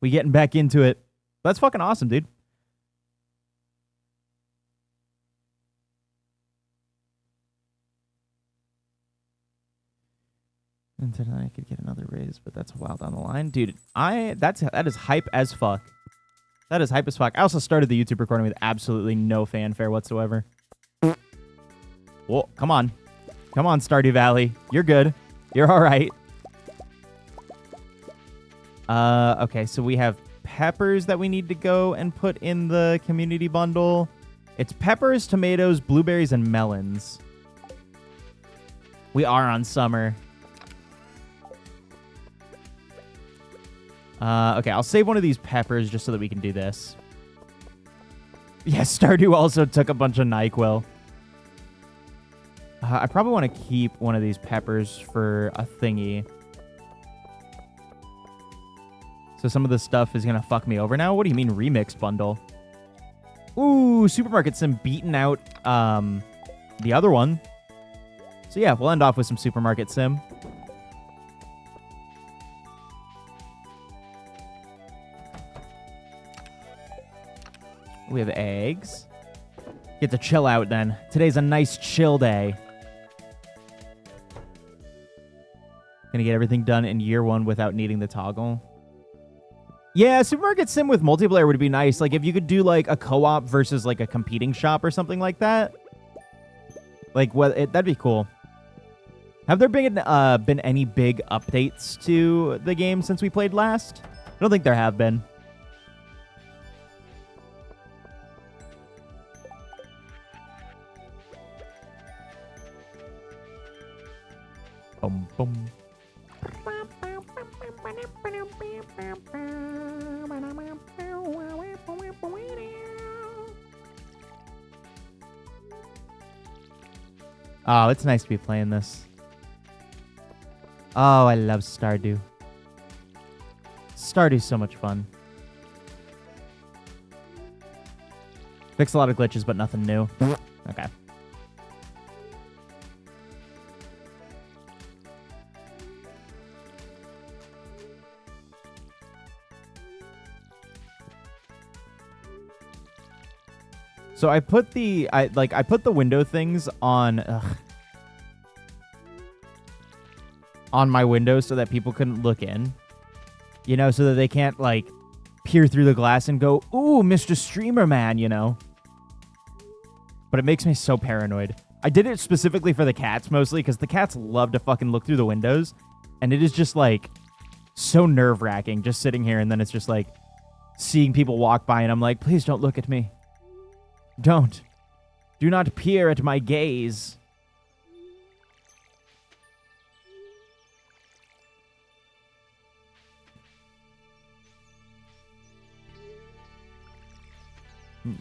We getting back into it. That's fucking awesome, dude. And then I could get another raise, but that's a while down the line. Dude, that is hype as fuck. That is hype as fuck. I also started the YouTube recording with absolutely no fanfare whatsoever. Whoa, come on. Come on, Stardew Valley. You're good. You're all right. Okay, so we have peppers that we need to go and put in the community bundle. It's peppers, tomatoes, blueberries, and melons. We are on summer. Okay, I'll save one of these peppers just so that we can do this. Yes, Stardew also took a bunch of NyQuil. I probably want to keep one of these peppers for a thingy. So some of this stuff is going to fuck me over now. What do you mean remixed bundle? Ooh, Supermarket Sim beating out the other one. So yeah, we'll end off with some Supermarket Sim. We have eggs. Get to chill out then. Today's a nice chill day. Gonna get everything done in year one without needing the toggle. Yeah, Supermarket Sim with multiplayer would be nice. Like, if you could do, like, a co-op versus, like, a competing shop or something like that. Like, that'd be cool. Have there been any big updates to the game since we played last? I don't think there have been. Boom, boom. Oh, it's nice to be playing this. Oh, I love Stardew. Stardew's so much fun. Fixed a lot of glitches, but nothing new. Okay. So I put the window things on my window so that people couldn't look in. You know, so that they can't like peer through the glass and go, "Ooh, Mr. Streamer Man," you know. But it makes me so paranoid. I did it specifically for the cats mostly because the cats love to fucking look through the windows, and it is just like so nerve-wracking just sitting here and then it's just like seeing people walk by and I'm like, "Please don't look at me. Don't. Do not peer at my gaze."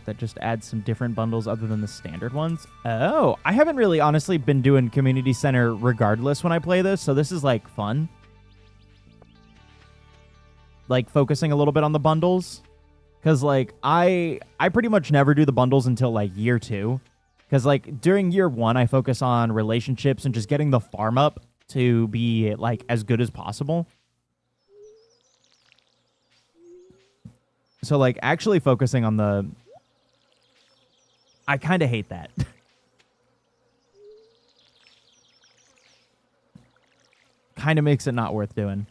That just adds some different bundles other than the standard ones. Oh, I haven't really honestly been doing Community Center regardless when I play this, so this is like fun. Like focusing a little bit on the bundles. Because, like, I pretty much never do the bundles until, like, year 2. Because, like, during year 1, I focus on relationships and just getting the farm up to be, like, as good as possible. So, like, actually focusing on the... I kind of hate that. Kind of makes it not worth doing.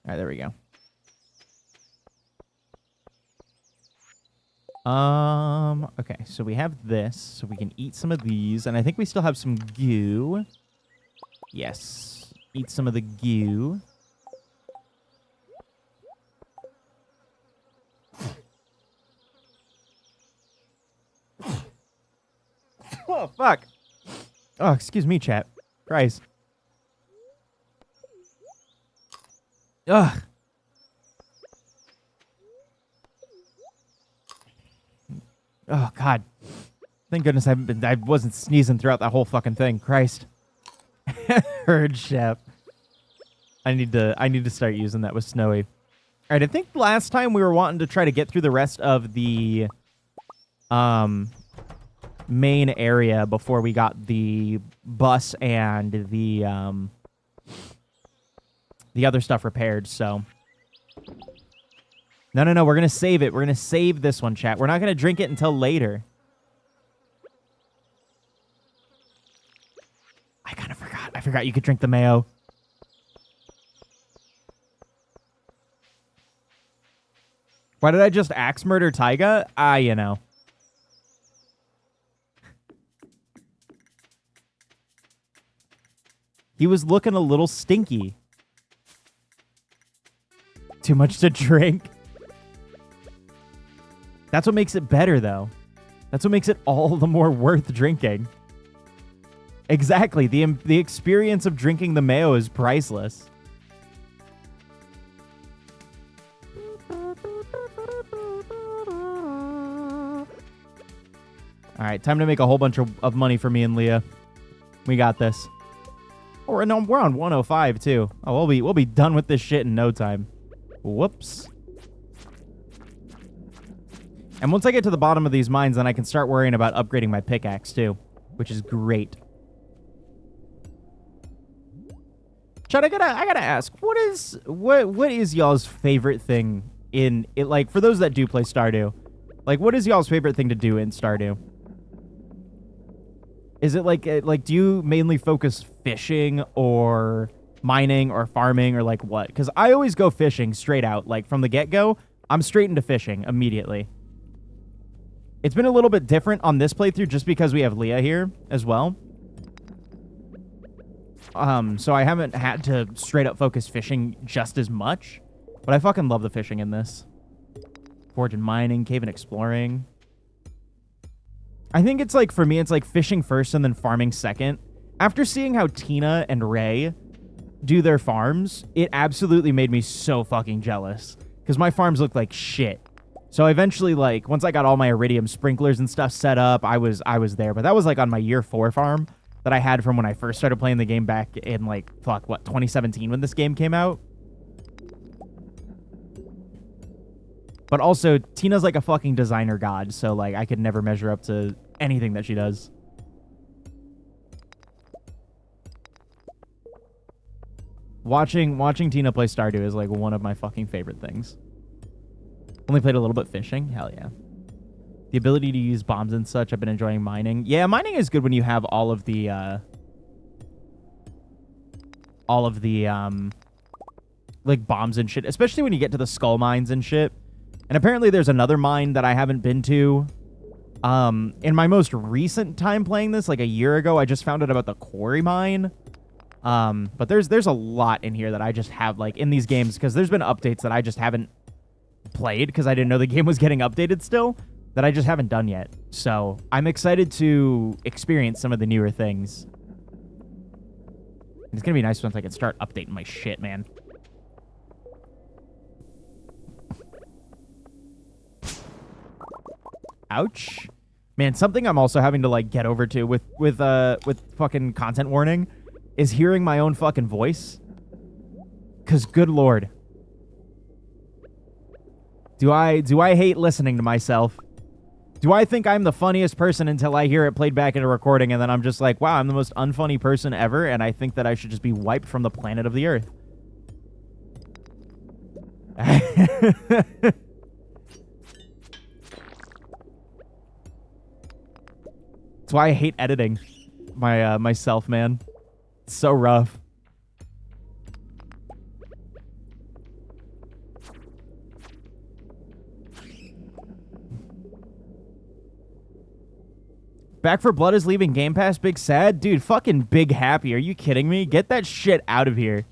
All right, there we go. Okay, so we have this, so we can eat some of these, and I think we still have some goo. Yes, eat some of the goo. Oh, fuck. Oh, excuse me, chat. Christ. Ugh. Oh, God. Thank goodness I wasn't sneezing throughout that whole fucking thing. Christ. Herd chef. I need to start using that with Snowy. All right, I think last time we were wanting to try to get through the rest of the main area before we got the bus and the other stuff repaired, so No, no, no. We're going to save it. We're going to save this one, chat. We're not going to drink it until later. I kind of forgot. I forgot you could drink the mayo. Why did I just axe murder Taiga? You know. He was looking a little stinky. Too much to drink. That's what makes it better, though. That's what makes it all the more worth drinking. Exactly. The experience of drinking the mayo is priceless. All right, time to make a whole bunch of money for me and Leah. We got this. Oh, no, we're on 105 too. Oh, we'll be done with this shit in no time. Whoops. And once I get to the bottom of these mines, then I can start worrying about upgrading my pickaxe too, which is great. Chad, I gotta ask, what is y'all's favorite thing in it? Like, for those that do play Stardew, like, what is y'all's favorite thing to do in Stardew? Is it like do you mainly focus fishing or mining or farming or like what? Because I always go fishing straight out. Like from the get-go, I'm straight into fishing immediately. It's been a little bit different on this playthrough just because we have Leah here as well. So I haven't had to straight up focus fishing just as much. But I fucking love the fishing in this. Forge and mining, cave and exploring. I think it's like, for me, it's like fishing first and then farming second. After seeing how Tina and Ray do their farms, it absolutely made me so fucking jealous. Because my farms look like shit. So eventually, like, once I got all my iridium sprinklers and stuff set up, I was there. But that was like on my year 4 farm that I had from when I first started playing the game back in like, 2017 when this game came out. But also, Tina's like a fucking designer god, so like I could never measure up to anything that she does. Watching Tina play Stardew is like one of my fucking favorite things. Only played a little bit fishing. Hell yeah. The ability to use bombs and such. I've been enjoying mining. Yeah, mining is good when you have all of the like bombs and shit, especially when you get to the skull mines and shit. And apparently there's another mine that I haven't been to. In my most recent time playing this, like a year ago, I just found out about the quarry mine. But there's a lot in here that I just have, like, in these games, because there's been updates that I just haven't played, because I didn't know the game was getting updated still, that I just haven't done yet. So I'm excited to experience some of the newer things. It's going to be nice once I can start updating my shit, man. Ouch. Man, something I'm also having to like get over to with fucking content warning is hearing my own fucking voice. 'Cause good lord. Do I hate listening to myself? Do I think I'm the funniest person until I hear it played back in a recording and then I'm just like, wow, I'm the most unfunny person ever and I think that I should just be wiped from the planet of the earth. That's why I hate editing myself, man. It's so rough. Back 4 Blood is leaving Game Pass, big sad? Dude, fucking big happy. Are you kidding me? Get that shit out of here.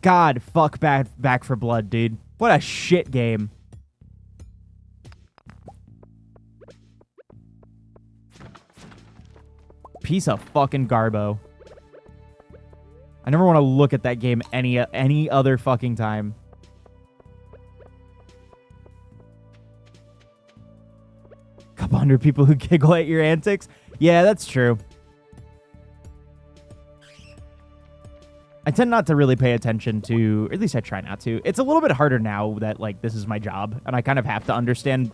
God, fuck Back 4 Blood, dude. What a shit game. Piece of fucking garbo. I never want to look at that game any other fucking time. Couple hundred people who giggle at your antics. Yeah, that's true. I tend not to really pay attention to, or at least I try not to. It's a little bit harder now that like this is my job and I kind of have to understand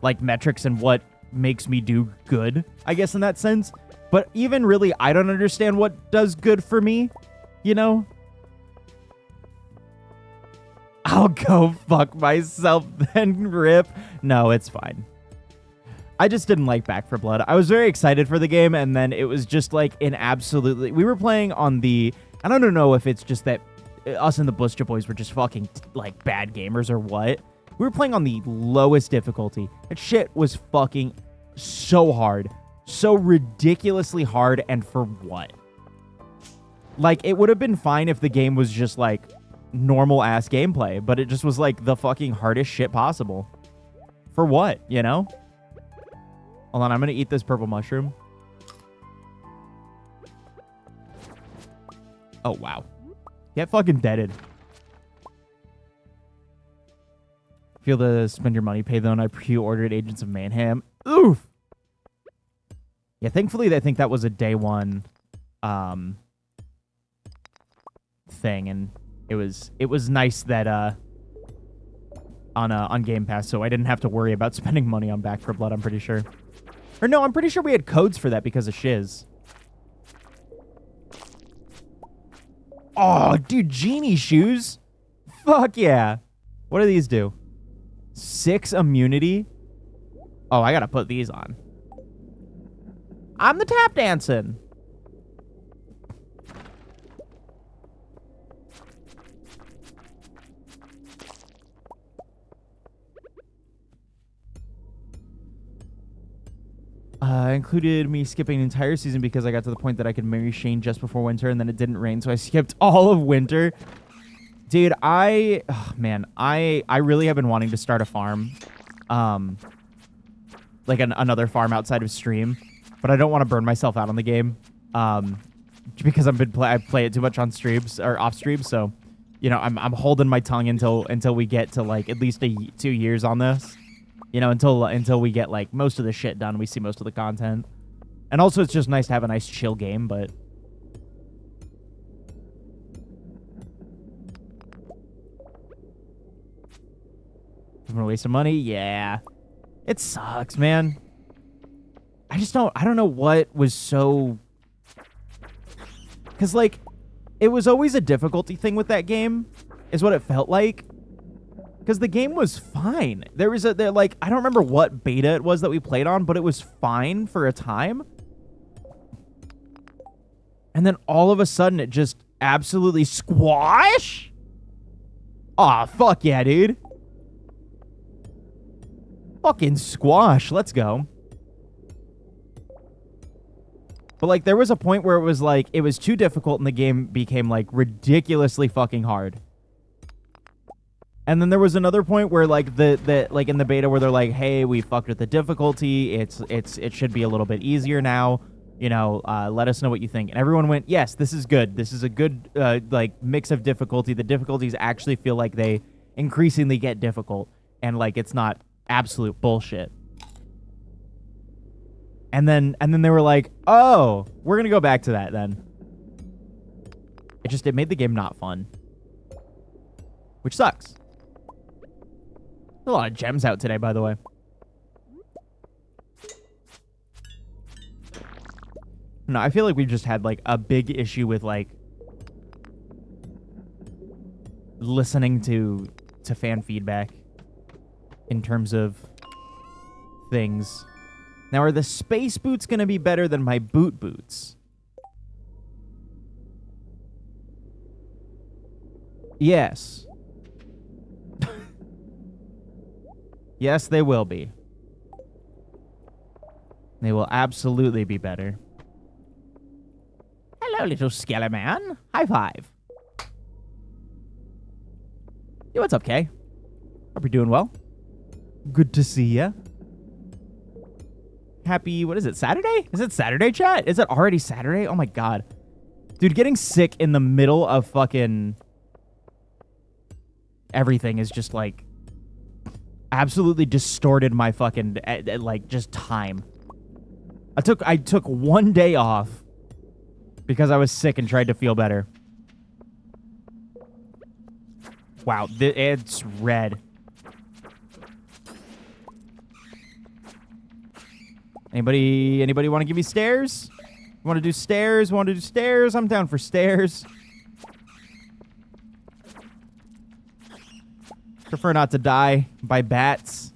like metrics and what makes me do good, I guess, in that sense. But even really, I don't understand what does good for me, you know? I'll go fuck myself then, rip. No, it's fine. I just didn't like Back 4 Blood. I was very excited for the game, and then it was just like an absolutely... We were playing on the... I don't know if it's just that us and the Buster Boys were just fucking, like, bad gamers or what. We were playing on the lowest difficulty. That shit was fucking so hard. So ridiculously hard, and for what? Like, it would have been fine if the game was just, like, normal-ass gameplay, but it just was, like, the fucking hardest shit possible. For what, you know? Hold on, I'm gonna eat this purple mushroom. Oh, wow. Get fucking deaded. Feel the spend your money, pay though. I pre-ordered Agents of Mayhem. Oof! Yeah, thankfully, I think that was a day one thing, and it was nice that on Game Pass, so I didn't have to worry about spending money on Back 4 Blood, I'm pretty sure. Or no, I'm pretty sure we had codes for that because of Shiz. Oh, dude, genie shoes? Fuck yeah. What do these do? 6 immunity? Oh, I gotta put these on. I'm the tap dancing. Included me skipping an entire season because I got to the point that I could marry Shane just before winter, and then it didn't rain, so I skipped all of winter. Dude, I really have been wanting to start a farm. Like another farm outside of stream, but I don't want to burn myself out on the game. Because I play it too much on streams or off stream, so you know, I'm holding my tongue until we get to like at least 2 years on this. You know, until we get, like, most of the shit done. We see most of the content. And also, it's just nice to have a nice, chill game, but... I'm gonna waste some money? Yeah. It sucks, man. I don't know what was so... Because, like, it was always a difficulty thing with that game, is what it felt like. Because the game was fine. I don't remember what beta it was that we played on, but it was fine for a time. And then all of a sudden, it just absolutely squash? Aw, fuck yeah, dude. Fucking squash. Let's go. But, like, there was a point where it was, like, it was too difficult and the game became, like, ridiculously fucking hard. And then there was another point where, like, like in the beta where they're like, hey, we fucked with the difficulty. It should be a little bit easier now. You know, let us know what you think. And everyone went, yes, this is good. This is a good, like, mix of difficulty. The difficulties actually feel like they increasingly get difficult. And, like, it's not absolute bullshit. And then they were like, oh, we're going to go back to that then. It made the game not fun. Which sucks. A lot of gems out today, by the way. No, I feel like we've just had, like, a big issue with, like, listening to fan feedback in terms of things. Now, are the space boots going to be better than my boot boots? Yes. Yes, they will be. They will absolutely be better. Hello, little skelly man. High five. Yo, what's up, Kay? Hope you're doing well. Good to see ya. Happy, what is it, Saturday? Is it Saturday, chat? Is it already Saturday? Oh my god. Dude, getting sick in the middle of fucking everything is just, like, absolutely distorted my fucking, like, just time. I took 1 day off because I was sick and tried to feel better. Wow, it's red. Anybody want to give me stairs? Want to do stairs? Want to do stairs? I'm down for stairs. Prefer not to die by bats.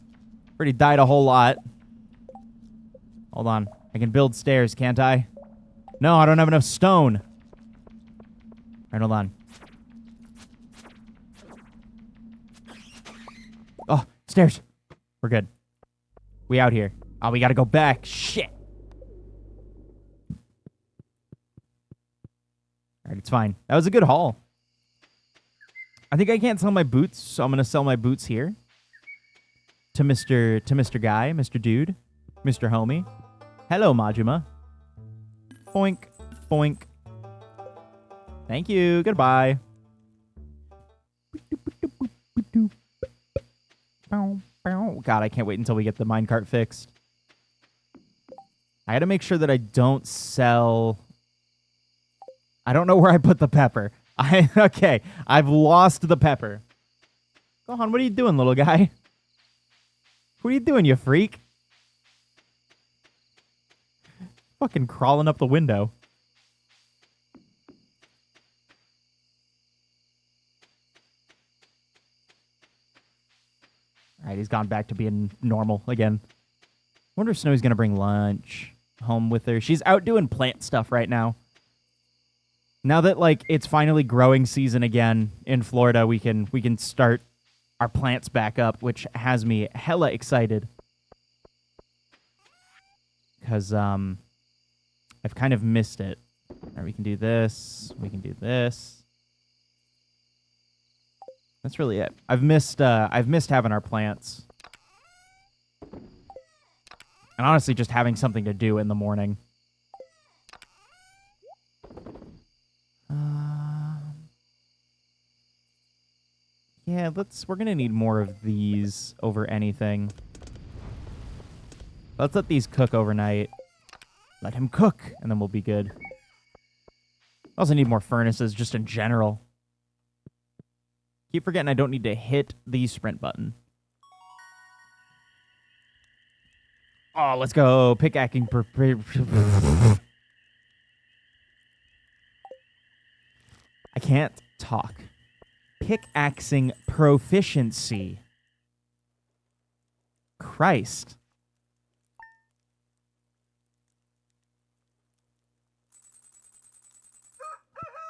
Already died a whole lot. Hold on. I can build stairs, can't I? No, I don't have enough stone. All right, hold on. Oh, stairs. We're good. We out here. Oh, we gotta go back. Shit. All right, it's fine. That was a good haul. I think I can't sell my boots, so I'm gonna sell my boots here. To Mr. Guy, Mr. Dude, Mr. Homie. Hello, Majima. Boink, boink. Thank you. Goodbye. God, I can't wait until we get the minecart fixed. I gotta make sure that I don't sell... I don't know where I put the pepper. Okay, I've lost the pepper. Go on, what are you doing, little guy? What are you doing, you freak? Fucking crawling up the window. Alright, he's gone back to being normal again. Wonder if Snowy's gonna bring lunch home with her. She's out doing plant stuff right now. Now that, like, it's finally growing season again in Florida, we can start our plants back up, which has me hella excited. Because, I've kind of missed it. All right, we can do this. We can do this. That's really it. I've missed having our plants. And honestly, just having something to do in the morning. Yeah, we're gonna need more of these over anything. Let's let these cook overnight. Let him cook, and then we'll be good. I also need more furnaces, just in general. Keep forgetting I don't need to hit the sprint button. Oh, let's go. Pickaxing. I can't talk. Pickaxing proficiency. Christ.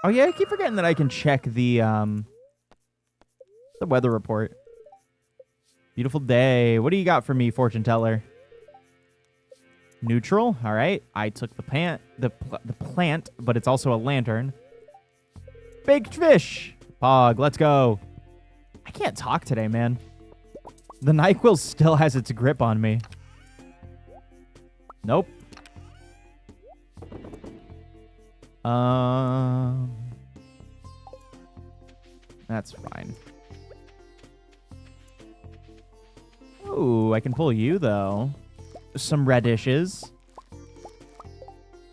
Oh yeah, I keep forgetting that I can check the weather report. Beautiful day. What do you got for me, fortune teller? Neutral. All right. I took the plant, but it's also a lantern. Baked fish. Pog, let's go. I can't talk today, man. The NyQuil still has its grip on me. Nope. That's fine. Ooh, I can pull you, though. Some radishes.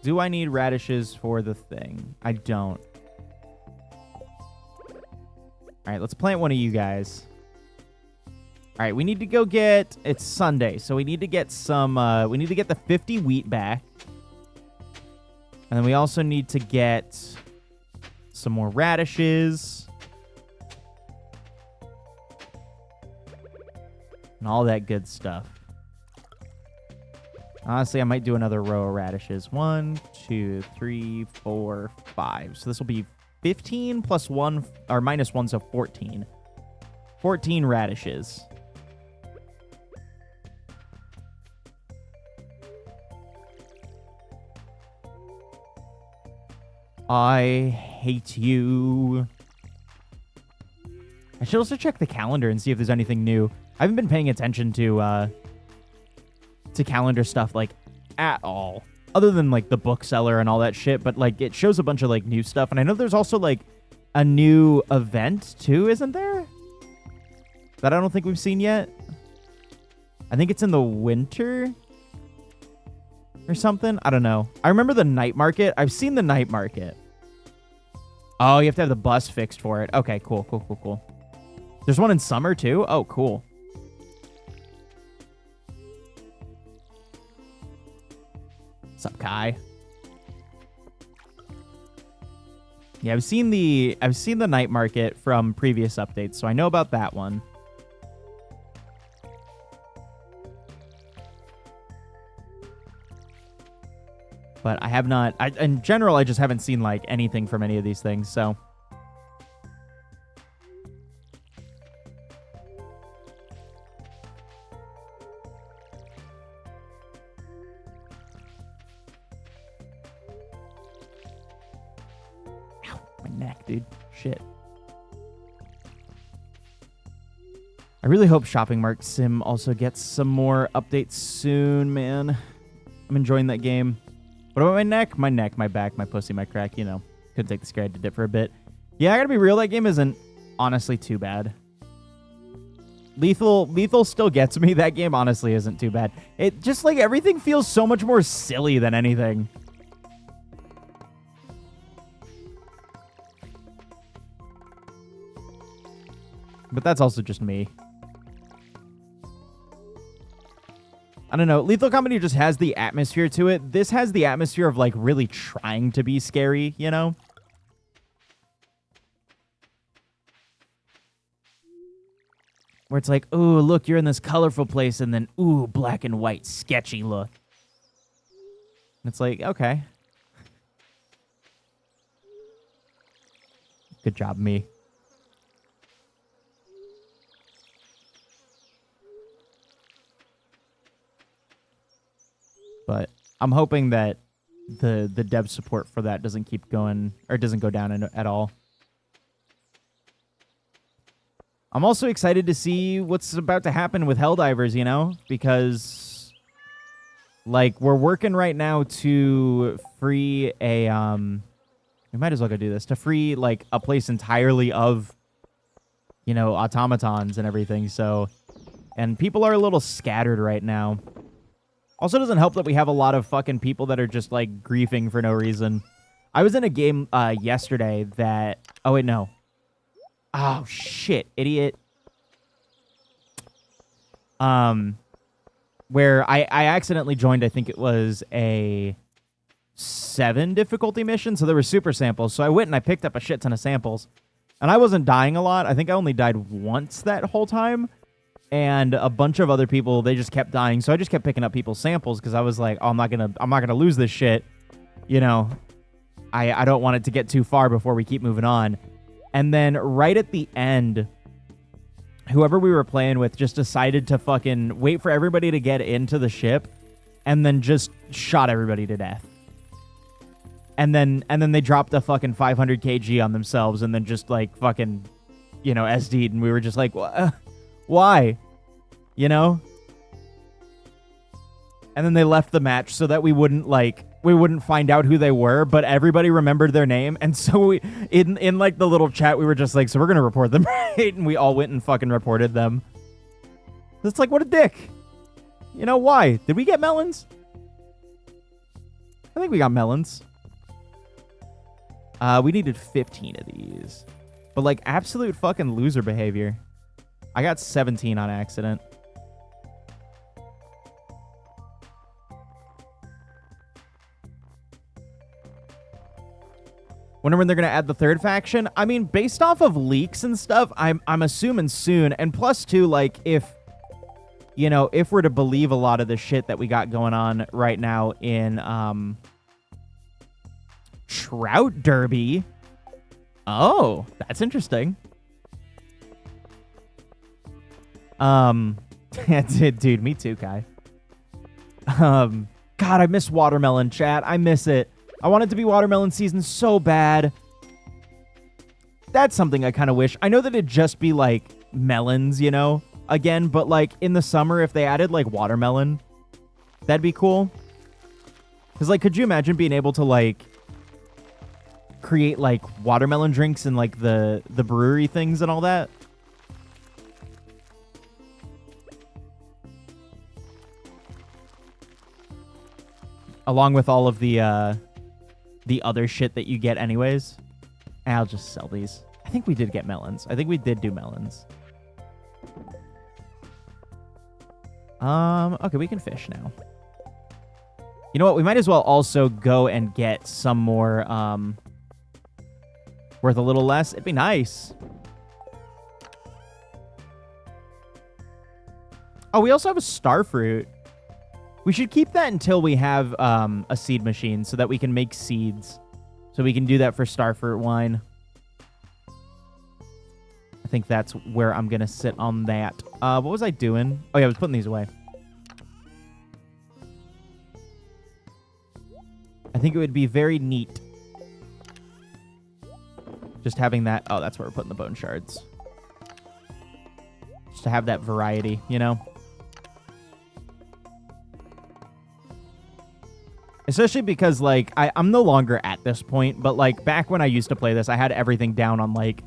Do I need radishes for the thing? I don't. All right, let's plant one of you guys. All right, we need to go get... It's Sunday, so we need to get some... we need to get the 50 wheat back. And then we also need to get some more radishes. And all that good stuff. Honestly, I might do another row of radishes. 1, 2, 3, 4, 5. So this will be 15 plus 1, or minus 1, so 14. 14 radishes. I hate you. I should also check the calendar and see if there's anything new. I haven't been paying attention to calendar stuff, like, at all. Other than, like, the bookseller and all that shit. But, like, it shows a bunch of, like, new stuff. And I know there's also, like, a new event, too, isn't there? That I don't think we've seen yet. I think it's in the winter or something. I don't know. I remember the night market. I've seen the night market. Oh, you have to have the bus fixed for it. Okay, cool, cool, cool, cool. There's one in summer, too? Oh, cool. What's up, Kai? Yeah, I've seen the night market from previous updates, so I know about that one. But I have not... in general, I just haven't seen, like, anything from any of these things, so... Ow, my neck, dude. Shit. I really hope Shopping Mart Sim also gets some more updates soon, man. I'm enjoying that game. What about my neck? My neck, my back, my pussy, my crack, you know. Couldn't take the scare. I did it for a bit. Yeah, I gotta be real. That game isn't honestly too bad. Lethal still gets me. That game honestly isn't too bad. It just, like, everything feels so much more silly than anything. But that's also just me. I don't know. Lethal Company just has the atmosphere to it. This has the atmosphere of, like, really trying to be scary, you know? Where it's like, ooh, look, you're in this colorful place, and then, ooh, black and white, sketchy look. And it's like, okay. Good job, me. But I'm hoping that the dev support for that doesn't keep going, or doesn't go down at all. I'm also excited to see what's about to happen with Helldivers, you know? Because, like, we're working right now to free a, we might as well go do this, to free, like, a place entirely of, you know, automatons and everything, so, and people are a little scattered right now. Also doesn't help that we have a lot of fucking people that are just, like, griefing for no reason. I was in a game yesterday that... Oh, wait, no. Oh, shit, idiot. Where I accidentally joined, I think it was a 7 difficulty mission, so there were super samples. So I went and I picked up a shit ton of samples. And I wasn't dying a lot. I think I only died once that whole time. And a bunch of other people, they just kept dying. So I just kept picking up people's samples because I was like, oh, I'm not gonna lose this shit. You know, I don't want it to get too far before we keep moving on. And then right at the end, whoever we were playing with just decided to fucking wait for everybody to get into the ship and then just shot everybody to death. And then they dropped a fucking 500 kg on themselves and then just like fucking, you know, SD'd. And we were just like, why? You know? And then they left the match so that we wouldn't find out who they were, but everybody remembered their name. And so we, in like the little chat, we were just like, so we're going to report them, right? And we all went and fucking reported them. It's like, what a dick. You know, why? Did we get melons? I think we got melons. We needed 15 of these. But like absolute fucking loser behavior. I got 17 on accident. Wonder when they're going to add the third faction. I mean, based off of leaks and stuff, I'm assuming soon. And plus, too, like, if, you know, if we're to believe a lot of the shit that we got going on right now in Trout Derby. Oh, that's interesting. Dude, me too, Kai. God, I miss watermelon, chat. I miss it. I want it to be watermelon season so bad. That's something I kind of wish. I know that it'd just be, like, melons, you know, again. But, like, in the summer, if they added, like, watermelon, that'd be cool. Because, like, could you imagine being able to, like, create, like, watermelon drinks and, like, the brewery things and all that? Along with all of the other shit that you get anyways. I'll just sell these. I think we did get melons. I think we did do melons. Okay, we can fish now. You know what? We might as well also go and get some more, worth a little less. It'd be nice. Oh, we also have a star fruit. We should keep that until we have a seed machine so that we can make seeds. So we can do that for starfruit wine. I think that's where I'm going to sit on that. What was I doing? Oh, yeah, I was putting these away. I think it would be very neat just having that. Oh, that's where we're putting the bone shards. Just to have that variety, you know? Especially because, like, I'm no longer at this point, but, like, back when I used to play this, I had everything down on, like,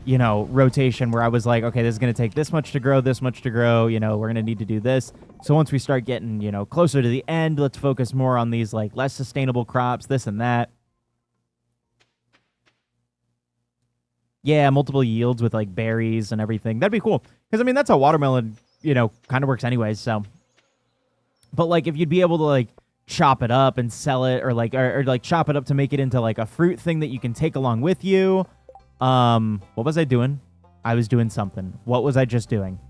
you know, rotation where I was like, okay, this is going to take this much to grow, you know, we're going to need to do this. So once we start getting, you know, closer to the end, let's focus more on these, like, less sustainable crops, this and that. Yeah, multiple yields with, like, berries and everything. That'd be cool. Because, I mean, that's how watermelon, you know, kind of works anyways, so. But, like, if you'd be able to, like, chop it up and sell it, or, like, or like, chop it up to make it into, like, a fruit thing that you can take along with you. What was I doing? I was doing something. What was I just doing?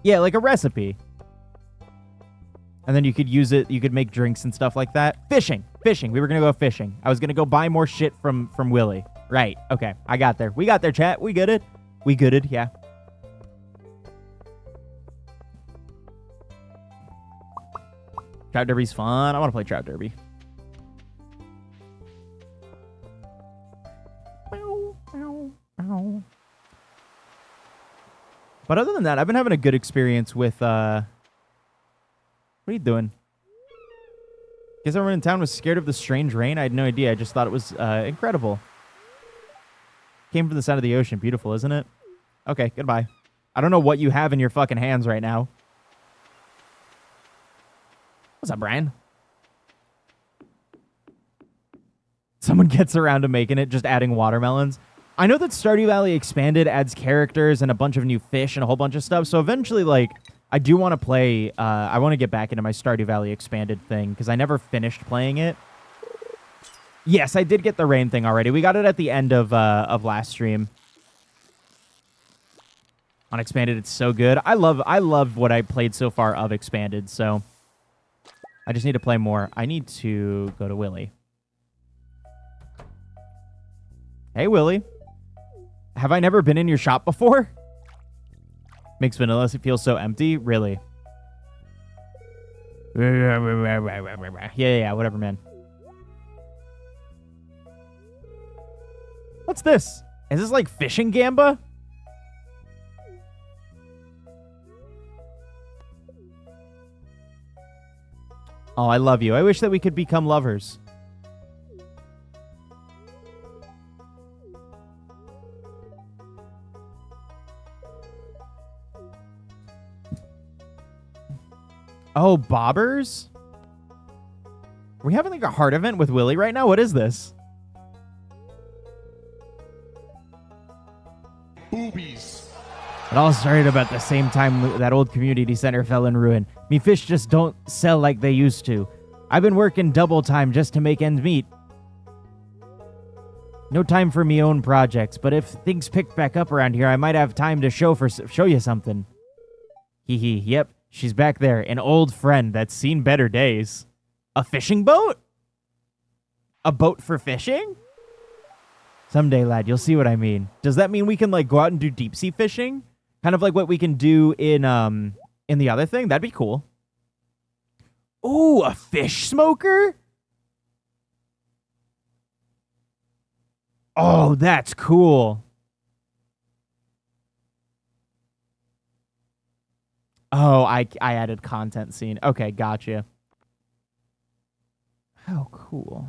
Yeah, like a recipe. And then you could use it. You could make drinks and stuff like that. Fishing. We were going to go fishing. I was going to go buy more shit from Willie. Right. Okay. I got there. We got there, chat. We gooded. Yeah. Trout Derby's fun. I want to play Trout Derby. But other than that, I've been having a good experience with, what are you doing? Guess everyone in town was scared of the strange rain? I had no idea. I just thought it was, incredible. Came from the side of the ocean. Beautiful, isn't it? Okay, goodbye. I don't know what you have in your fucking hands right now. What's up, Brian? Someone gets around to making it, just adding watermelons. I know that Stardew Valley Expanded adds characters and a bunch of new fish and a whole bunch of stuff. So eventually, like, I do want to play. I want to get back into my Stardew Valley Expanded thing because I never finished playing it. Yes, I did get the rain thing already. We got it at the end of last stream. On Expanded, it's so good. I love what I played so far of Expanded. So I just need to play more. I need to go to Willie. Hey, Willie. Have I never been in your shop before? Makes vanilla feel so empty? Really? Yeah, whatever, man. What's this? Is this like fishing gamba? Oh, I love you. I wish that we could become lovers. Oh, bobbers? Are we having like a heart event with Willie right now? What is this? Boobies. It all started about the same time that old community center fell in ruin. Me fish just don't sell like they used to. I've been working double time just to make ends meet. No time for me own projects, but if things pick back up around here, I might have time to show you something. Hee hee, yep. She's back there, an old friend that's seen better days. A fishing boat? A boat for fishing? Someday, lad, you'll see what I mean. Does that mean we can, like, go out and do deep-sea fishing? Kind of like what we can do in the other thing? That'd be cool. Ooh, a fish smoker? Oh, that's cool. Oh, I added content scene. Okay, gotcha. How cool.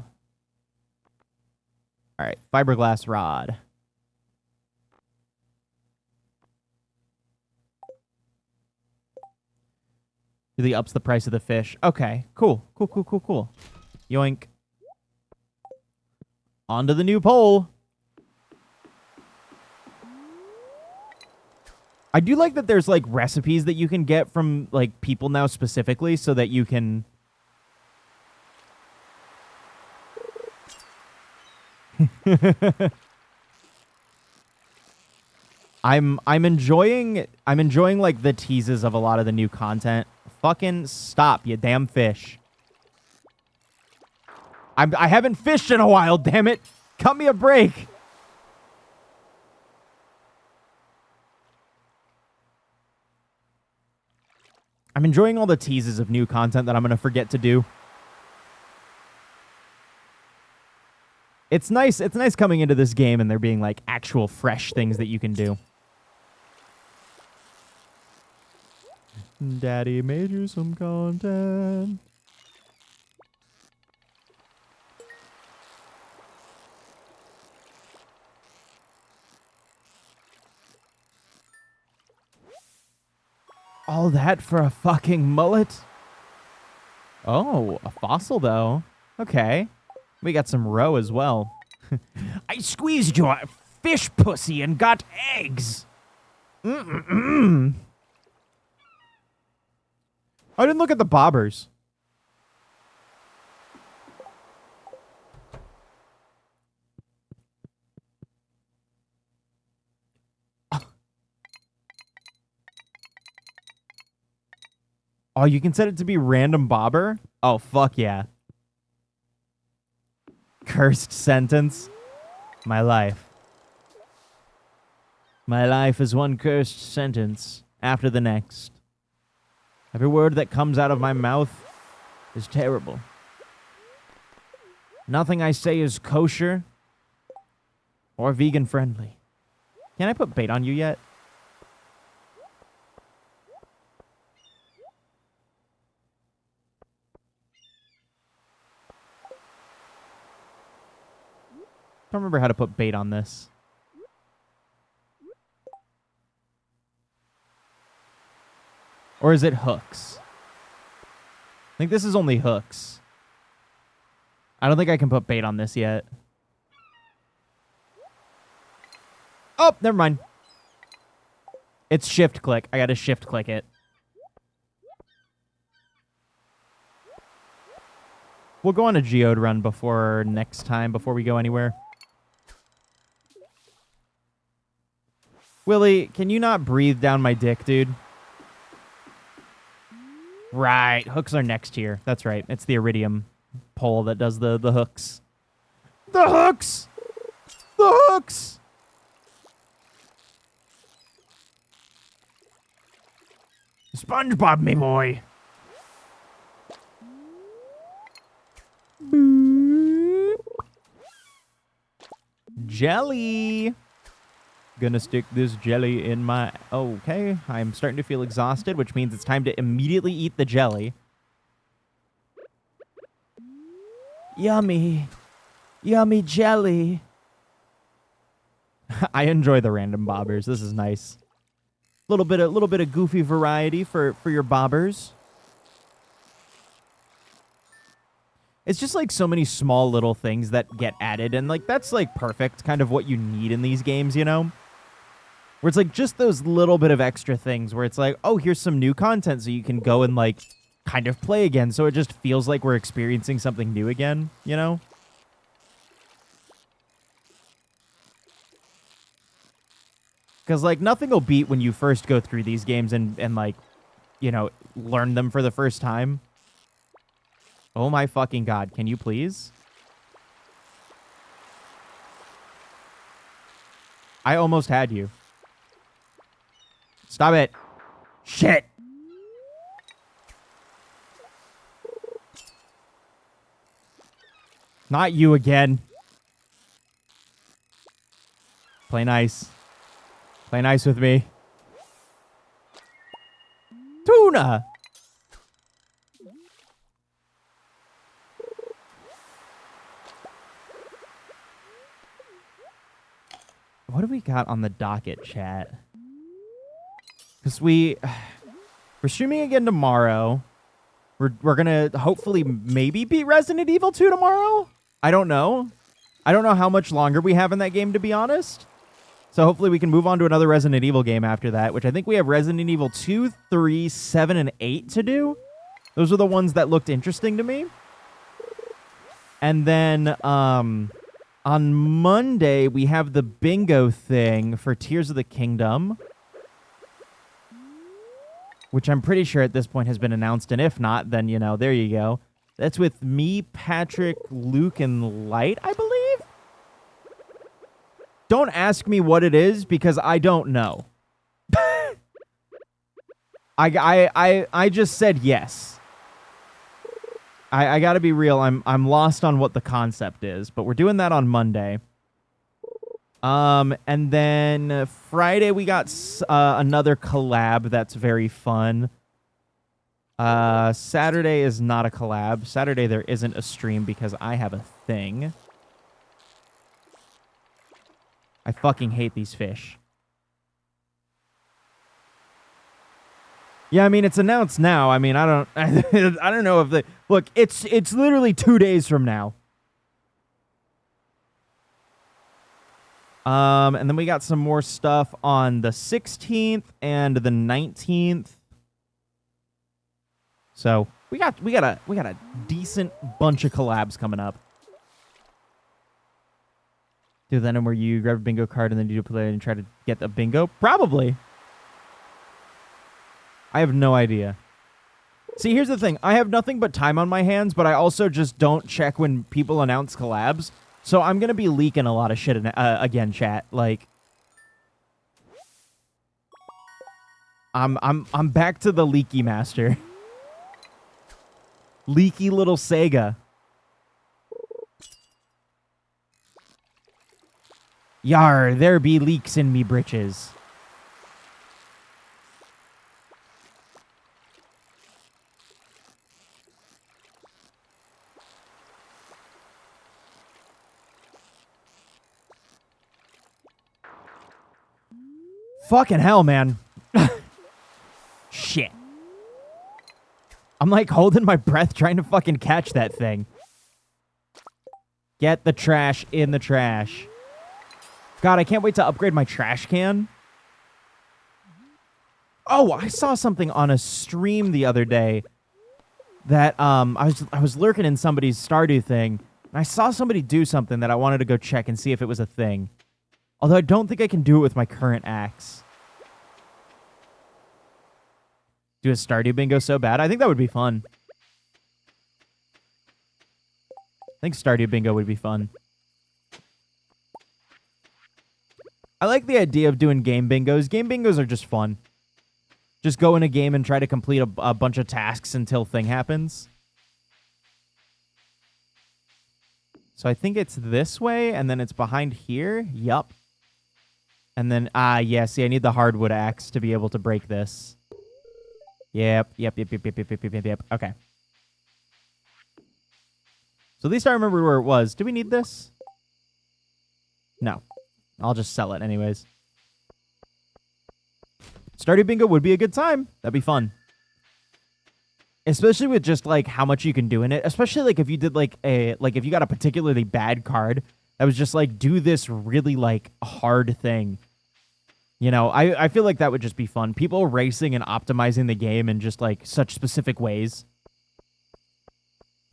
All right, fiberglass rod. Really ups the price of the fish. Okay, cool. Yoink. On to the new pole. I do like that there's, like, recipes that you can get from, like, people now specifically so that you can... I'm enjoying like the teases of a lot of the new content. Fucking stop, you damn fish. I haven't fished in a while, damn it. Cut me a break. I'm enjoying all the teases of new content that I'm going to forget to do. It's nice coming into this game and there being like actual fresh things that you can do. Daddy made you some content. All that for a fucking mullet? Oh, a fossil, though. Okay. We got some roe as well. I squeezed your fish pussy and got eggs. I didn't look at the bobbers. Oh, you can set it to be random bobber? Oh, fuck yeah. Cursed sentence. My life. My life is one cursed sentence after the next. Every word that comes out of my mouth is terrible. Nothing I say is kosher or vegan friendly. Can I put bait on you yet? Don't remember how to put bait on this. Or is it hooks? I think this is only hooks. I don't think I can put bait on this yet. Oh, never mind. It's shift click. I gotta shift click it. We'll go on a geode run before next time, before we go anywhere. Willie, can you not breathe down my dick, dude? Right. Hooks are next here. That's right. It's the iridium pole that does the hooks. The hooks! The hooks! SpongeBob, me boy. Boop. Jelly. Gonna stick this jelly in my... Okay, I'm starting to feel exhausted, which means it's time to immediately eat the jelly. Yummy. Yummy jelly. I enjoy the random bobbers. This is nice. Little bit of goofy variety for your bobbers. It's just like so many small little things that get added, and like that's like perfect, kind of what you need in these games, you know? Where it's like just those little bit of extra things where it's like, oh, here's some new content so you can go and like kind of play again, so it just feels like we're experiencing something new again, you know? Because like nothing will beat when you first go through these games and like, you know, learn them for the first time. Oh my fucking god, can you please? I almost had you. Stop it. Shit. Not you again. Play nice. Play nice with me. Tuna. What do we got on the docket, chat? Because we're streaming again tomorrow. We're gonna hopefully maybe beat Resident Evil 2 tomorrow. I don't know. I don't know how much longer we have in that game, to be honest. So hopefully we can move on to another Resident Evil game after that, which I think we have Resident Evil 2, 3, 7, and 8 to do. Those are the ones that looked interesting to me. And then on On Monday, we have the bingo thing for Tears of the Kingdom, which I'm pretty sure at this point has been announced, and if not, then, you know, there you go. That's with me, Patrick, Luke, and Light, I believe? Don't ask me what it is, because I don't know. I just said yes. I gotta be real, I'm lost on what the concept is, but we're doing that on Monday. And then Friday we got another collab that's very fun. Saturday is not a collab. Saturday there isn't a stream because I have a thing. I fucking hate these fish. Yeah, I mean, it's announced now. I mean, I don't know if they... Look, it's literally 2 days from now. And then we got some more stuff on the 16th and the 19th. So we got a decent bunch of collabs coming up. Do then where you grab a bingo card and then you do play and try to get the bingo? Probably. I have no idea. See, here's the thing. I have nothing but time on my hands, but I also just don't check when people announce collabs. So I'm going to be leaking a lot of shit again, chat. Like, I'm back to the leaky master. Leaky little Sega. Yar, there be leaks in me britches. Fucking hell, man. Shit. I'm like holding my breath trying to fucking catch that thing. Get the trash in the trash. God, I can't wait to upgrade my trash can. Oh, I saw something on a stream the other day that I was lurking in somebody's Stardew thing, and I saw somebody do something that I wanted to go check and see if it was a thing. Although I don't think I can do it with my current axe. Do a Stardew bingo so bad? I think that would be fun. I think Stardew bingo would be fun. I like the idea of doing game bingos. Game bingos are just fun. Just go in a game and try to complete a bunch of tasks until thing happens. So I think it's this way, and then it's behind here. Yup. And then, yeah, see, I need the hardwood axe to be able to break this. Yep. Okay. So at least I remember where it was. Do we need this? No. I'll just sell it anyways. Stardew bingo would be a good time. That'd be fun. Especially with just, like, how much you can do in it. Especially, like, if you did, like, if you got a particularly bad card that was just, like, do this really, like, hard thing. You know, I feel like that would just be fun. People racing and optimizing the game in just, like, such specific ways.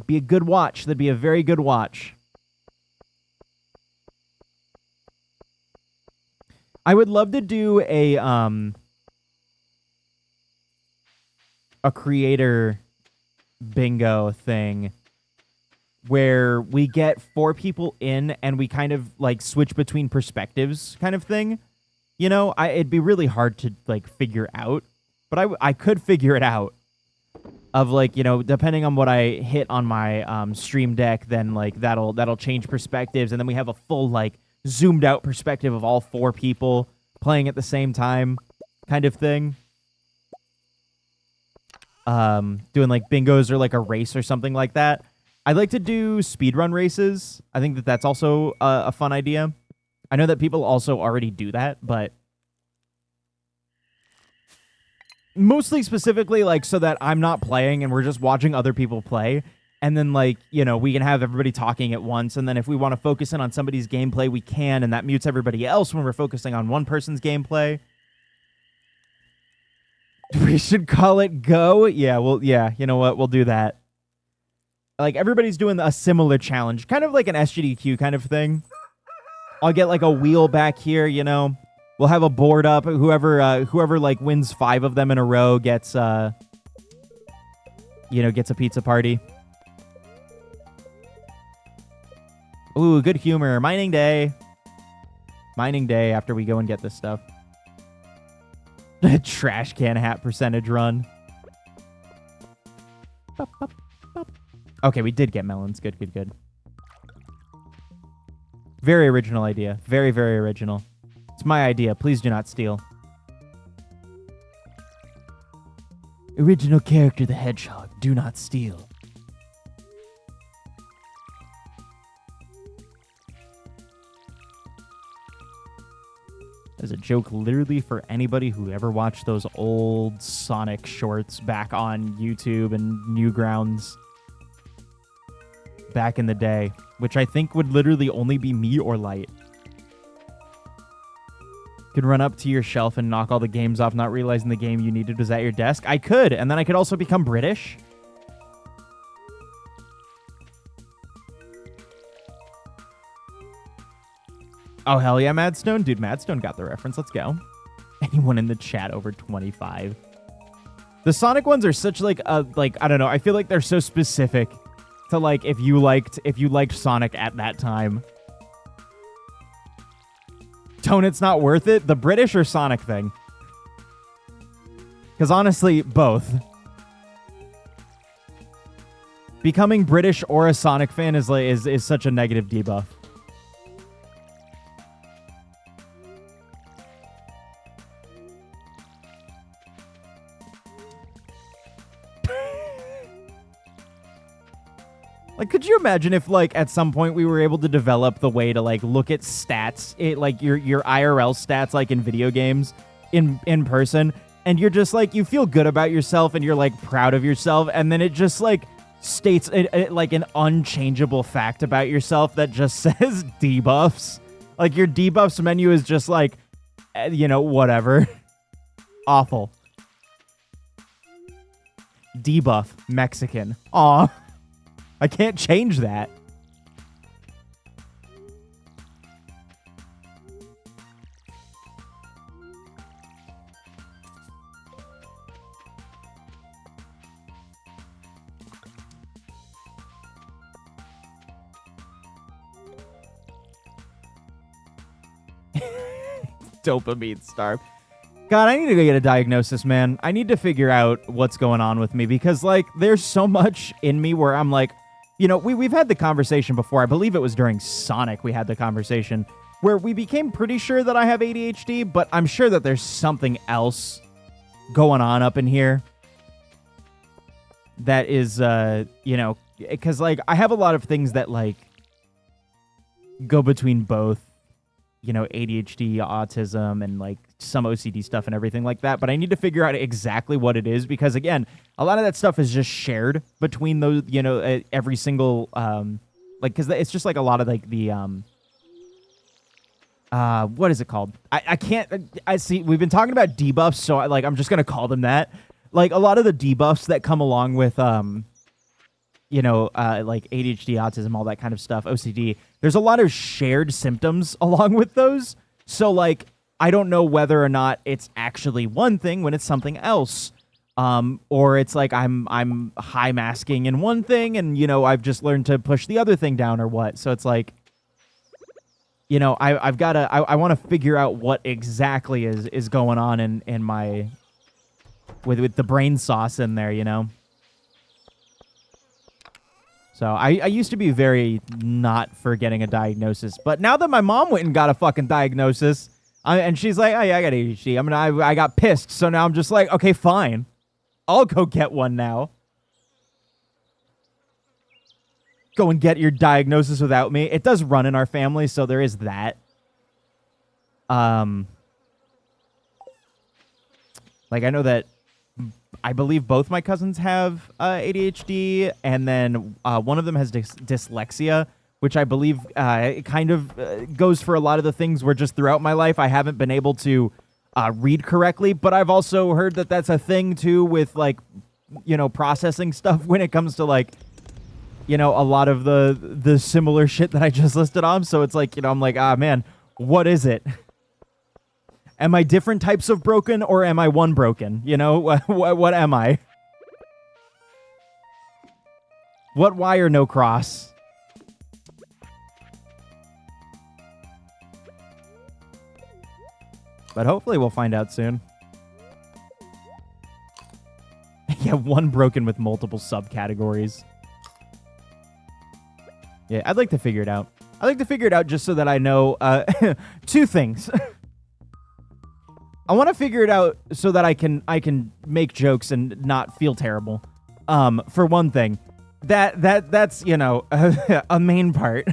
Be a good watch. That'd be a very good watch. I would love to do a creator bingo thing where we get 4 people in and we kind of, like, switch between perspectives kind of thing. You know, it'd be really hard to, like, figure out, but I could figure it out. Of, like, you know, depending on what I hit on my stream deck, then, like, that'll change perspectives, and then we have a full, like, zoomed out perspective of all 4 people playing at the same time kind of thing. Doing, like, bingos or, like, a race or something like that. I'd like to do speedrun races. I think that that's also a fun idea. I know that people also already do that, but mostly specifically, like, so that I'm not playing and we're just watching other people play. And then, like, you know, we can have everybody talking at once. And then if we want to focus in on somebody's gameplay, we can. And that mutes everybody else when we're focusing on one person's gameplay. We should call it Go. Yeah, well, yeah, you know what? We'll do that. Like, everybody's doing a similar challenge. Kind of like an SGDQ kind of thing. I'll get like a wheel back here, you know. We'll have a board up. Whoever like wins 5 of them in a row gets gets a pizza party. Ooh, good humor. Mining day. Mining day after we go and get this stuff. Trash can hat percentage run. Okay, we did get melons. Good, good, good. Very original idea. Very, very original. It's my idea. Please do not steal. Original character, the hedgehog. Do not steal. As a joke literally for anybody who ever watched those old Sonic shorts back on YouTube and Newgrounds back in the day, which I think would literally only be me or Light. Could run up to your shelf and knock all the games off, not realizing the game you needed was at your desk. I could, and then I could also become British. Oh, hell yeah, Madstone. Dude, Madstone got the reference. Let's go. Anyone in the chat over 25? The Sonic ones are such like, I don't know. I feel like they're so specific to like if you liked Sonic at that time. Tone, it's not worth it. The British or Sonic thing? Because honestly, both. Becoming British or a Sonic fan is such a negative debuff. Like, could you imagine if, like, at some point we were able to develop the way to, like, look at stats, like, your IRL stats, like, in video games, in person, and you're just, like, you feel good about yourself, and you're, like, proud of yourself, and then it just, like, states, like, an unchangeable fact about yourself that just says debuffs. Like, your debuffs menu is just, like, whatever. Awful. Debuff, Mexican. Aw. I can't change that. Dopamine starve. God, I need to go get a diagnosis, man. I need to figure out what's going on with me because, like, there's so much in me where I'm like, we've had the conversation before. I believe it was during Sonic we had the conversation where we became pretty sure that I have ADHD, but I'm sure that there's something else going on up in here that is, because, like, I have a lot of things that, like, go between both, ADHD, autism, and, like, some OCD stuff and everything like that. But I need to figure out exactly what it is because, again, a lot of that stuff is just shared between those, every single, because it's just, like, a lot of, like, the, what is it called? I can't, I see, we've been talking about debuffs, so, I'm just going to call them that. Like, a lot of the debuffs that come along with, like ADHD, autism, all that kind of stuff, OCD, there's a lot of shared symptoms along with those. So, like, I don't know whether or not it's actually one thing when it's something else. Or it's like I'm high masking in one thing and, I've just learned to push the other thing down or what. So it's like, I've got to, I want to figure out what exactly is going on in my, with the brain sauce in there, So I used to be very not for getting a diagnosis, but now that my mom went and got a fucking diagnosis, and she's like, oh yeah, I got ADHD. I got pissed, so now I'm just like, okay, fine. I'll go get one now. Go and get your diagnosis without me. It does run in our family, so there is that. Like, I know that I believe both my cousins have ADHD, and then one of them has dyslexia, which I believe it kind of goes for a lot of the things where just throughout my life I haven't been able to read correctly. But I've also heard that that's a thing, too, with, like, processing stuff when it comes to, like, a lot of the similar shit that I just listed on. So it's like, I'm like, man, What is it? Am I different types of broken, or am I one broken? You know, what am I? What wire, no cross? But hopefully we'll find out soon. Yeah, one broken with multiple subcategories. Yeah, I'd like to figure it out. I'd like to figure it out just so that I know two things. I want to figure it out so that I can make jokes and not feel terrible. For one thing, that's you know a main part.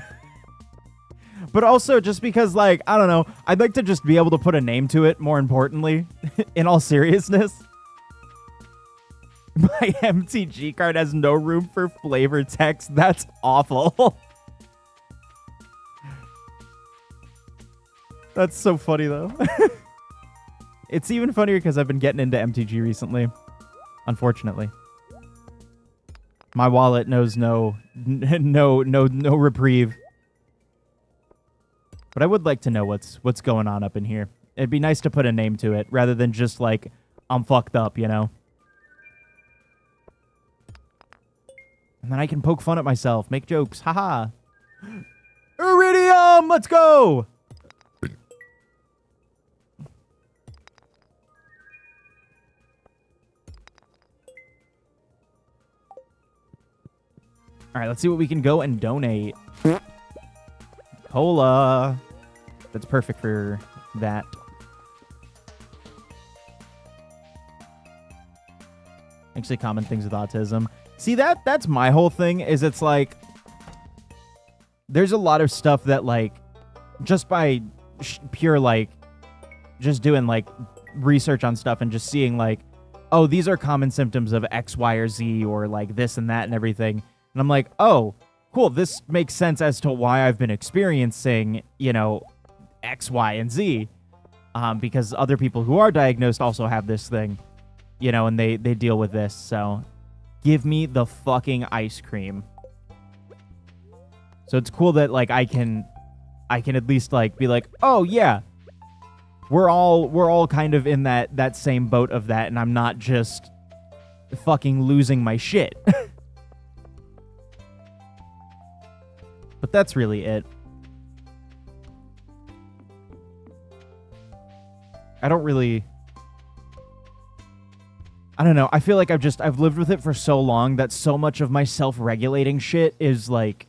But also just because, like, I don't know, I'd like to just be able to put a name to it. More importantly, in all seriousness, my MTG card has no room for flavor text. That's awful. That's so funny though. It's even funnier because I've been getting into MTG recently. Unfortunately, my wallet knows no reprieve. But I would like to know what's going on up in here. It'd be nice to put a name to it rather than just like I'm fucked up, you know. And then I can poke fun at myself, make jokes, haha. Iridium, let's go. All right, let's see what we can go and donate. Cola. That's perfect for that. Actually, common things with autism. See, that's my whole thing, is it's like there's a lot of stuff that, like, just by pure, like, just doing, like, research on stuff and just seeing, like, oh, these are common symptoms of X, Y, or Z, or, like, this and that and everything. And I'm like, oh, cool, this makes sense as to why I've been experiencing, you know, X, Y, and Z. Because other people who are diagnosed also have this thing, you know, and they deal with this. So give me the fucking ice cream. So it's cool that, like, I can at least, like, be like, oh yeah, we're all kind of in that same boat of that, and I'm not just fucking losing my shit. But that's really it. I don't know. I feel like I've lived with it for so long that so much of my self-regulating shit is, like,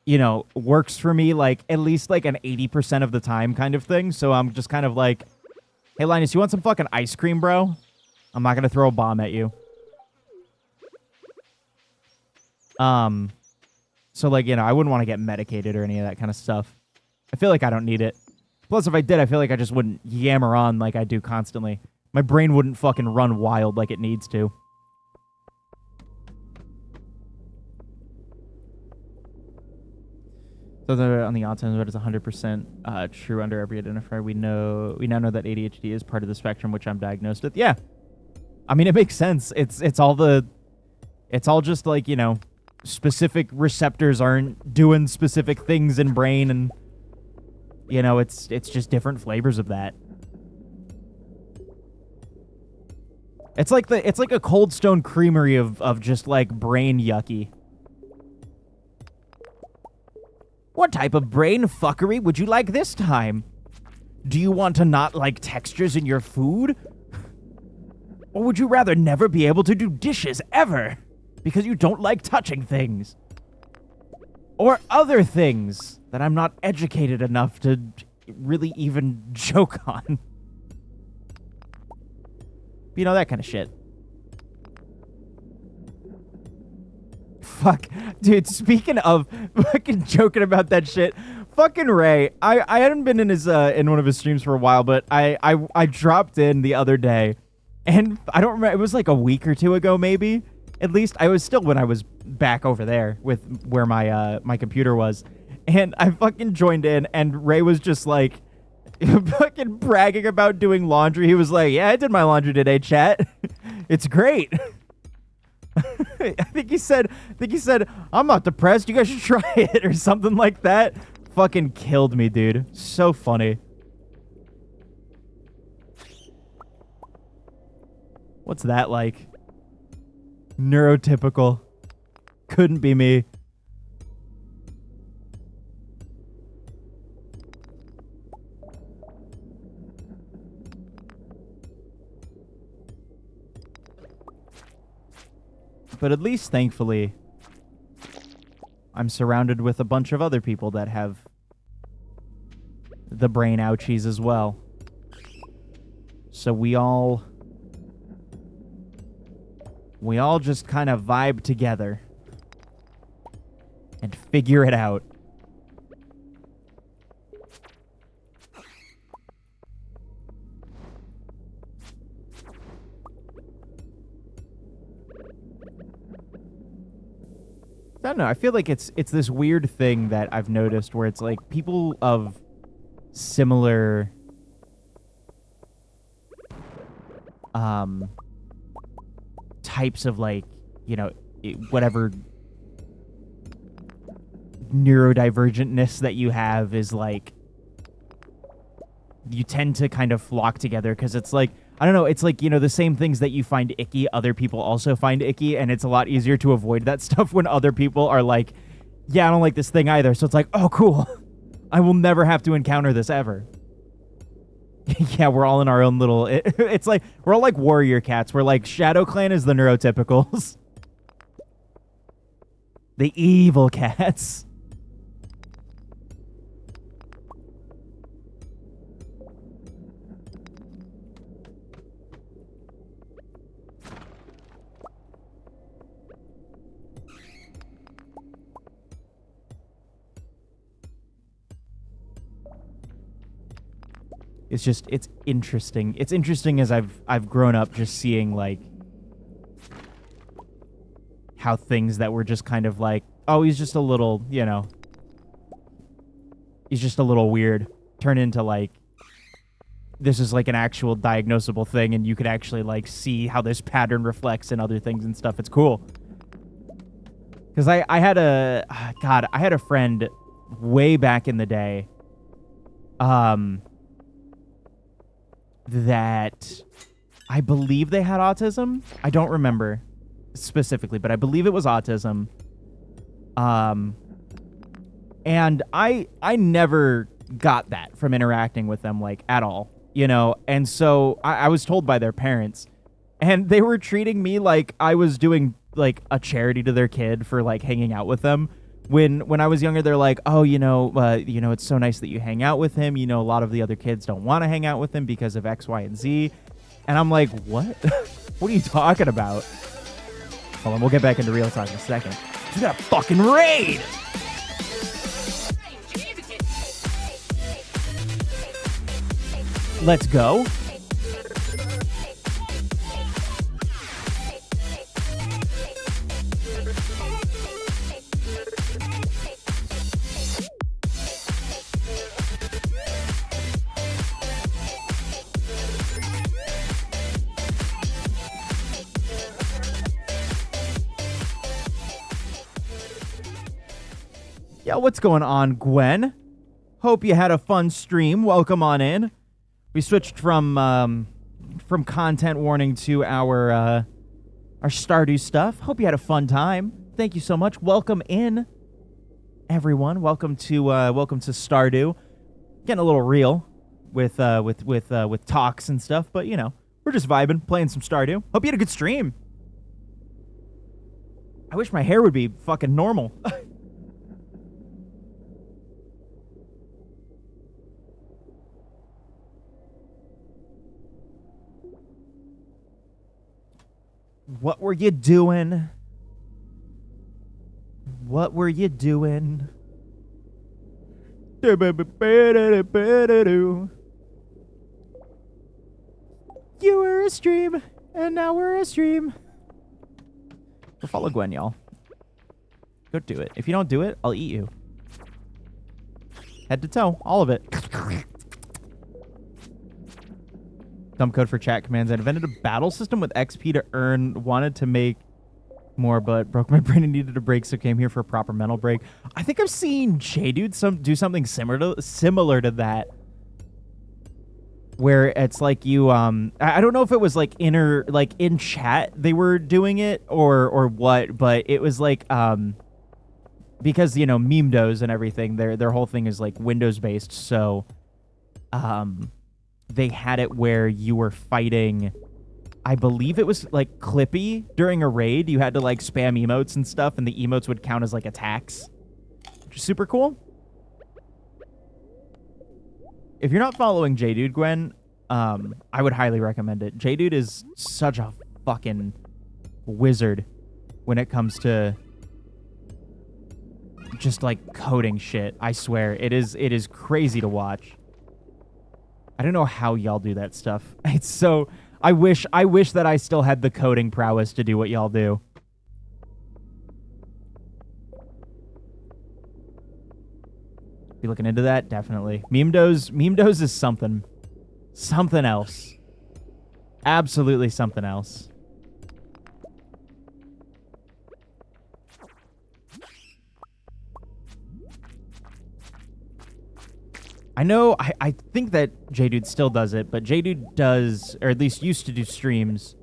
you know, works for me, like, at least, like, an 80% of the time kind of thing. So I'm just kind of like, hey, Linus, you want some fucking ice cream, bro? I'm not going to throw a bomb at you. So, like, you know, I wouldn't want to get medicated or any of that kind of stuff. I feel like I don't need it. Plus, if I did, I feel like I just wouldn't yammer on like I do constantly. My brain wouldn't fucking run wild like it needs to. So on the autism, it is 100% true under every identifier. We now know that ADHD is part of the spectrum, which I'm diagnosed with. Yeah, I mean, it makes sense. It's all just, like, you know, specific receptors aren't doing specific things in brain, and, you know, it's just different flavors of that. It's like a Cold Stone Creamery of just, like, brain yucky. What type of brain fuckery would you like this time? Do you want to not like textures in your food? Or would you rather never be able to do dishes ever because you don't like touching things? Or other things that I'm not educated enough to really even joke on. You know, that kind of shit. Fuck. Dude, speaking of fucking joking about that shit, fucking Ray, I hadn't been in his in one of his streams for a while, but I dropped in the other day, and I don't remember, it was like a week or two ago maybe. At least I was still when I was back over there with where my my computer was. And I fucking joined in, and Ray was just like fucking bragging about doing laundry. He was like, "Yeah, I did my laundry today, chat. It's great." I think he said, I'm not depressed. You guys should try it or something like that. fucking killed me, dude. So funny. What's that like? Neurotypical. Couldn't be me. But at least, thankfully, I'm surrounded with a bunch of other people that have the brain ouchies as well. So we all just kind of vibe together and figure it out. I don't know. I feel like it's this weird thing that I've noticed where it's like people of similar types of, like, you know, whatever neurodivergentness that you have is like, you tend to kind of flock together because it's like, I don't know, it's like, you know, the same things that you find icky, other people also find icky, and it's a lot easier to avoid that stuff when other people are like, yeah, I don't like this thing either. So it's like, oh, cool. I will never have to encounter this ever. Yeah, we're all in our own little... It's like, we're all like warrior cats. We're like, Shadow Clan is the neurotypicals. The evil cats. It's just, it's interesting. It's interesting as I've grown up just seeing, like, how things that were just kind of like, oh, he's just a little, you know, he's just a little weird, turn into, like, this is, like, an actual diagnosable thing, and you could actually, like, see how this pattern reflects in other things and stuff. It's cool. Because I had a friend way back in the day, that I believe they had autism. I don't remember specifically, but I believe it was autism. And I never got that from interacting with them, like, at all, you know? And so I was told by their parents, and they were treating me like I was doing, like, a charity to their kid for, like, hanging out with them. When I was younger, they're like, oh, you know, it's so nice that you hang out with him. You know, a lot of the other kids don't want to hang out with him because of X, Y, and Z. And I'm like, what? What are you talking about? Hold on, we'll get back into real talk in a second. We got a fucking raid! Let's go. Yeah, what's going on, Gwen? Hope you had a fun stream. Welcome on in. We switched from content warning to our Stardew stuff. Hope you had a fun time. Thank you so much. Welcome in, everyone. Welcome to Stardew. Getting a little real with talks and stuff, but you know, we're just vibing, playing some Stardew. Hope you had a good stream. I wish my hair would be fucking normal. What were you doing? What were you doing? You were a stream, and now we're a stream. Go follow Gwen, y'all. Go do it. If you don't do it, I'll eat you. Head to toe, all of it. Dumb code for chat commands. I invented a battle system with XP to earn. Wanted to make more, but broke my brain and needed a break, so came here for a proper mental break. I think I've seen JDude do something similar to that, where it's like you I don't know if it was like in chat they were doing it or what, but it was like because Memedos and everything, their whole thing is like Windows based, so they had it where you were fighting, I believe it was like Clippy during a raid. You had to like spam emotes and stuff, and the emotes would count as like attacks, which is super cool. If you're not following JDude, Gwen, I would highly recommend it. JDude is such a fucking wizard when it comes to just like coding shit. I swear, it is crazy to watch. I don't know how y'all do that stuff. It's so... I wish that I still had the coding prowess to do what y'all do. Be looking into that? Definitely. Memedos is something. Something else. Absolutely something else. I know, I think that JDude still does it, but JDude does, or at least used to do streams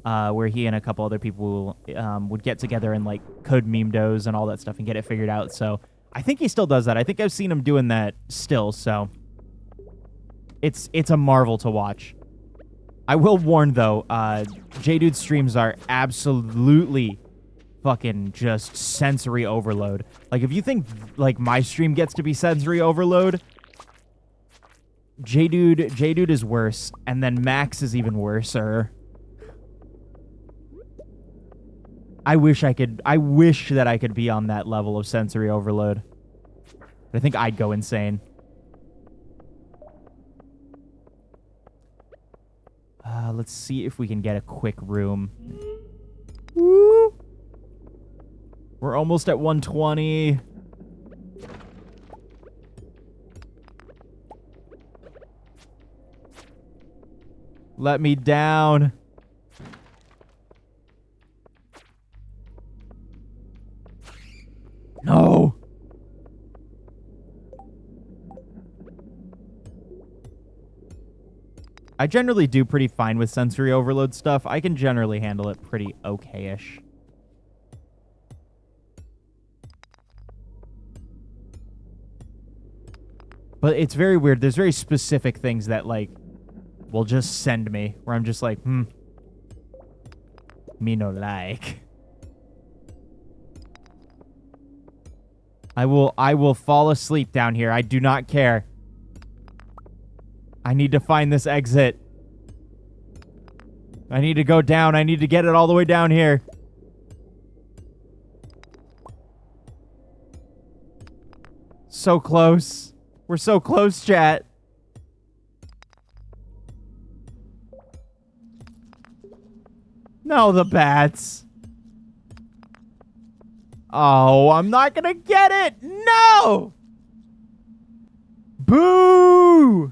where he and a couple other people would get together and like code Memedos and all that stuff and get it figured out. So I think he still does that. I think I've seen him doing that still, so it's a marvel to watch. I will warn though, JDude's streams are absolutely fucking just sensory overload. Like if you think like my stream gets to be sensory overload, JDude is worse, and then Max is even worser. I wish that I could be on that level of sensory overload. But I think I'd go insane. Let's see if we can get a quick room. Woo! We're almost at 120. Let me down. No. I generally do pretty fine with sensory overload stuff. I can generally handle it pretty okay-ish. But it's very weird. There's very specific things that, like, will just send me, where I'm just like, me no like. I will fall asleep down here. I do not care. I need to find this exit. I need to go down. I need to get it all the way down here. So close. We're so close, chat. No, the bats. Oh, I'm not gonna get it. No! Boo!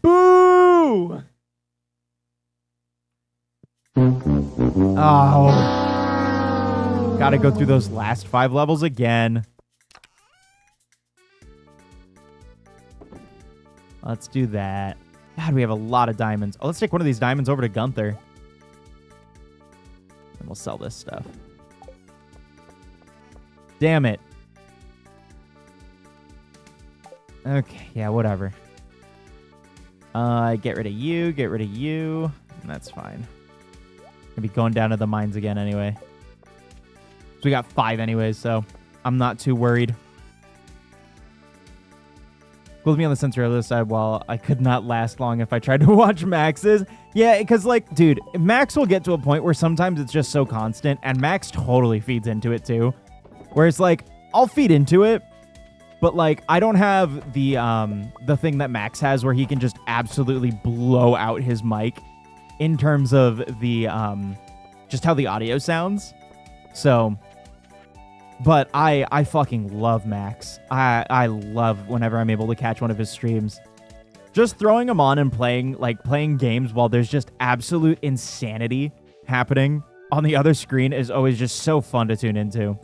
Boo! Oh. Gotta go through those last 5 levels again. Let's do that. God, we have a lot of diamonds. Oh, let's take one of these diamonds over to Gunther. And we'll sell this stuff. Damn it. Okay, yeah, whatever. Get rid of you, get rid of you. That's fine. Gonna be going down to the mines again anyway. So we got 5 anyways, so I'm not too worried. With me on the sensory overload side, while I could not last long if I tried to watch Max's. Yeah, because, like, dude, Max will get to a point where sometimes it's just so constant, and Max totally feeds into it, too. Where it's like, I'll feed into it, but, like, I don't have the thing that Max has where he can just absolutely blow out his mic in terms of the, just how the audio sounds. So... But I fucking love Max. I love whenever I'm able to catch one of his streams. Just throwing him on and playing games while there's just absolute insanity happening on the other screen is always just so fun to tune into.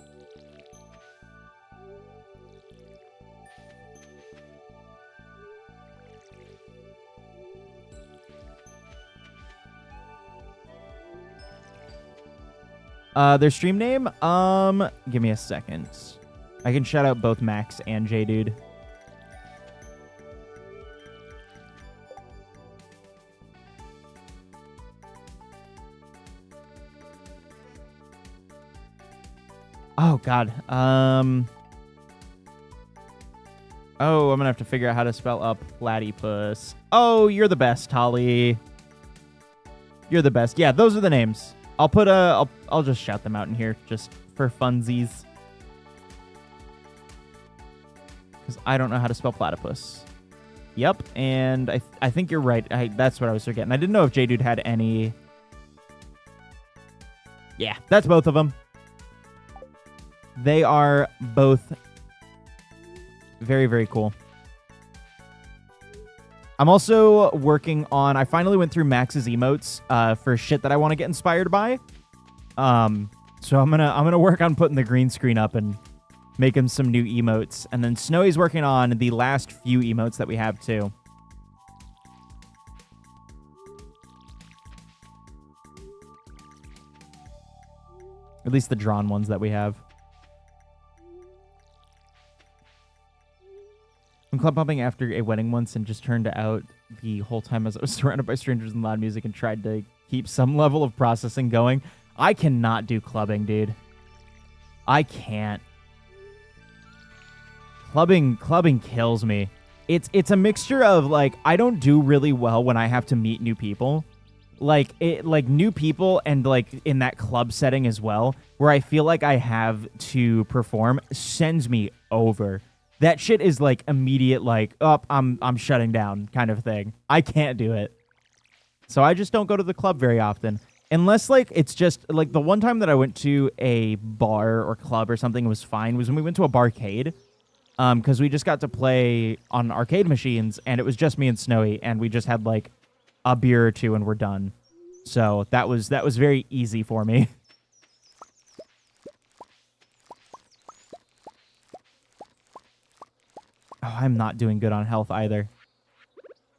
Their stream name? Give me a second. I can shout out both Max and J-Dude. Oh, God. Oh, I'm gonna have to figure out how to spell up platypus. Oh, you're the best, Holly. You're the best. Yeah, those are the names. I'll put I'll just shout them out in here just for funsies. Because I don't know how to spell platypus. Yep, and I think you're right. That's what I was forgetting. I didn't know if J-Dude had any. Yeah, that's both of them. They are both very, very cool. I'm also working on... I finally went through Max's emotes for shit that I want to get inspired by. So I'm gonna work on putting the green screen up and making some new emotes. And then Snowy's working on the last few emotes that we have, too. At least the drawn ones that we have. I'm club hopping after a wedding once and just turned out the whole time as I was surrounded by strangers and loud music and tried to keep some level of processing going. I cannot do clubbing, dude. I can't. Clubbing kills me. It's a mixture of, like, I don't do really well when I have to meet new people. Like new people and, like, in that club setting as well, where I feel like I have to perform, sends me over. That shit is, like, immediate, like, oh, I'm shutting down kind of thing. I can't do it. So I just don't go to the club very often. Unless, like, it's just, like, the one time that I went to a bar or club or something was fine was when we went to a barcade. Because we just got to play on arcade machines, and it was just me and Snowy, and we just had, like, a beer or two, and we're done. So that was very easy for me. Oh, I'm not doing good on health either.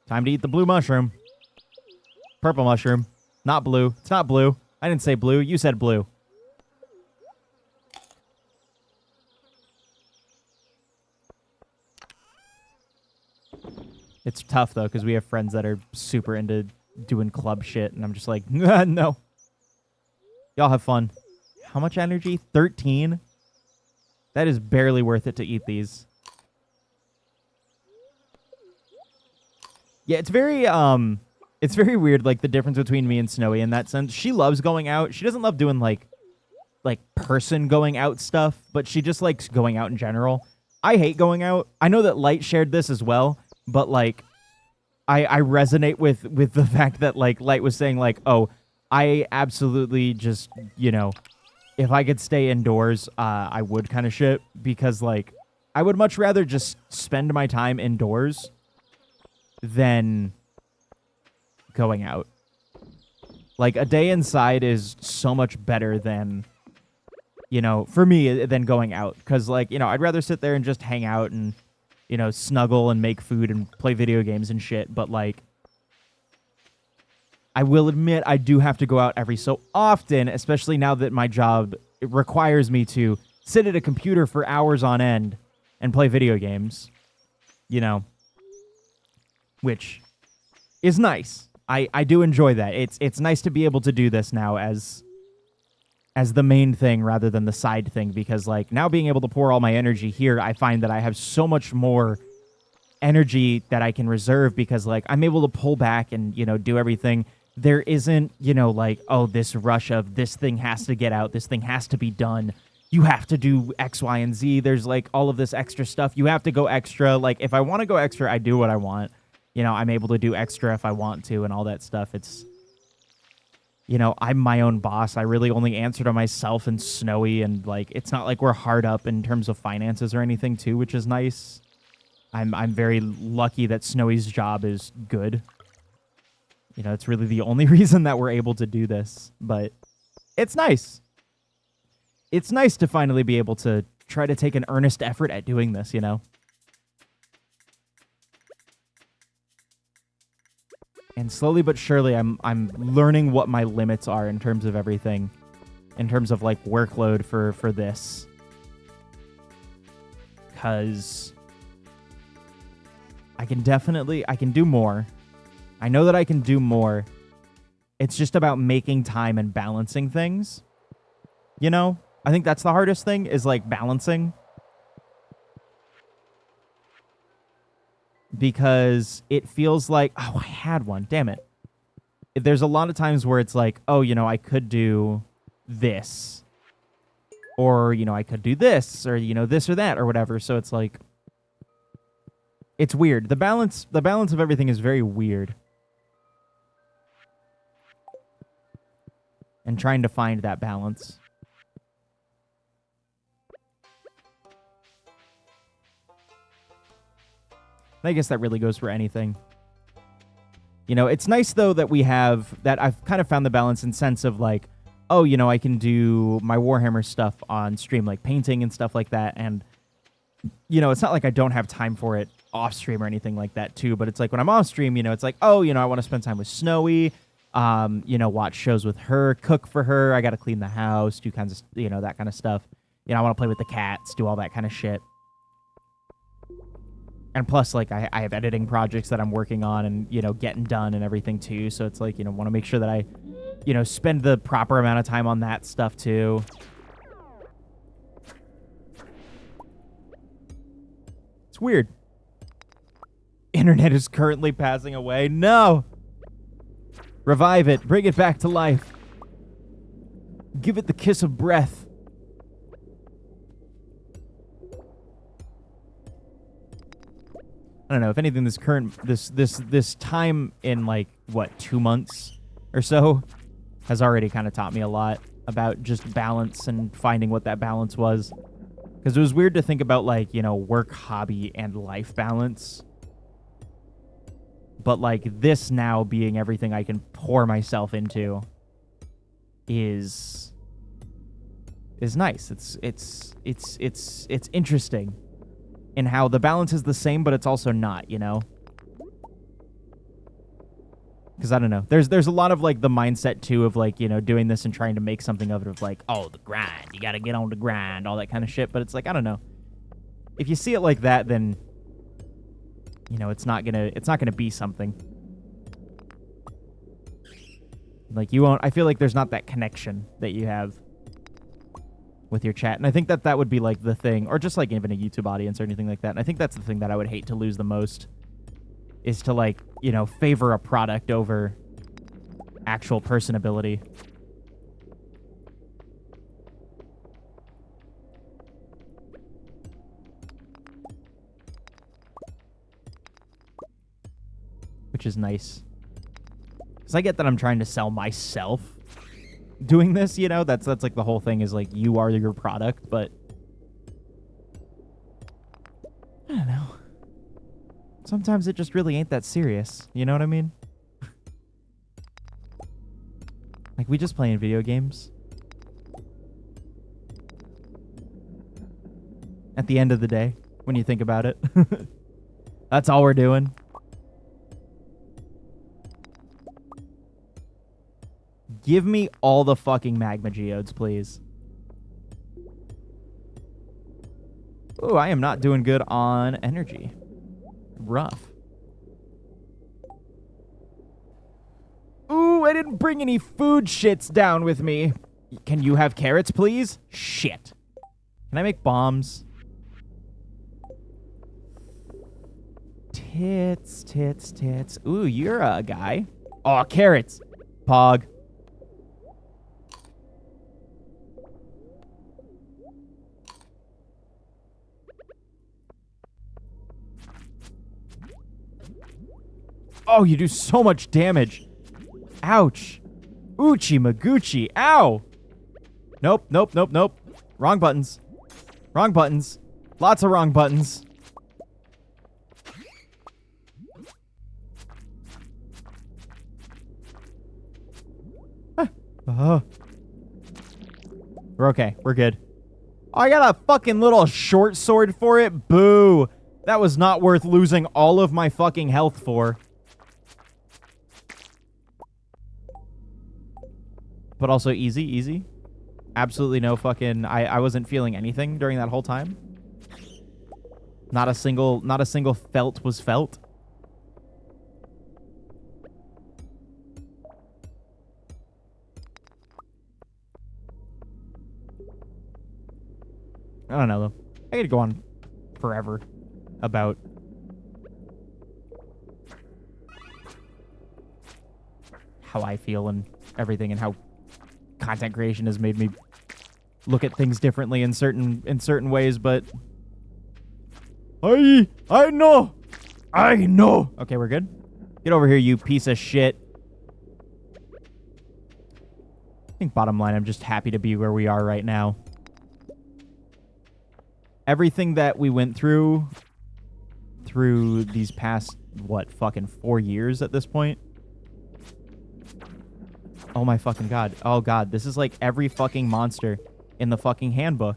Time to eat the blue mushroom. Purple mushroom. Not blue. It's not blue. I didn't say blue. You said blue. It's tough, though, because we have friends that are super into doing club shit, and I'm just like, no. Y'all have fun. How much energy? 13? That is barely worth it to eat these. Yeah, it's very weird, like, the difference between me and Snowy in that sense. She loves going out. She doesn't love doing, like person going out stuff, but she just likes going out in general. I hate going out. I know that Light shared this as well, but, like, I resonate with the fact that, like, Light was saying, like, oh, I absolutely just, you know, if I could stay indoors, I would kind of shit, because, like, I would much rather just spend my time indoors than going out. Like, a day inside is so much better than, you know, for me, than going out. Because, like, you know, I'd rather sit there and just hang out and, you know, snuggle and make food and play video games and shit. But, like, I will admit I do have to go out every so often, especially now that my job it requires me to sit at a computer for hours on end and play video games, you know, which is nice. I do enjoy that. It's nice to be able to do this now as the main thing rather than the side thing, because, like, now being able to pour all my energy here, I find that I have so much more energy that I can reserve because, like, I'm able to pull back and, you know, do everything. There isn't, you know, like, oh, this rush of this thing has to get out, this thing has to be done. You have to do X, Y, and Z. There's, like, all of this extra stuff. You have to go extra. Like, if I want to go extra, I do what I want. You know, I'm able to do extra if I want to and all that stuff. It's, you know, I'm my own boss. I really only answer to myself and Snowy, and, like, it's not like we're hard up in terms of finances or anything, too, which is nice. I'm very lucky that Snowy's job is good. You know, it's really the only reason that we're able to do this. But it's nice. It's nice to finally be able to try to take an earnest effort at doing this, you know? And slowly but surely, I'm learning what my limits are in terms of everything, in terms of like workload for this. Because I can do more. I know that I can do more. It's just about making time and balancing things. You know? I think that's the hardest thing, is like balancing. Because it feels like, oh, I had one, damn it. There's a lot of times where it's like, oh, you know, I could do this. Or, you know, I could do this, or, you know, this or that, or whatever. So it's like, it's weird. The balance of everything is very weird. And trying to find that balance. I guess that really goes for anything. You know, it's nice, though, that we have... that I've kind of found the balance in sense of, like, oh, you know, I can do my Warhammer stuff on stream, like painting and stuff like that, and, you know, it's not like I don't have time for it off stream or anything like that, too, but it's like when I'm off stream, you know, it's like, oh, you know, I want to spend time with Snowy, you know, watch shows with her, cook for her, I got to clean the house, do kinds of, you know, that kind of stuff. You know, I want to play with the cats, do all that kind of shit. And plus, like, I have editing projects that I'm working on and, you know, getting done and everything, too. So it's like, you know, want to make sure that I, you know, spend the proper amount of time on that stuff, too. It's weird. Internet is currently passing away. No! Revive it. Bring it back to life. Give it the kiss of breath. I don't know, if anything, this time in, like, what, 2 months or so has already kind of taught me a lot about just balance and finding what that balance was. Because it was weird to think about, like, you know, work, hobby, and life balance. But, like, this now being everything I can pour myself into is nice. It's interesting. In how the balance is the same, but it's also not, you know? Because, I don't know. There's a lot of, like, the mindset, too, of, like, you know, doing this and trying to make something of it, of, like, oh, the grind. You gotta get on the grind, all that kind of shit. But it's like, I don't know. If you see it like that, then, you know, it's not gonna be something. Like, you won't... I feel like there's not that connection that you have with your chat. And I think that would be, like, the thing, or just, like, even a YouTube audience or anything like that. And I think that's the thing that I would hate to lose the most, is to, like, you know, favor a product over actual personability. Which is nice. Because I get that I'm trying to sell myself doing this, you know, that's like the whole thing, is like, you are your product, but I don't know. Sometimes it just really ain't that serious. You know what I mean? Like, we just playing video games. At the end of the day, when you think about it. That's all we're doing. Give me all the fucking magma geodes, please. Ooh, I am not doing good on energy. Rough. Ooh, I didn't bring any food shits down with me. Can you have carrots, please? Shit. Can I make bombs? Tits, tits, tits. Ooh, you're a guy. Aw, carrots. Pog. Oh, you do so much damage. Ouch. Oochie Maguchi. Ow. Nope, nope, nope, nope. Wrong buttons. Wrong buttons. Lots of wrong buttons. We're okay. We're good. Oh, I got a fucking little short sword for it? Boo. That was not worth losing all of my fucking health for. But also easy, easy. Absolutely no fucking... I wasn't feeling anything during that whole time. Not a single felt was felt. I don't know, though. I could go on forever about how I feel and everything, and how content creation has made me look at things differently in certain ways, but I know. Okay, we're good. Get over here, you piece of shit. I think bottom line, I'm just happy to be where we are right now. Everything that we went through these past, what, fucking 4 years at this point? Oh my fucking god. Oh god, this is like every fucking monster in the fucking handbook.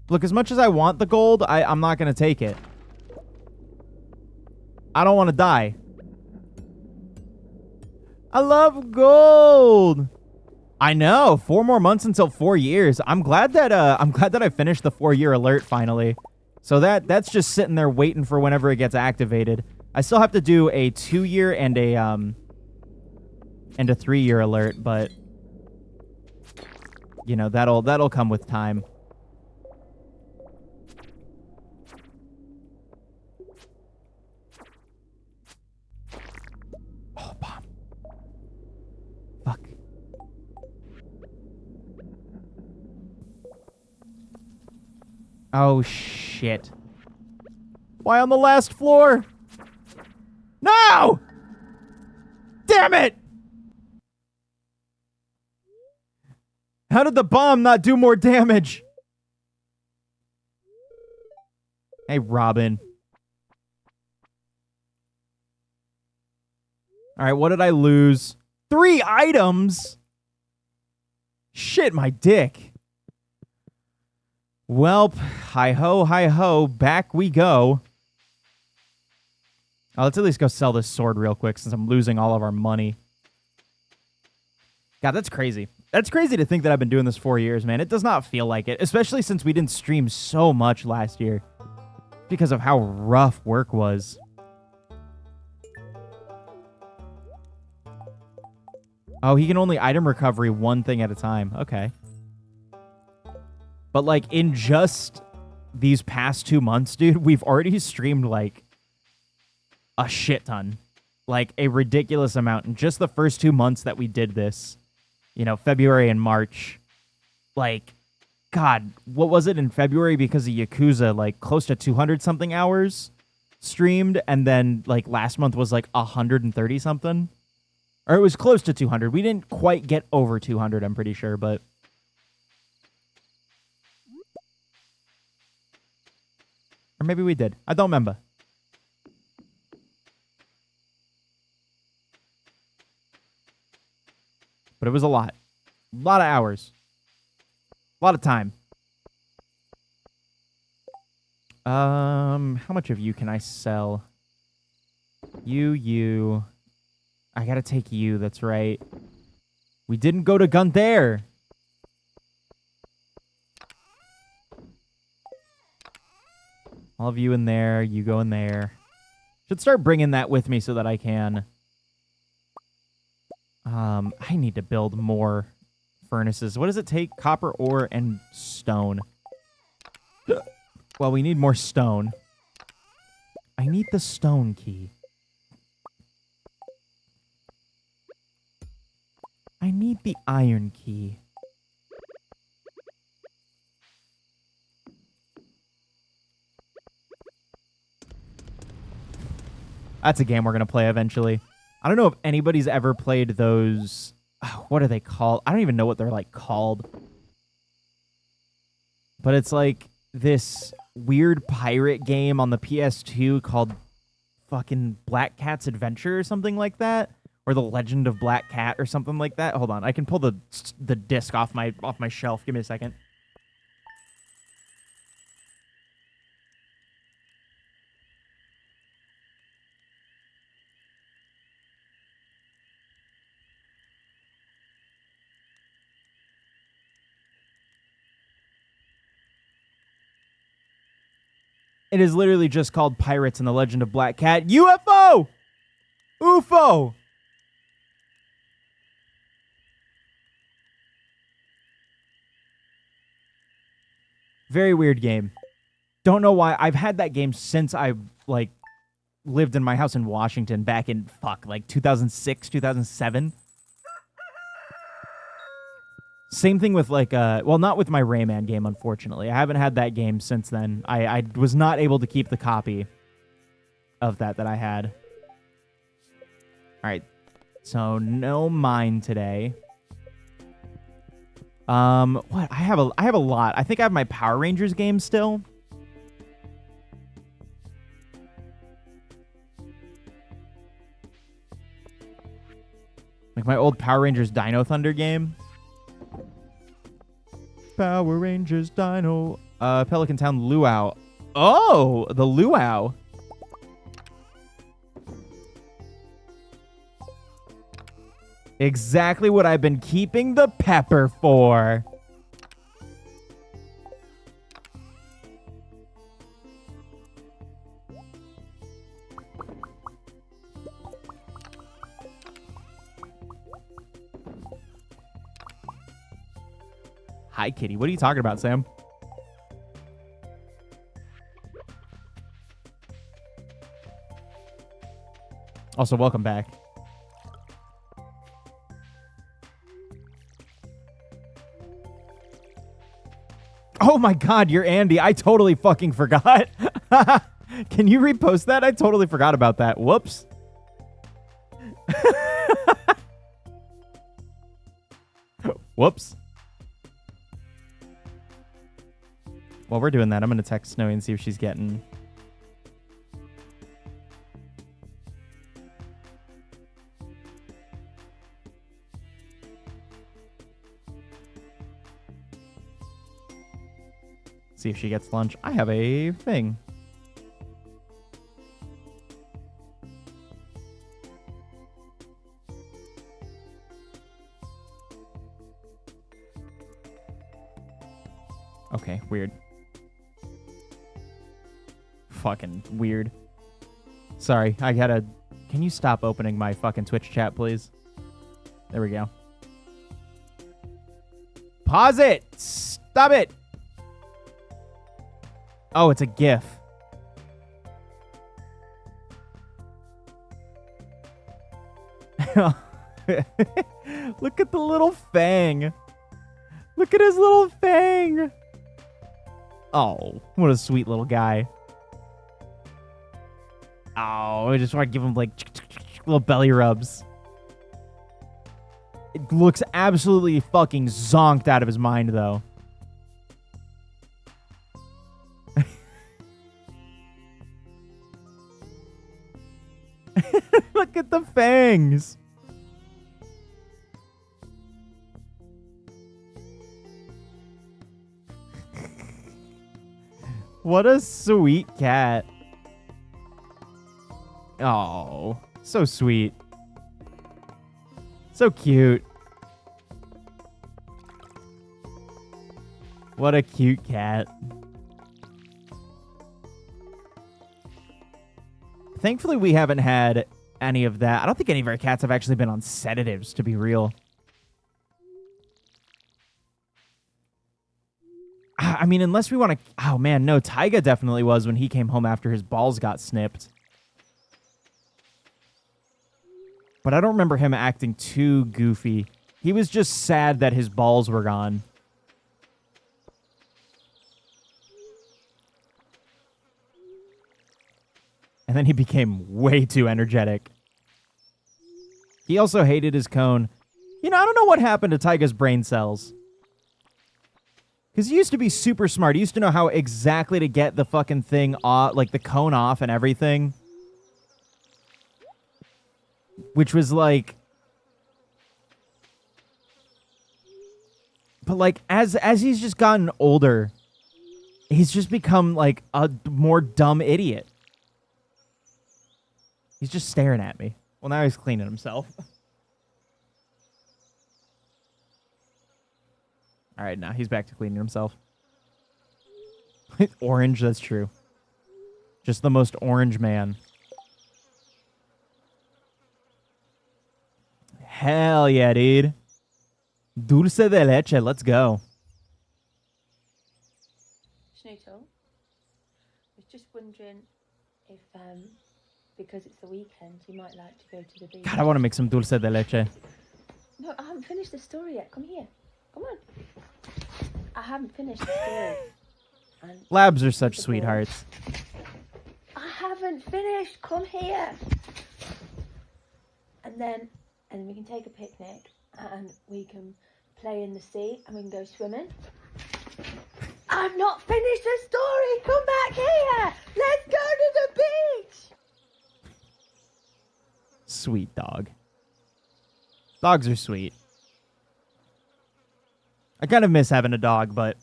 Look, as much as I want the gold, I'm not gonna take it. I don't want to die. I love gold. I know. 4 more months until 4 years. I'm glad that I finished the 4-year alert finally. So that's just sitting there waiting for whenever it gets activated. I still have to do a 2-year and a 3-year alert, but you know, that'll come with time. Oh, bomb. Fuck. Oh, shit. Why on the last floor? No! Damn it! How did the bomb not do more damage? Hey, Robin. All right, what did I lose? 3 items? Shit, my dick. Welp, hi-ho, back we go. Oh, let's at least go sell this sword real quick since I'm losing all of our money. God, that's crazy. That's crazy to think that I've been doing this 4 years, man. It does not feel like it, especially since we didn't stream so much last year because of how rough work was. Oh, he can only item recovery 1 thing at a time. Okay. But, like, in just these past 2 months, dude, we've already streamed, like, a shit ton. Like, a ridiculous amount. In just the first 2 months that we did this, you know, February and March. Like, God, what was it in February because of Yakuza? Like, close to 200-something hours streamed, and then, like, last month was, like, 130-something? Or it was close to 200. We didn't quite get over 200, I'm pretty sure, but... Or maybe we did. I don't remember. But it was a lot. A lot of hours. A lot of time. How much of you can I sell? You. I gotta take you, that's right. We didn't go to Gunter. All of you in there, you go in there. Should start bringing that with me so that I can... I need to build more furnaces. What does it take? Copper, ore, and stone. Well, we need more stone. I need the stone key. I need the iron key. That's a game we're going to play eventually. I don't know if anybody's ever played those... what are they called? I don't even know what they're, like, called. But it's, like, this weird pirate game on the PS2 called fucking Black Cat's Adventure or something like that, or The Legend of Black Cat or something like that. Hold on, I can pull the disc off my shelf. Give me a second. It is literally just called Pirates and the Legend of Black Cat. UFO! UFO! Very weird game. Don't know why. I've had that game since I, like, lived in my house in Washington back in, like 2006, 2007. Same thing with, like, well, not with my Rayman game, unfortunately. I haven't had that game since then. I was not able to keep the copy of that I had. All right. So, no mine today. What? I have a lot. I think I have my Power Rangers game still. Like my old Power Rangers Dino Thunder game. Power Rangers Dino. Pelican Town Luau. Oh, the Luau. Exactly what I've been keeping the pepper for. Hi, kitty. What are you talking about, Sam? Also, welcome back. Oh my god, you're Andy. I totally fucking forgot. Can you repost that? I totally forgot about that. Whoops. Whoops. While we're doing that, I'm going to text Snowy and see if she's getting... See if she gets lunch. I have a thing. Okay, weird. Fucking weird. Sorry, I gotta... Can you stop opening my fucking Twitch chat, please? There we go. Pause it! Stop it! Oh, it's a GIF. Look at the little fang. Look at his little fang. Oh, what a sweet little guy. Oh, I just want to give him, like, little belly rubs. It looks absolutely fucking zonked out of his mind, though. Look at the fangs. What a sweet cat. Oh, so sweet. So cute. What a cute cat. Thankfully, we haven't had any of that. I don't think any of our cats have actually been on sedatives, to be real. I mean, unless we want to... Oh, man, no. Tyga definitely was when he came home after his balls got snipped. But I don't remember him acting too goofy. He was just sad that his balls were gone. And then he became way too energetic. He also hated his cone. You know, I don't know what happened to Tyga's brain cells. Because he used to be super smart. He used to know how exactly to get the fucking thing off, like the cone off and everything. which was like, but like as he's just gotten older, he's just become like a more dumb idiot. He's just staring at me. Well, now he's cleaning himself. All right, now he's back to cleaning himself. Orange, that's true. Just the most orange man. Hell yeah, dude. Dulce de leche, let's go. Snoodle, I was just wondering if, because it's the weekend, you might like to go to the beach. God, I want to make some dulce de leche. No, I haven't finished the story yet. Come here. Come on. I haven't finished the story. And Labs are such sweethearts. I haven't finished. Come here. And we can take a picnic and we can play in the sea and we can go swimming. I've not finished the story. Come back here. Let's go to the beach. Sweet dog. Dogs are sweet. I kind of miss having a dog, but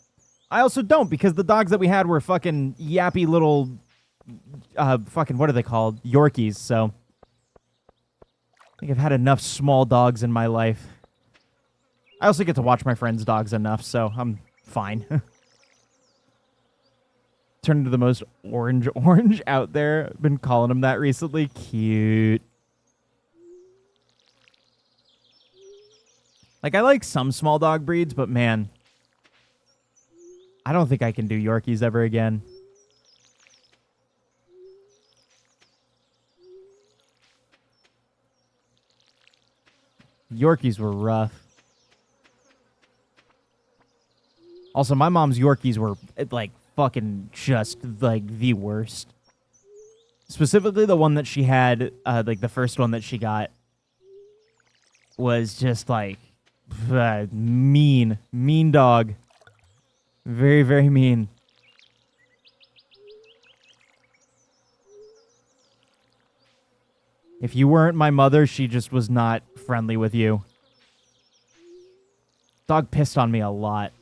I also don't because the dogs that we had were fucking yappy little, what are they called? Yorkies, so I think I've had enough small dogs in my life. I also get to watch my friends' dogs enough, so I'm fine. Turned into the most orange out there. Been calling him that recently. Cute. Like, I like some small dog breeds, but man, I don't think I can do Yorkies ever again. Yorkies were rough. Also, my mom's Yorkies were, like, fucking just, like, the worst. Specifically, the one that she had, like, the first one that she got was just, like, mean dog. Very, very mean. If you weren't my mother, she just was not friendly with you. Dog pissed on me a lot.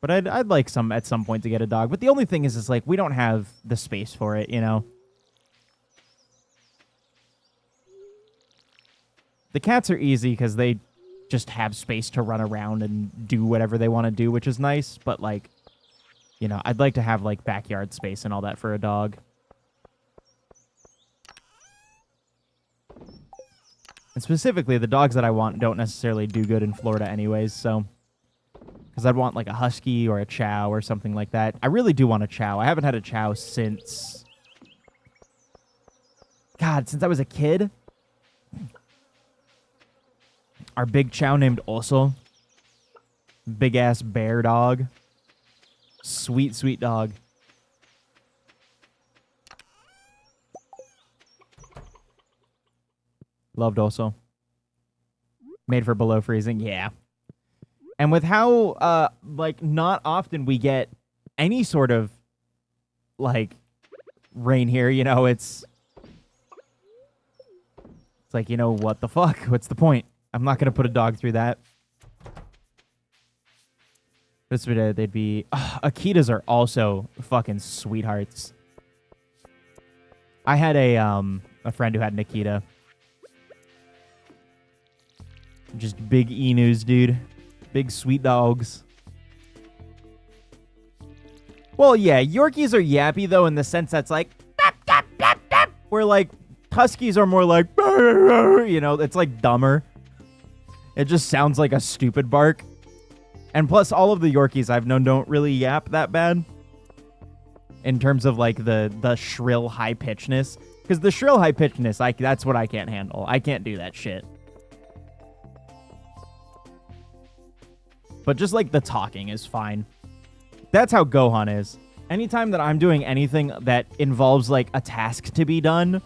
But I'd like at some point to get a dog. But the only thing is like, we don't have the space for it, you know? The cats are easy because they just have space to run around and do whatever they want to do, which is nice. But, like, you know, I'd like to have, like, backyard space and all that for a dog. And specifically, the dogs that I want don't necessarily do good in Florida anyways, so... Because I'd want, like, a husky or a chow or something like that. I really do want a chow. I haven't had a chow since... God, since I was a kid. Our big chow named Oso. Big-ass bear dog. Sweet, sweet dog. Loved Oso. Made for below freezing, yeah. And with how, like, not often we get any sort of, like, rain here, you know, it's like, you know, what the fuck? What's the point? I'm not going to put a dog through that. This would, they'd be... Akitas are also fucking sweethearts. I had a friend who had an Akita. Just big Inus, dude. Big sweet dogs. Well, yeah, Yorkies are yappy, though, in the sense that's like... Where, like, Huskies are more like... You know, it's, like, dumber. It just sounds like a stupid bark. And plus, all of the Yorkies I've known don't really yap that bad. In terms of, like, the shrill high-pitchedness. Because the shrill high-pitchedness, that's what I can't handle. I can't do that shit. But just, like, the talking is fine. That's how Gohan is. Anytime that I'm doing anything that involves, like, a task to be done,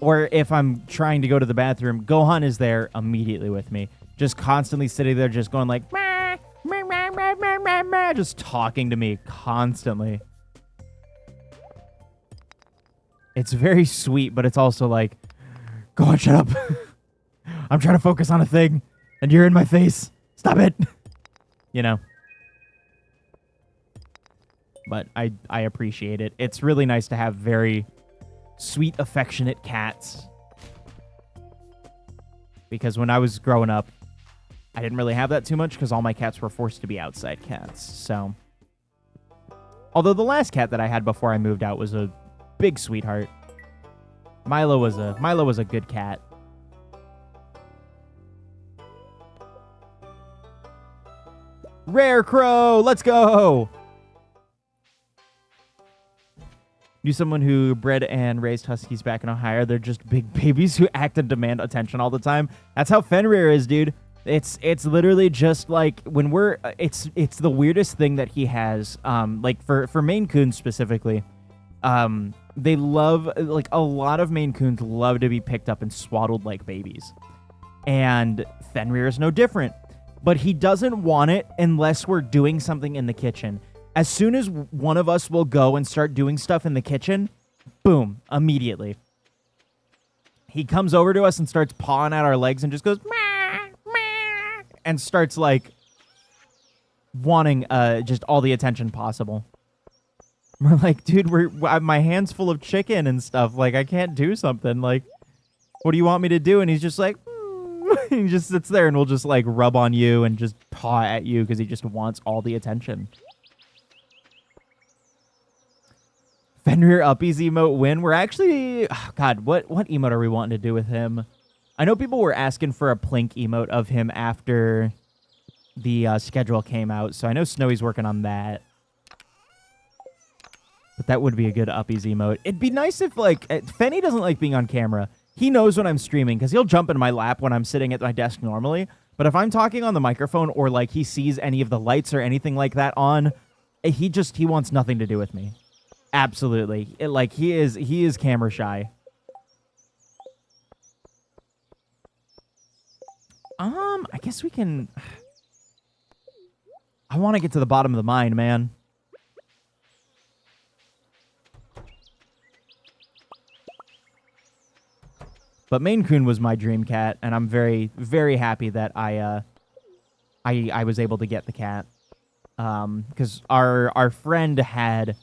or if I'm trying to go to the bathroom, Gohan is there immediately with me. Just constantly sitting there, just going like, meh, meh, meh, meh, meh, meh, meh, just talking to me constantly. It's very sweet, but it's also like, go on, shut up. I'm trying to focus on a thing, and you're in my face. Stop it. You know. But I appreciate it. It's really nice to have very sweet, affectionate cats. Because when I was growing up, I didn't really have that too much because all my cats were forced to be outside cats. So, although the last cat that I had before I moved out was a big sweetheart. Milo was a good cat. Rare Crow, let's go. Knew someone who bred and raised huskies back in Ohio. They're just big babies who act and demand attention all the time. That's how Fenrir is, dude. It's literally just like when we're it's the weirdest thing that he has. Like for Maine Coons specifically, they love, like, a lot of Maine Coons love to be picked up and swaddled like babies, and Fenrir is no different. But he doesn't want it unless we're doing something in the kitchen. As soon as one of us will go and start doing stuff in the kitchen, boom, immediately. He comes over to us and starts pawing at our legs and just goes, meh, meh, and starts, like, wanting just all the attention possible. We're like, dude, my hand's full of chicken and stuff. Like, I can't do something. Like, what do you want me to do? And he's just like, he just sits there and will just, like, rub on you and just paw at you because he just wants all the attention. Fenrir Uppies emote win. We're actually... Oh God, what emote are we wanting to do with him? I know people were asking for a Plink emote of him after the schedule came out, so I know Snowy's working on that. But that would be a good Uppies emote. It'd be nice if, like... Fenny doesn't like being on camera. He knows when I'm streaming, because he'll jump in my lap when I'm sitting at my desk normally. But if I'm talking on the microphone, or, like, he sees any of the lights or anything like that on, he wants nothing to do with me. Absolutely. He is camera shy. I guess we can... I want to get to the bottom of the mine, man. But Maine Coon was my dream cat, and I'm very, very happy that I was able to get the cat. Because our friend had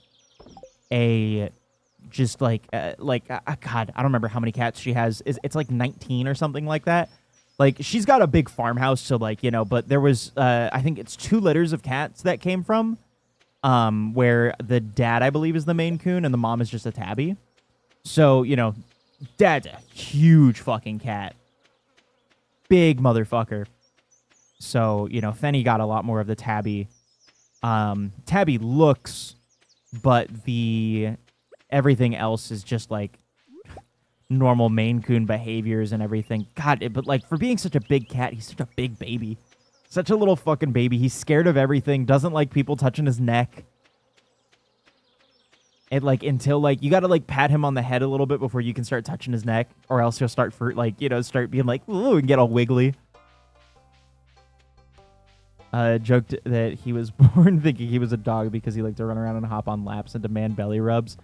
God, I don't remember how many cats she has. It's like 19 or something like that. Like, she's got a big farmhouse, so, like, you know, but there was, I think it's 2 litters of cats that came from, where the dad, I believe, is the Maine Coon, and the mom is just a tabby. So, you know, dad's a huge fucking cat. Big motherfucker. So, you know, Fenny got a lot more of the tabby. Tabby looks... But everything else is just, like, normal Maine Coon behaviors and everything. God, but, like, for being such a big cat, he's such a big baby. Such a little fucking baby. He's scared of everything, doesn't like people touching his neck. And, like, until, like, you gotta, like, pat him on the head a little bit before you can start touching his neck. Or else he'll start, start being like, ooh, and get all wiggly. Joked that he was born thinking he was a dog because he liked to run around and hop on laps and demand belly rubs.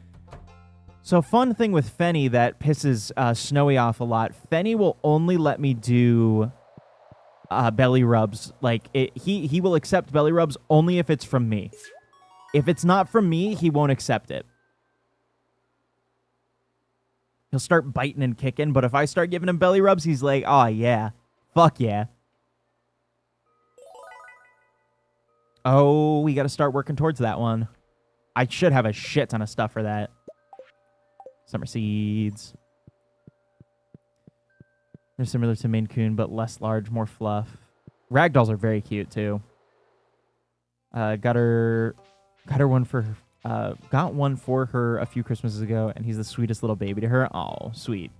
So, fun thing with Fenny that pisses Snowy off a lot. Fenny will only let me do belly rubs. Like, he will accept belly rubs only if it's from me. If it's not from me, he won't accept it. He'll start biting and kicking, but if I start giving him belly rubs, he's like, oh, yeah. Fuck yeah. Oh, we got to start working towards that one. I should have a shit ton of stuff for that. Summer seeds. They're similar to Maine Coon, but less large, more fluff. Ragdolls are very cute, too. Got one for her a few Christmases ago, and he's the sweetest little baby to her. Oh, sweet.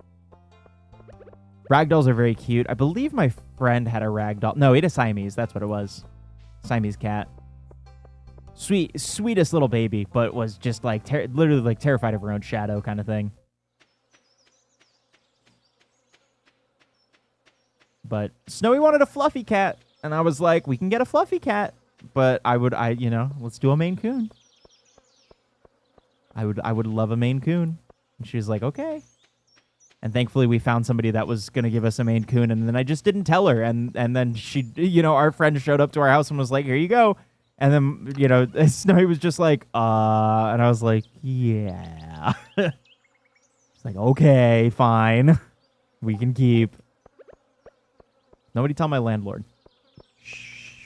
Ragdolls are very cute. I believe my friend had a ragdoll. No, he had a Siamese. That's what it was. Siamese cat. Sweetest little baby, but was just like literally like terrified of her own shadow kind of thing. But Snowy wanted a fluffy cat, and I was like, we can get a fluffy cat, but let's do a Maine Coon. I would love a Maine Coon. And she was like, okay. And thankfully we found somebody that was going to give us a Maine Coon. And then I just didn't tell her. And then she, you know, our friend showed up to our house and was like, here you go. And then, you know, Snowy was just like, and I was like, yeah. It's like, okay, fine. We can keep. Nobody tell my landlord. Shh.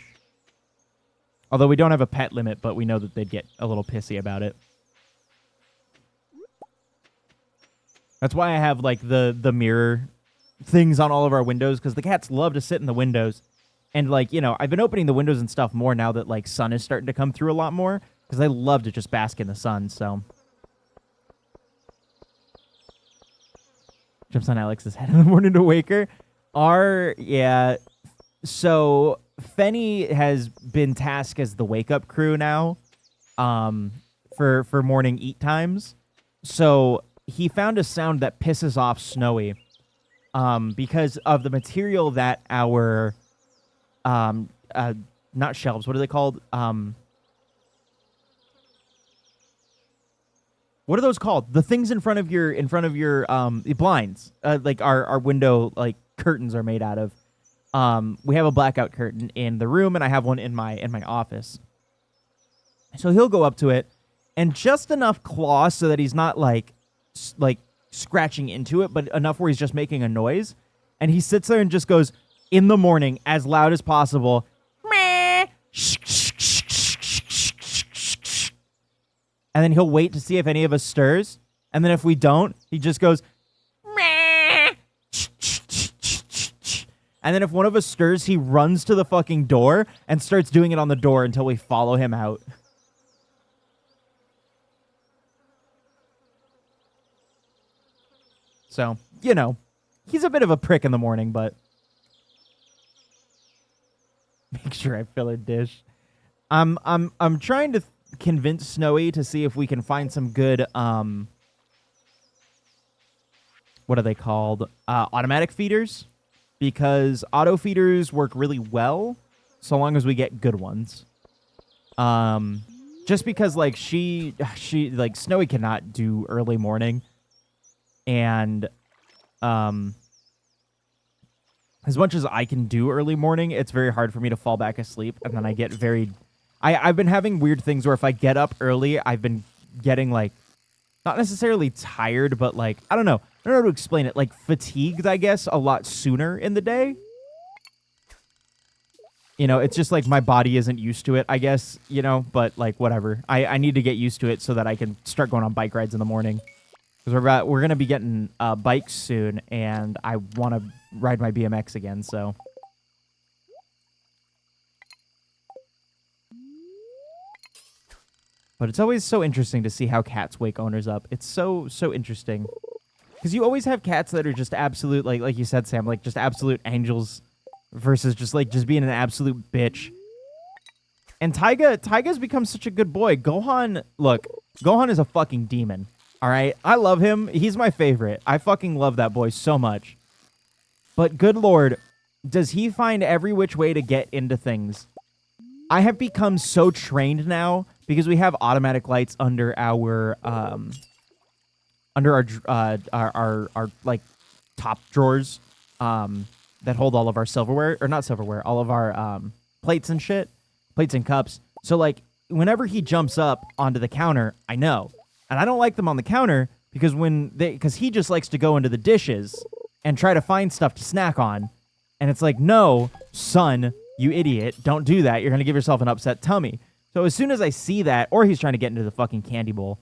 Although we don't have a pet limit, but we know that they'd get a little pissy about it. That's why I have, like, the mirror things on all of our windows, because the cats love to sit in the windows. And, like, you know, I've been opening the windows and stuff more now that, like, sun is starting to come through a lot more, because they love to just bask in the sun, so. Jumps on Alex's head in the morning to wake her. Yeah. So, Fenny has been tasked as the wake-up crew now, for morning eat times. So, he found a sound that pisses off Snowy, because of the material that our, not shelves, what are they called? What are those called? The things in front of your blinds, like our window, like, curtains are made out of. We have a blackout curtain in the room, and I have one in my office. So he'll go up to it, and just enough claw so that he's not like scratching into it, but enough where he's just making a noise. And he sits there and just goes, in the morning, as loud as possible, meh. And then he'll wait to see if any of us stirs. And then if we don't, he just goes, meh. And then if one of us stirs, he runs to the fucking door and starts doing it on the door until we follow him out. So, you know, he's a bit of a prick in the morning, but make sure I fill a dish. I'm trying to convince Snowy to see if we can find some good what are they called? Automatic feeders, because auto feeders work really well so long as we get good ones. Just because like she like Snowy cannot do early morning. And as much as I can do early morning, it's very hard for me to fall back asleep. And then I get I've been having weird things where if I get up early, I've been getting, like, not necessarily tired, but, like, I don't know. I don't know how to explain it. Like, fatigued, I guess, a lot sooner in the day. You know, it's just like my body isn't used to it, I guess, you know, but, like, whatever. I need to get used to it so that I can start going on bike rides in the morning. Because we're going to be getting bikes soon, and I want to ride my BMX again, so. But it's always so interesting to see how cats wake owners up. It's so interesting. Because you always have cats that are just absolute, like you said, Sam, like just absolute angels versus just being an absolute bitch. And Taiga's become such a good boy. Gohan is a fucking demon. All right, I love him. He's my favorite. I fucking love that boy so much. But good Lord, does he find every which way to get into things? I have become so trained now because we have automatic lights under our like top drawers that hold all of our silverware, or not silverware, all of our plates and shit, plates and cups. So like whenever he jumps up onto the counter, I know. And I don't like them on the counter because he just likes to go into the dishes and try to find stuff to snack on. And it's like, no, son, you idiot, don't do that. You're going to give yourself an upset tummy. So as soon as I see that, or he's trying to get into the fucking candy bowl.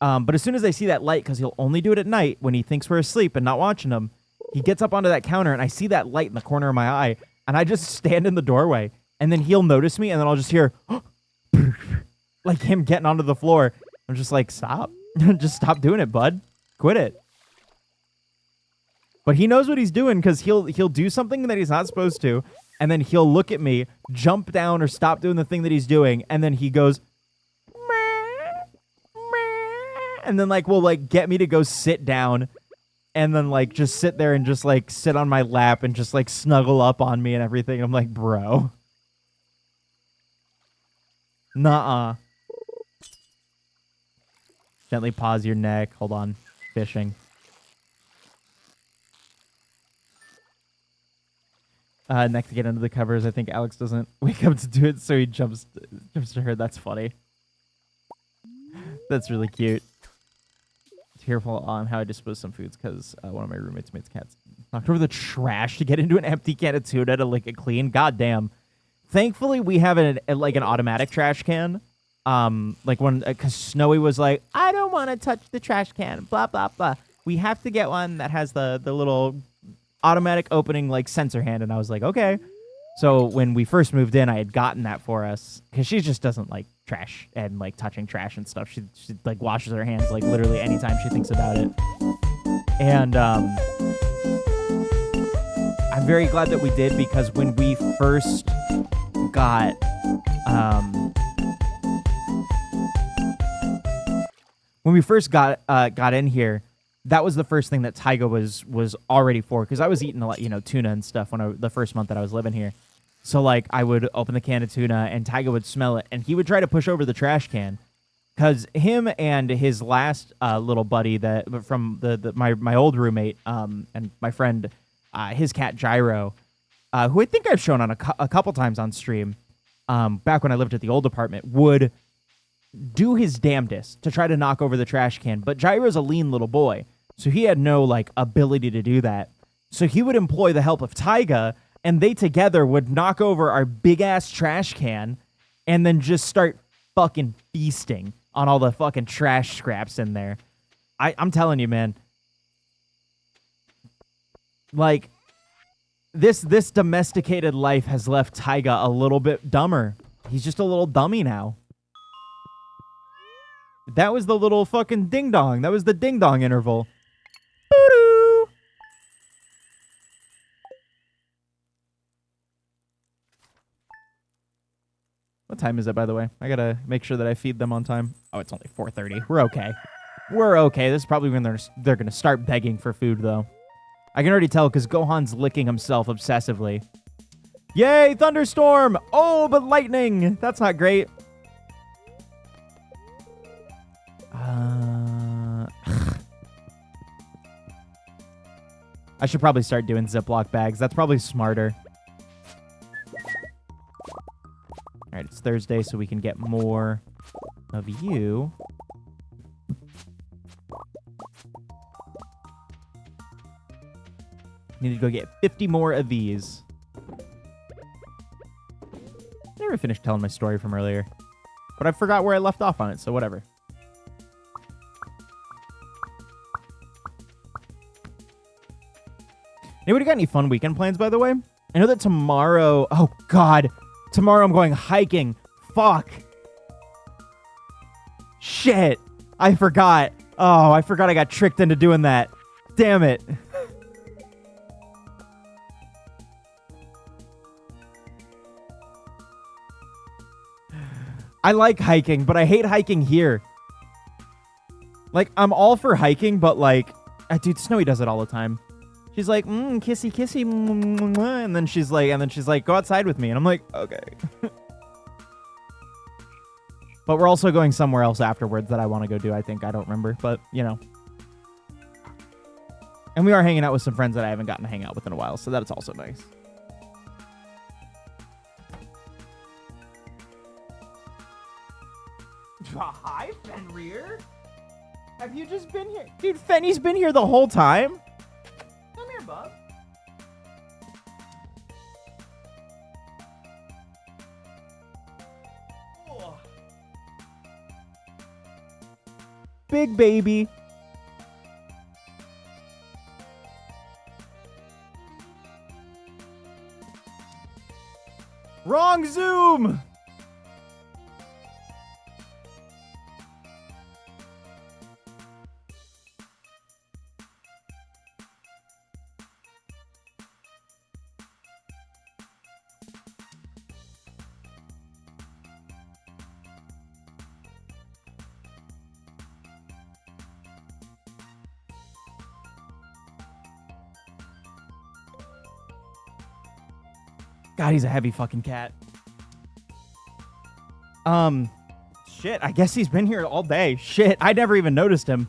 But as soon as I see that light, because he'll only do it at night when he thinks we're asleep and not watching him, he gets up onto that counter and I see that light in the corner of my eye and I just stand in the doorway and then he'll notice me and then I'll just hear like him getting onto the floor. I'm just like, stop. Just stop doing it, bud. Quit it. But he knows what he's doing because he'll do something that he's not supposed to, and then he'll look at me, jump down or stop doing the thing that he's doing, and then he goes, meh, meh, and then like will like get me to go sit down, and then like just sit there and just like sit on my lap and just like snuggle up on me and everything. I'm like, bro. Nuh-uh. Gently pause your neck. Hold on. Fishing. Next to get under the covers, I think Alex doesn't wake up to do it, so he jumps to her. That's funny. That's really cute. Careful on how I dispose some foods because one of my roommates' cats knocked over the trash to get into an empty can of tuna to lick it clean. God damn. Thankfully, we have an automatic trash can. Like when, because Snowy was like, I don't want to touch the trash can, blah, blah, blah. We have to get one that has the little automatic opening, like, sensor hand. And I was like, okay. So when we first moved in, I had gotten that for us because she just doesn't like trash and like touching trash and stuff. She like washes her hands like literally anytime she thinks about it. And I'm very glad that we did because when we first got got in here, that was the first thing that Tyga was already for because I was eating a lot, tuna and stuff the first month that I was living here. So like I would open the can of tuna and Tyga would smell it and he would try to push over the trash can because him and his last little buddy that from my old roommate and my friend his cat Gyro, who I think I've shown on a couple times on stream back when I lived at the old apartment, would do his damnedest to try to knock over the trash can, but Gyro's a lean little boy, so he had no like ability to do that. So he would employ the help of Tyga, and they together would knock over our big ass trash can, and then just start fucking feasting on all the fucking trash scraps in there. I'm telling you, man. Like this domesticated life has left Tyga a little bit dumber. He's just a little dummy now. That was the little fucking ding-dong. That was the ding-dong interval. Boo-doo! What time is it, by the way? I gotta make sure that I feed them on time. Oh, it's only 4:30. We're okay. We're okay. This is probably when they're gonna start begging for food, though. I can already tell because Gohan's licking himself obsessively. Yay, thunderstorm! Oh, but lightning! That's not great. I should probably start doing Ziploc bags. That's probably smarter. All right, it's Thursday, so we can get more of you. Need to go get 50 more of these. Never finished telling my story from earlier, but I forgot where I left off on it, so whatever. Anybody got any fun weekend plans, by the way? I know that tomorrow... Oh, God. Tomorrow I'm going hiking. Fuck. Shit. I forgot. Oh, I forgot I got tricked into doing that. Damn it. I like hiking, but I hate hiking here. Like, I'm all for hiking, but like... Dude, Snowy does it all the time. She's like, kissy, kissy, and then she's like, go outside with me, and I'm like, okay. But we're also going somewhere else afterwards that I want to go do. I think I don't remember, but And we are hanging out with some friends that I haven't gotten to hang out with in a while, so that's also nice. Hi, Fenrir. Have you just been here, dude? Fenny's been here the whole time. Come here, bub. Oh. Big baby. Wrong zoom. God, he's a heavy fucking cat. Shit, I guess he's been here all day. Shit, I never even noticed him.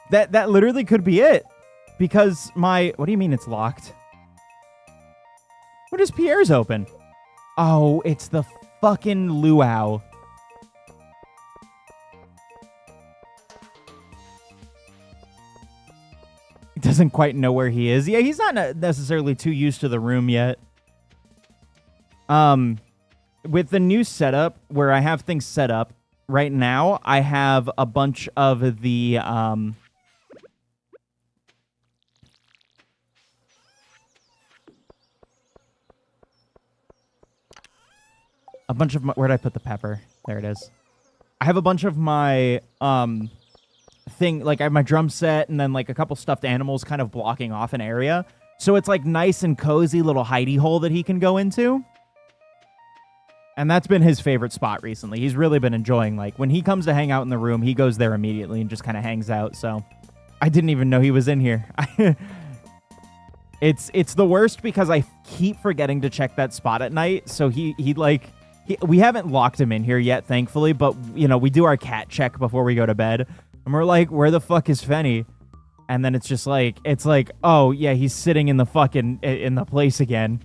That literally could be it. Because my... What do you mean it's locked? What is Pierre's open? Oh, it's the fucking luau. He doesn't quite know where he is. Yeah, he's not necessarily too used to the room yet. With the new setup, where I have things set up, right now, I have a bunch of the, where'd I put the pepper? There it is. I have a bunch of my, like I have my drum set and then like a couple stuffed animals kind of blocking off an area. So it's like nice and cozy little hidey hole that he can go into. And that's been his favorite spot recently. He's really been enjoying, like, when he comes to hang out in the room, he goes there immediately and just kind of hangs out. So I didn't even know he was in here. It's the worst because I keep forgetting to check that spot at night. So we haven't locked him in here yet, thankfully, but, you know, we do our cat check before we go to bed. And we're like, where the fuck is Fenny? And then it's just like, oh, yeah, he's sitting in the fucking, in the place again.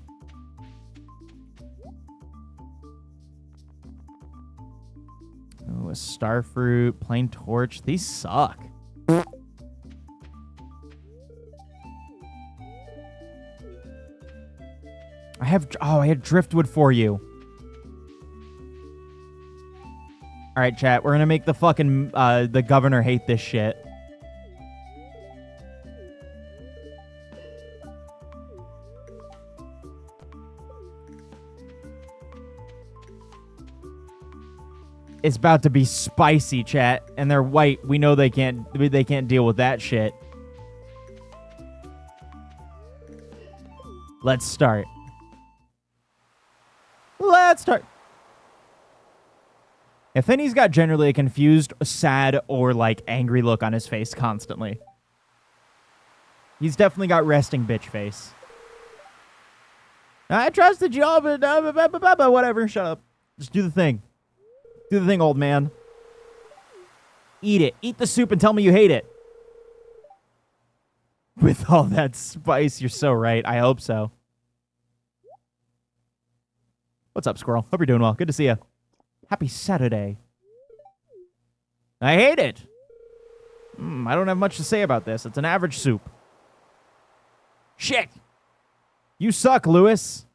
Oh, a starfruit, plain torch. These suck. I had driftwood for you. All right, chat. We're going to make the fucking, the governor hate this shit. It's about to be spicy, chat, and they're white. We know they can't deal with that shit. Let's start. If Finney's got generally a confused, sad, or like angry look on his face constantly. He's definitely got resting bitch face. I trusted you, but whatever. Shut up. Just do the thing. Do the thing, old man. Eat it. Eat the soup and tell me you hate it. With all that spice, you're so right. I hope so. What's up, squirrel? Hope you're doing well. Good to see you. Happy Saturday. I hate it. I don't have much to say about this. It's an average soup. Shit. You suck, Lewis.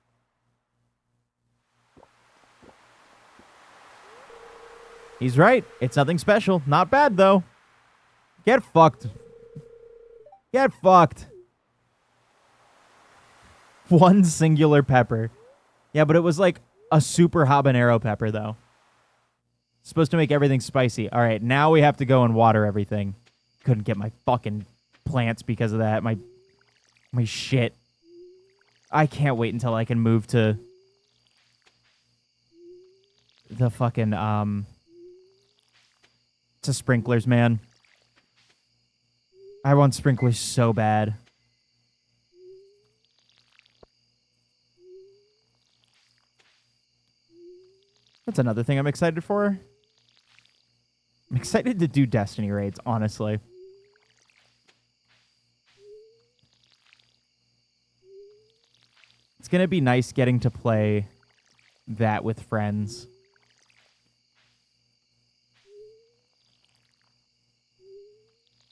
He's right. It's nothing special. Not bad, though. Get fucked. Get fucked. One singular pepper. Yeah, but it was like a super habanero pepper, though. Supposed to make everything spicy. All right, now we have to go and water everything. Couldn't get my fucking plants because of that. My shit. I can't wait until I can move to the fucking, to sprinklers, man. I want sprinklers so bad. That's another thing I'm excited for. I'm excited to do Destiny raids, honestly. It's going to be nice getting to play that with friends.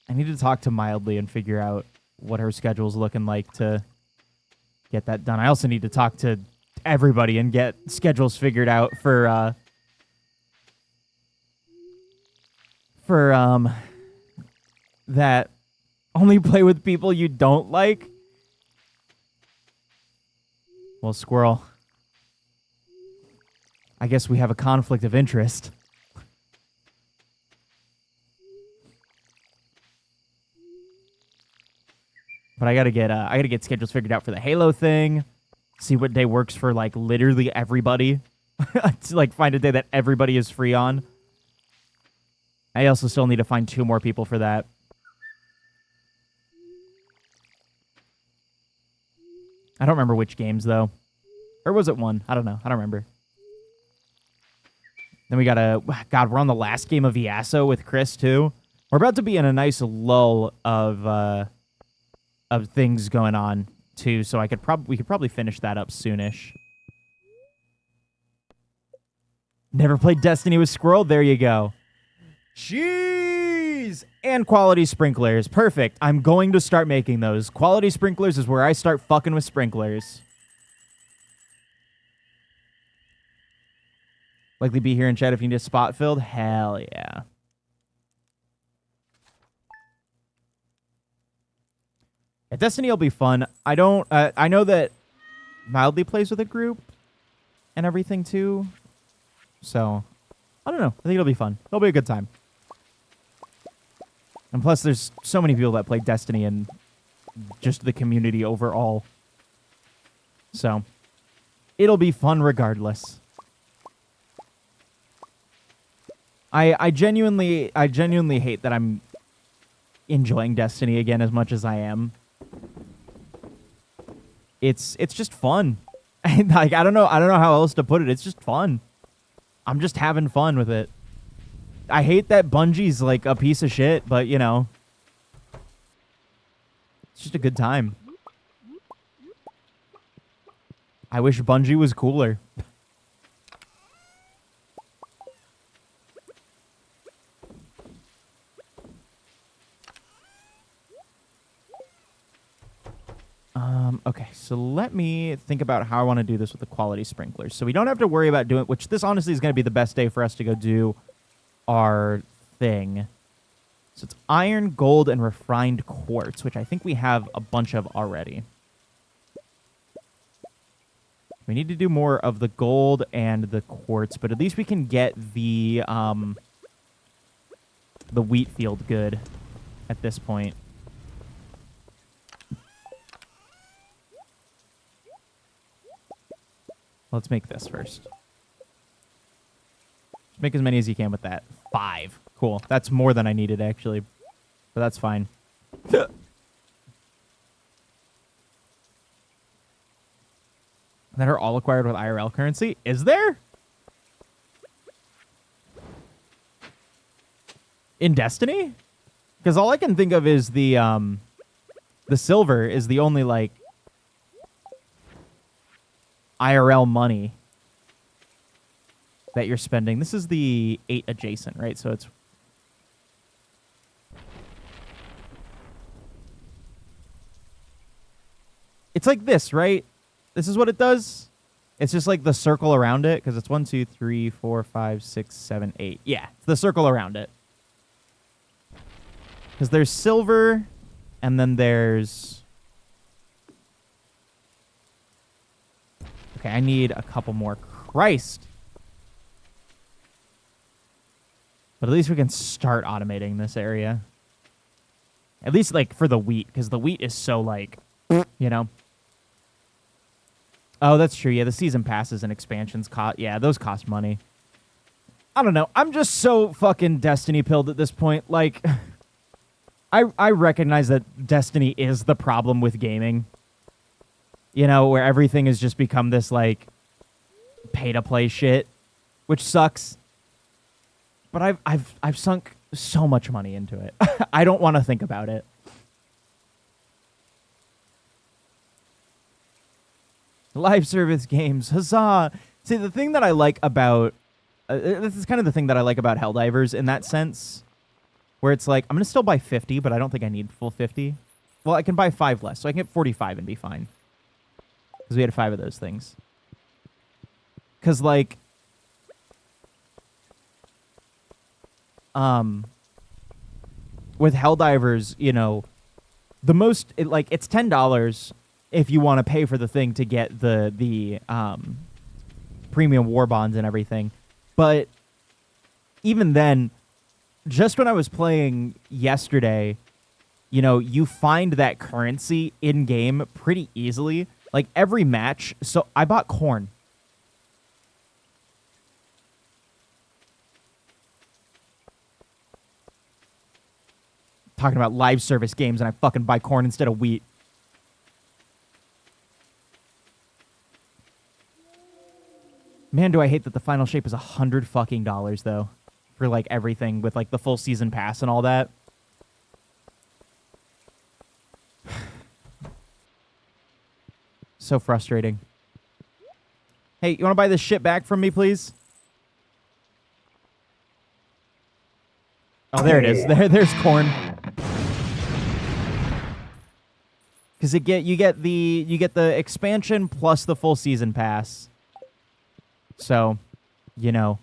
I need to talk to Mildly and figure out what her schedule's looking like to get that done. I also need to talk to everybody and get schedules figured out for that only play with people you don't like. Well, squirrel, I guess we have a conflict of interest. But I gotta get schedules figured out for the Halo thing. See what day works for like literally everybody. To like find a day that everybody is free on. I also still need to find 2 more people for that. I don't remember which games though. Or was it 1? I don't know. I don't remember. Then we got God, we're on the last game of Yasuo with Chris, too. We're about to be in a nice lull of things going on, too, so we could probably finish that up soonish. Never played Destiny with Squirrel? There you go. Jeez! And quality sprinklers. Perfect. I'm going to start making those. Quality sprinklers is where I start fucking with sprinklers. Likely be here in chat if you need a spot filled? Hell yeah. Yeah, Destiny will be fun. I know that Mildly plays with a group and everything too. So, I don't know. I think it'll be fun. It'll be a good time. And plus, there's so many people that play Destiny and just the community overall. So, it'll be fun regardless. I genuinely hate that I'm enjoying Destiny again as much as I am. It's just fun. Like I don't know how else to put it. It's just fun. I'm just having fun with it. I hate that Bungie's like a piece of shit, but you know, it's just a good time. I wish Bungie was cooler. Okay, so let me think about how I want to do this with the quality sprinklers. So we don't have to worry about doing, which this honestly is going to be the best day for us to go do our thing. So it's iron, gold, and refined quartz, which I think we have a bunch of already. We need to do more of the gold and the quartz, but at least we can get the wheat field good at this point. Let's make this first. Just make as many as you can with that. 5. Cool. That's more than I needed, actually. But that's fine. That are all acquired with IRL currency? Is there? In Destiny? Because all I can think of is the silver is the only, like, IRL money that you're spending. This is the 8 adjacent, right? So it's like this, right? This is what it does. It's just like the circle around it because it's 1, 2, 3, 4, 5, 6, 7, 8. Yeah, it's the circle around it. Because there's silver, and then there's... Okay, I need a couple more. Christ. But at least we can start automating this area. At least, like, for the wheat, because the wheat is so, like, you know. Oh, that's true. Yeah, the season passes and expansions cost... Yeah, those cost money. I don't know. I'm just so fucking Destiny-pilled at this point. Like, I recognize that Destiny is the problem with gaming. You know, where everything has just become this, like, pay-to-play shit, which sucks. But I've sunk so much money into it. I don't want to think about it. Live service games, huzzah! See, the thing that I like about... this is kind of the thing that I like about Helldivers in that sense, where it's like, I'm going to still buy 50, but I don't think I need full 50. Well, I can buy 5 less, so I can get 45 and be fine. Because we had 5 of those things. Because, like... with Helldivers, you know, the most... it's $10 if you want to pay for the thing to get the premium war bonds and everything. But even then, just when I was playing yesterday, you know, you find that currency in-game pretty easily. Like, every match... So, I bought corn. Talking about live service games, and I fucking buy corn instead of wheat. Man, do I hate that the final shape is $100 fucking though, for like everything with like the full season pass and all that. So frustrating. Hey, you want to buy this shit back from me, please? Oh, there it is. There's corn. Because you get the expansion plus the full season pass. So, you know,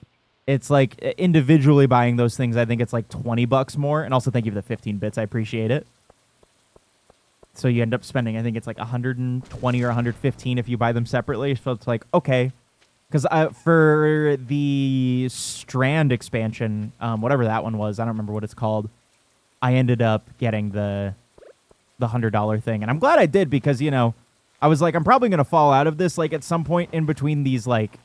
it's like individually buying those things. I think it's like $20 more, and also thank you for the 15 bits. I appreciate it. So you end up spending, I think it's like 120 or 115 if you buy them separately. So it's like, okay. Because for the Strand expansion, whatever that one was, I don't remember what it's called, I ended up getting the $100 thing. And I'm glad I did because, you know, I was like, I'm probably going to fall out of this like at some point in between these like,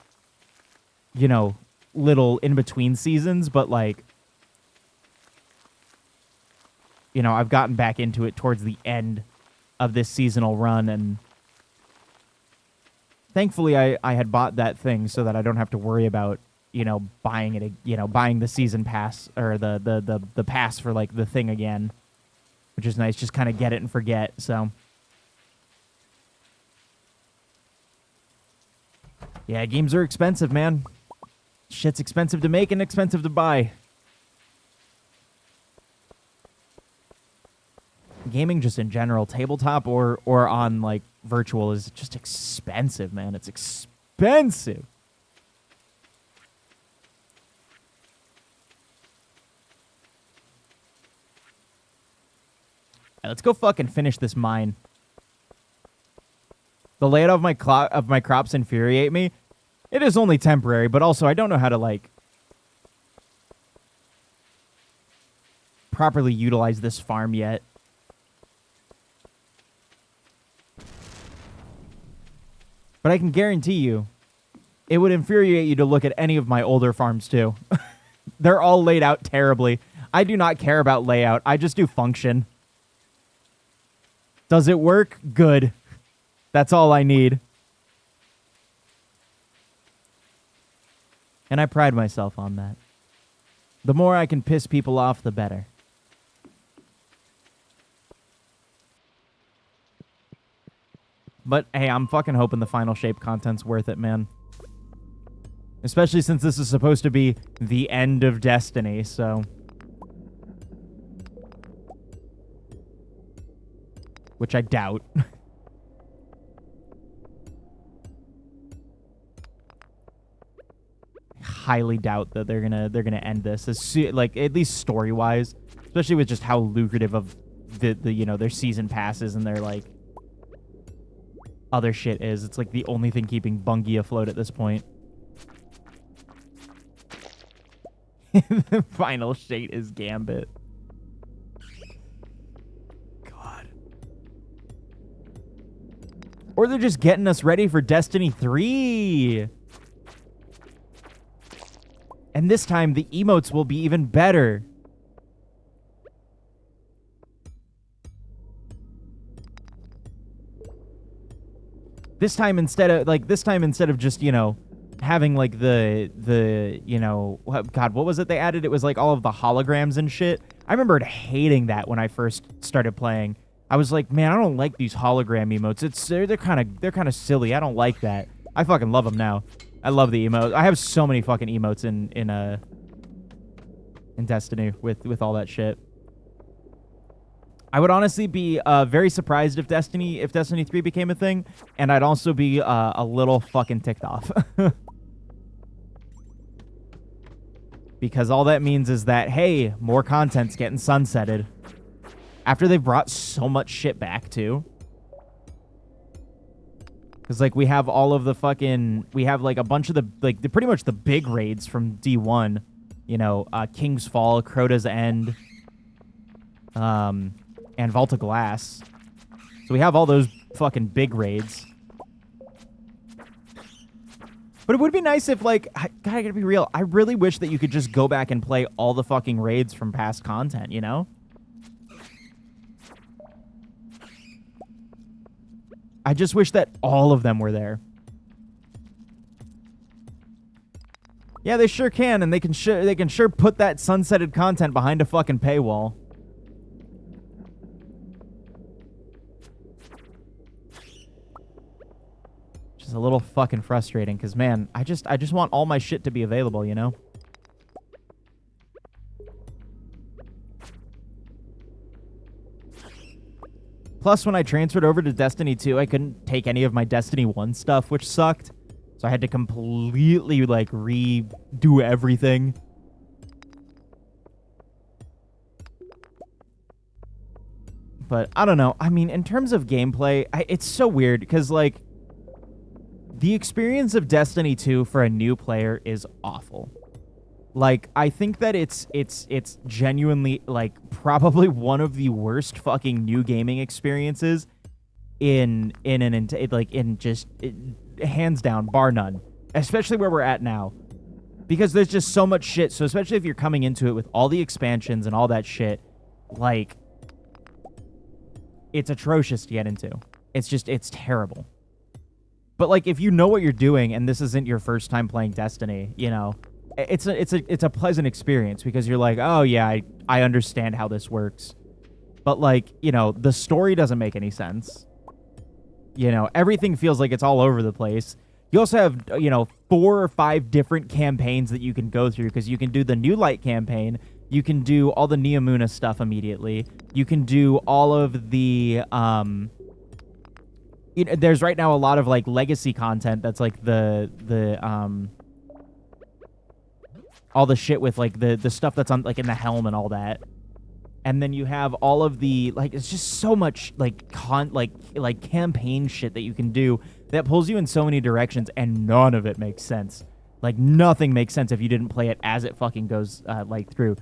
you know, little in-between seasons. But like, you know, I've gotten back into it towards the end of this seasonal run, and thankfully I had bought that thing so that I don't have to worry about, you know, buying it, you know, buying the season pass or the pass for like the thing again, which is nice. Just kind of get it and forget. So yeah, games are expensive, man. Shit's expensive to make and expensive to buy. Gaming just in general, tabletop or on like virtual, is just expensive, man. It's expensive. Right, let's go fucking finish this mine. The layout of my crops infuriate me. It is only temporary, but also I don't know how to like properly utilize this farm yet. But I can guarantee you, it would infuriate you to look at any of my older farms, too. They're all laid out terribly. I do not care about layout. I just do function. Does it work? Good. That's all I need. And I pride myself on that. The more I can piss people off, the better. But, hey, I'm fucking hoping the final shape content's worth it, man. Especially since this is supposed to be the end of Destiny, so... Which I doubt. Highly doubt that they're gonna end this, like, at least story-wise. Especially with just how lucrative of the you know, their season passes and their, like... other shit is. It's like the only thing keeping Bungie afloat at this point. The final shade is Gambit. God. Or they're just getting us ready for Destiny 3. And this time the emotes will be even better. This time instead of just, you know, having like the you know, God, what was it they added? It was like all of the holograms and shit. I remembered hating that when I first started playing. I was like, man, I don't like these hologram emotes. They're kind of silly. I don't like that. I fucking love them now. I love the emotes. I have so many fucking emotes in Destiny with all that shit. I would honestly be very surprised if Destiny 3 became a thing, and I'd also be a little fucking ticked off. Because all that means is that, hey, more content's getting sunsetted. After they've brought so much shit back, too. Because, like, we have all of the fucking... We have, like, a bunch of the... Like, pretty much the big raids from D1. You know, King's Fall, Crota's End. And Vault of Glass. So we have all those fucking big raids. But it would be nice if, like, God, I gotta be real. I really wish that you could just go back and play all the fucking raids from past content, you know? I just wish that all of them were there. Yeah, they sure can, and they can sure put that sunsetted content behind a fucking paywall. Which is a little fucking frustrating, because man, I just want all my shit to be available, you know? Plus, when I transferred over to Destiny 2, I couldn't take any of my Destiny 1 stuff, which sucked. So I had to completely, like, redo everything. But I don't know. I mean, in terms of gameplay, it's so weird because, like, the experience of Destiny 2 for a new player is awful. Like, I think that it's genuinely, like, probably one of the worst fucking new gaming experiences hands down, bar none. Especially where we're at now. Because there's just so much shit. So especially if you're coming into it with all the expansions and all that shit, like, it's atrocious to get into. It's terrible. But, like, if you know what you're doing and this isn't your first time playing Destiny, you know, it's a pleasant experience because you're like, oh yeah, I understand how this works. But, like, you know, the story doesn't make any sense. You know, everything feels like it's all over the place. You also have, you know, 4 or 5 different campaigns that you can go through because you can do the New Light campaign. You can do all the Neomuna stuff immediately. You can do all of the, you know, there's right now a lot of, like, legacy content that's, like, all the shit with, like, the stuff that's on, like, in the helm and all that. And then you have all of the, like, it's just so much, like, campaign shit that you can do that pulls you in so many directions, and none of it makes sense. Like, nothing makes sense if you didn't play it as it fucking goes, like, through.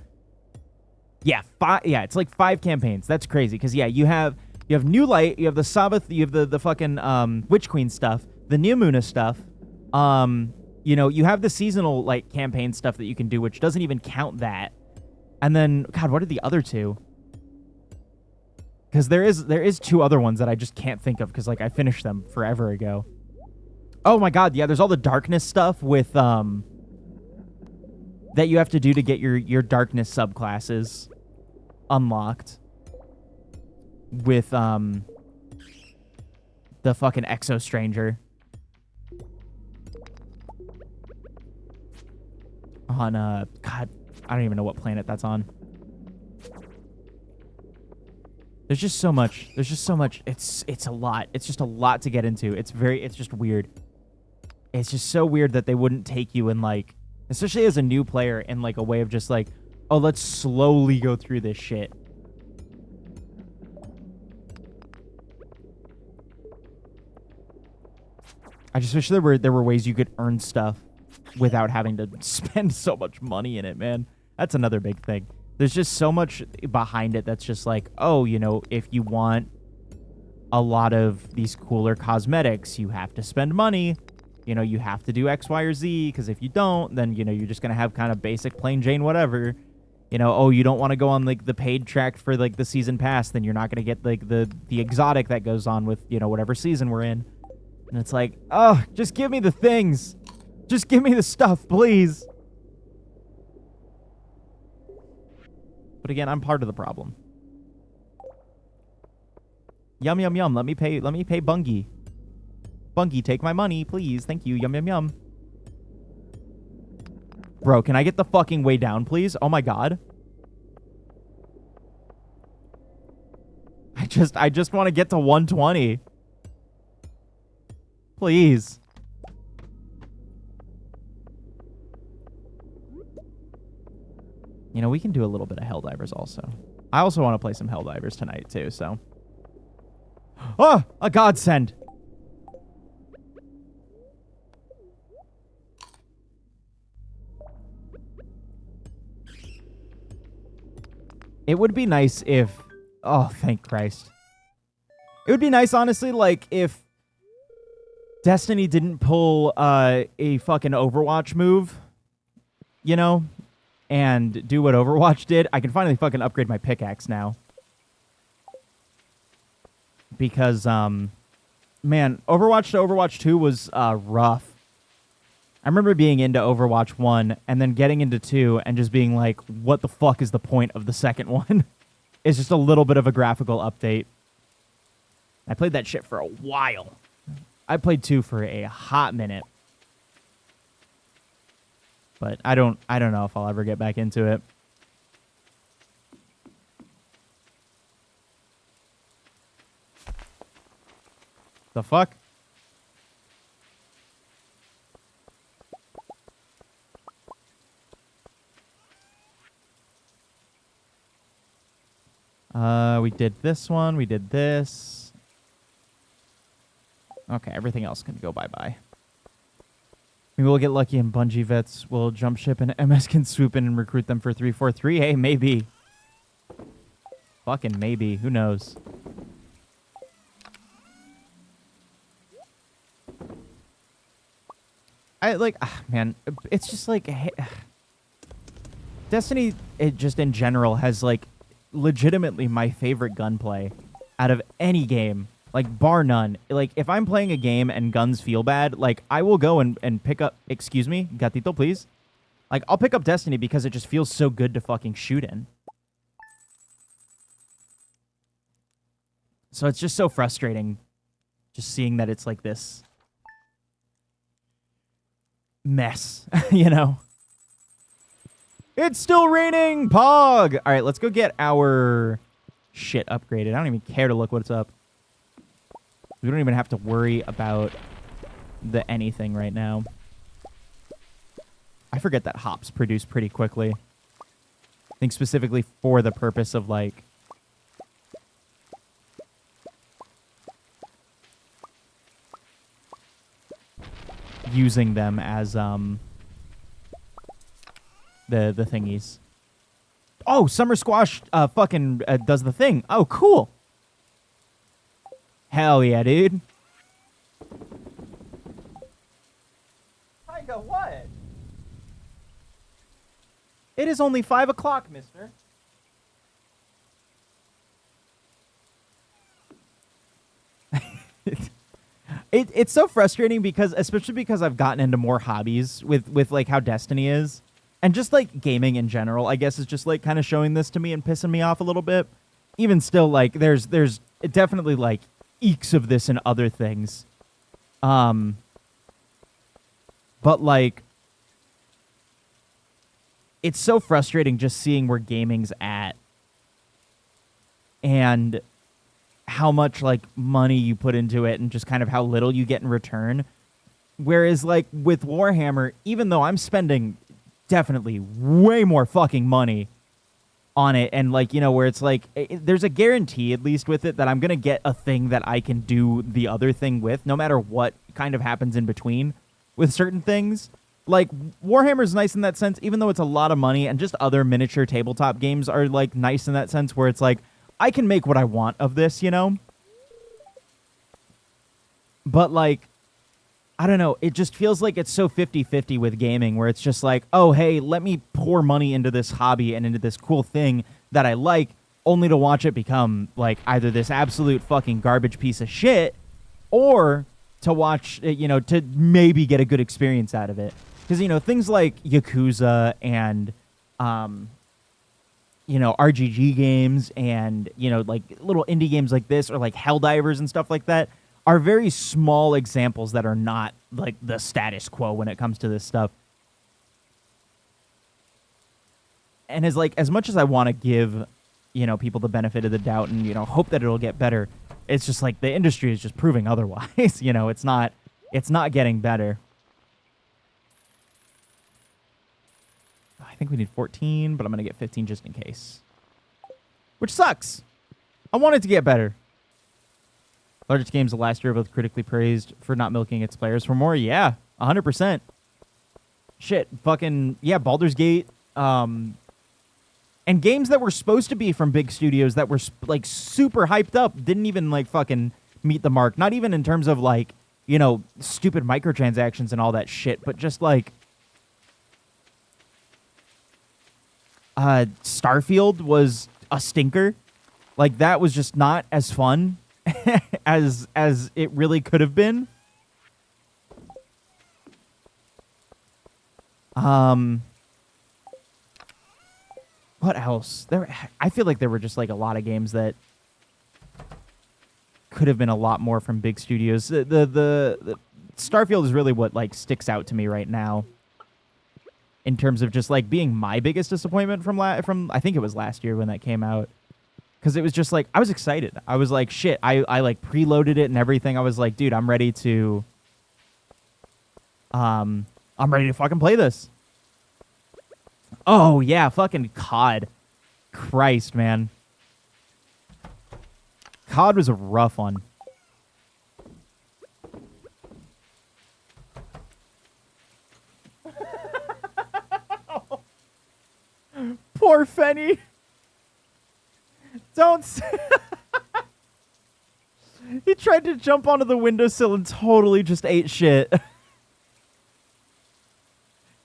Yeah, it's like 5 campaigns. That's crazy, because, yeah, you have New Light, you have the Sabbath, you have the fucking, Witch Queen stuff, the Neomuna stuff, you know, you have the seasonal, like, campaign stuff that you can do, which doesn't even count that. And then, God, what are the other 2? Because there is 2 other ones that I just can't think of because, like, I finished them forever ago. Oh my God, yeah, there's all the darkness stuff with that you have to do to get your darkness subclasses unlocked with the fucking Exo Stranger on God, I don't even know what planet that's on. There's just so much. It's a lot. It's just a lot to get into. It's just weird. It's just so weird that they wouldn't take you in, like, especially as a new player, in, like, a way of just like, oh, let's slowly go through this shit. I just wish there were ways you could earn stuff without having to spend so much money in it, man. That's another big thing. There's just so much behind it that's just like, oh, you know, if you want a lot of these cooler cosmetics, you have to spend money. You know, you have to do X, Y, or Z, because if you don't, then, you know, you're just going to have kind of basic plain Jane whatever. You know, oh, you don't want to go on, like, the paid track for, like, the season pass, then you're not going to get, like, the exotic that goes on with, you know, whatever season we're in. And it's like, oh, just give me the things. Just give me the stuff, please. But again, I'm part of the problem. Yum, yum, yum. Let me pay Bungie. Bungie, take my money, please. Thank you. Yum, yum, yum. Bro, can I get the fucking way down, please? Oh my God. I just want to get to 120. Please. You know, we can do a little bit of Helldivers also. I also want to play some Helldivers tonight, too, so. Oh, a godsend. It would be nice if... Oh, thank Christ. It would be nice, honestly, like, if Destiny didn't pull a fucking Overwatch move, you know? And do what Overwatch did. I can finally fucking upgrade my pickaxe now. Because, man, Overwatch to Overwatch 2 was rough. I remember being into Overwatch 1 and then getting into 2 and just being like, what the fuck is the point of the second one? It's just a little bit of a graphical update. I played that shit for a while. I played 2 for a hot minute. But I don't know if I'll ever get back into it. The fuck? We did this one. We did this. Okay, everything else can go bye-bye. Maybe we'll get lucky and Bungie vets will jump ship and MS can swoop in and recruit them for 343. Hey, maybe. Fucking maybe. Who knows? Man, it's just like... Destiny, it just in general, has, like, legitimately my favorite gunplay out of any game. Like, bar none. Like, if I'm playing a game and guns feel bad, like, I will go and pick up... Excuse me? Gatito, please? Like, I'll pick up Destiny because it just feels so good to fucking shoot in. So it's just so frustrating just seeing that it's like this mess, you know? It's still raining! Pog! All right, let's go get our shit upgraded. I don't even care to look what's up. We don't even have to worry about the anything right now. I forget that hops produce pretty quickly. I think specifically for the purpose of, like... using them as, the thingies. Oh, Summer Squash, fucking, does the thing. Oh, cool. Hell yeah, dude. Tiger, what? It is only 5 o'clock, mister. It's so frustrating because, especially because I've gotten into more hobbies with like how Destiny is. And just like gaming in general, I guess, is just like kind of showing this to me and pissing me off a little bit. Even still, like, there's definitely like eeks of this and other things. But like, it's so frustrating just seeing where gaming's at. And how much like money you put into it and just kind of how little you get in return. Whereas like with Warhammer, even though I'm spending definitely way more fucking money on it, and like, you know, where it's like there's a guarantee at least with it that I'm gonna get a thing that I can do the other thing with, no matter what kind of happens in between with certain things. Like, Warhammer's nice in that sense, even though it's a lot of money, and just other miniature tabletop games are like nice in that sense, where it's like I can make what I want of this, you know? But, like, I don't know. It just feels like it's so 50-50 with gaming, where it's just like, oh, hey, let me pour money into this hobby and into this cool thing that I like, only to watch it become, like, either this absolute fucking garbage piece of shit, or to watch, you know, to maybe get a good experience out of it. Because, you know, things like Yakuza and, you know, RGG games and, you know, like little indie games like this, or like Helldivers and stuff like that, are very small examples that are not like the status quo when it comes to this stuff. And as much as I want to give, you know, people the benefit of the doubt and, you know, hope that it'll get better, it's just like the industry is just proving otherwise. You know, it's not getting better. I think we need 14, but I'm going to get 15 just in case. Which sucks. I want it to get better. Largest games of last year both critically praised for not milking its players for more. Yeah, 100%. Shit, fucking, yeah, Baldur's Gate. And games that were supposed to be from big studios that were, like, super hyped up didn't even, like, fucking meet the mark. Not even in terms of, like, you know, stupid microtransactions and all that shit, but just, like, Starfield was a stinker. Like, that was just not as fun as it really could have been. What else? I feel like there were just like a lot of games that could have been a lot more from big studios. The Starfield is really what like sticks out to me right now in terms of just like being my biggest disappointment from I think it was last year when that came out. Because it was just like, I was excited. I was like, shit, I like preloaded it and everything. I was like, dude, I'm ready to fucking play this. Oh yeah, fucking COD. Christ, man. COD was a rough one. Poor Fenny. Don't say He tried to jump onto the windowsill and totally just ate shit.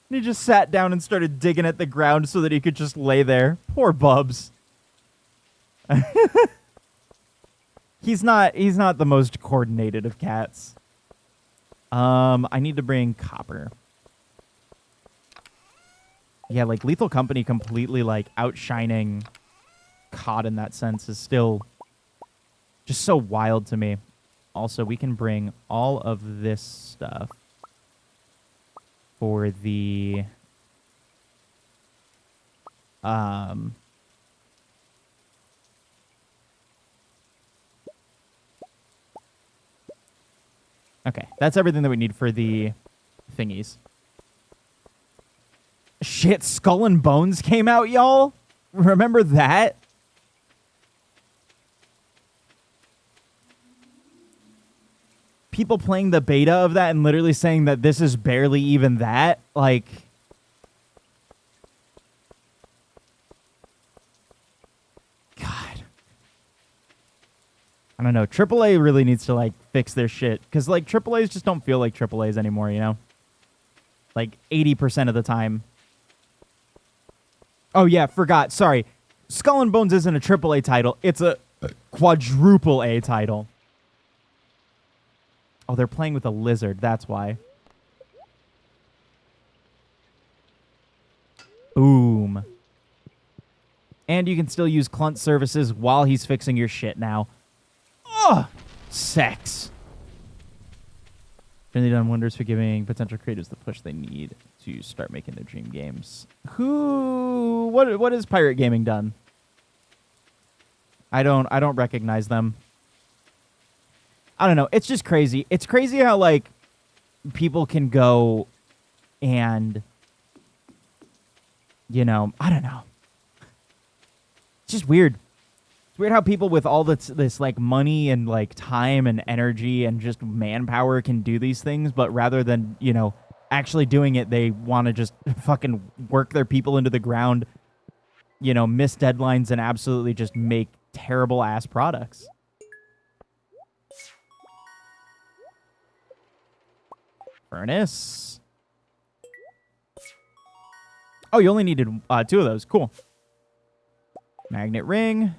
He just sat down and started digging at the ground so that he could just lay there. Poor Bubs. He's not the most coordinated of cats. I need to bring copper. Yeah, like Lethal Company completely like outshining COD in that sense is still just so wild to me. Also, we can bring all of this stuff for the okay, that's everything that we need for the thingies. Shit, Skull and Bones came out, y'all? Remember that? People playing the beta of that and literally saying that this is barely even that. Like, God. I don't know. AAA really needs to, like, fix their shit. Because, like, AAAs just don't feel like AAAs anymore, you know? Like, 80% of the time. Oh, yeah, forgot. Sorry. Skull and Bones isn't a AAA title. It's a quadruple A title. Oh, they're playing with a lizard. That's why. Boom. And you can still use Clunt services while he's fixing your shit now. Ugh! Sex. Really done wonders for giving potential creators the push they need to start making their dream games. What has Pirate Gaming done? I don't recognize them. I don't know. It's just crazy. It's crazy how, like, people can go and, you know, I don't know. It's just weird. It's weird how people with all this like, money and, like, time and energy and just manpower can do these things, but rather than, you know, actually doing it, they want to just fucking work their people into the ground, you know, miss deadlines and absolutely just make terrible-ass products. Furnace. Oh, you only needed 2 of those. Cool. Magnet ring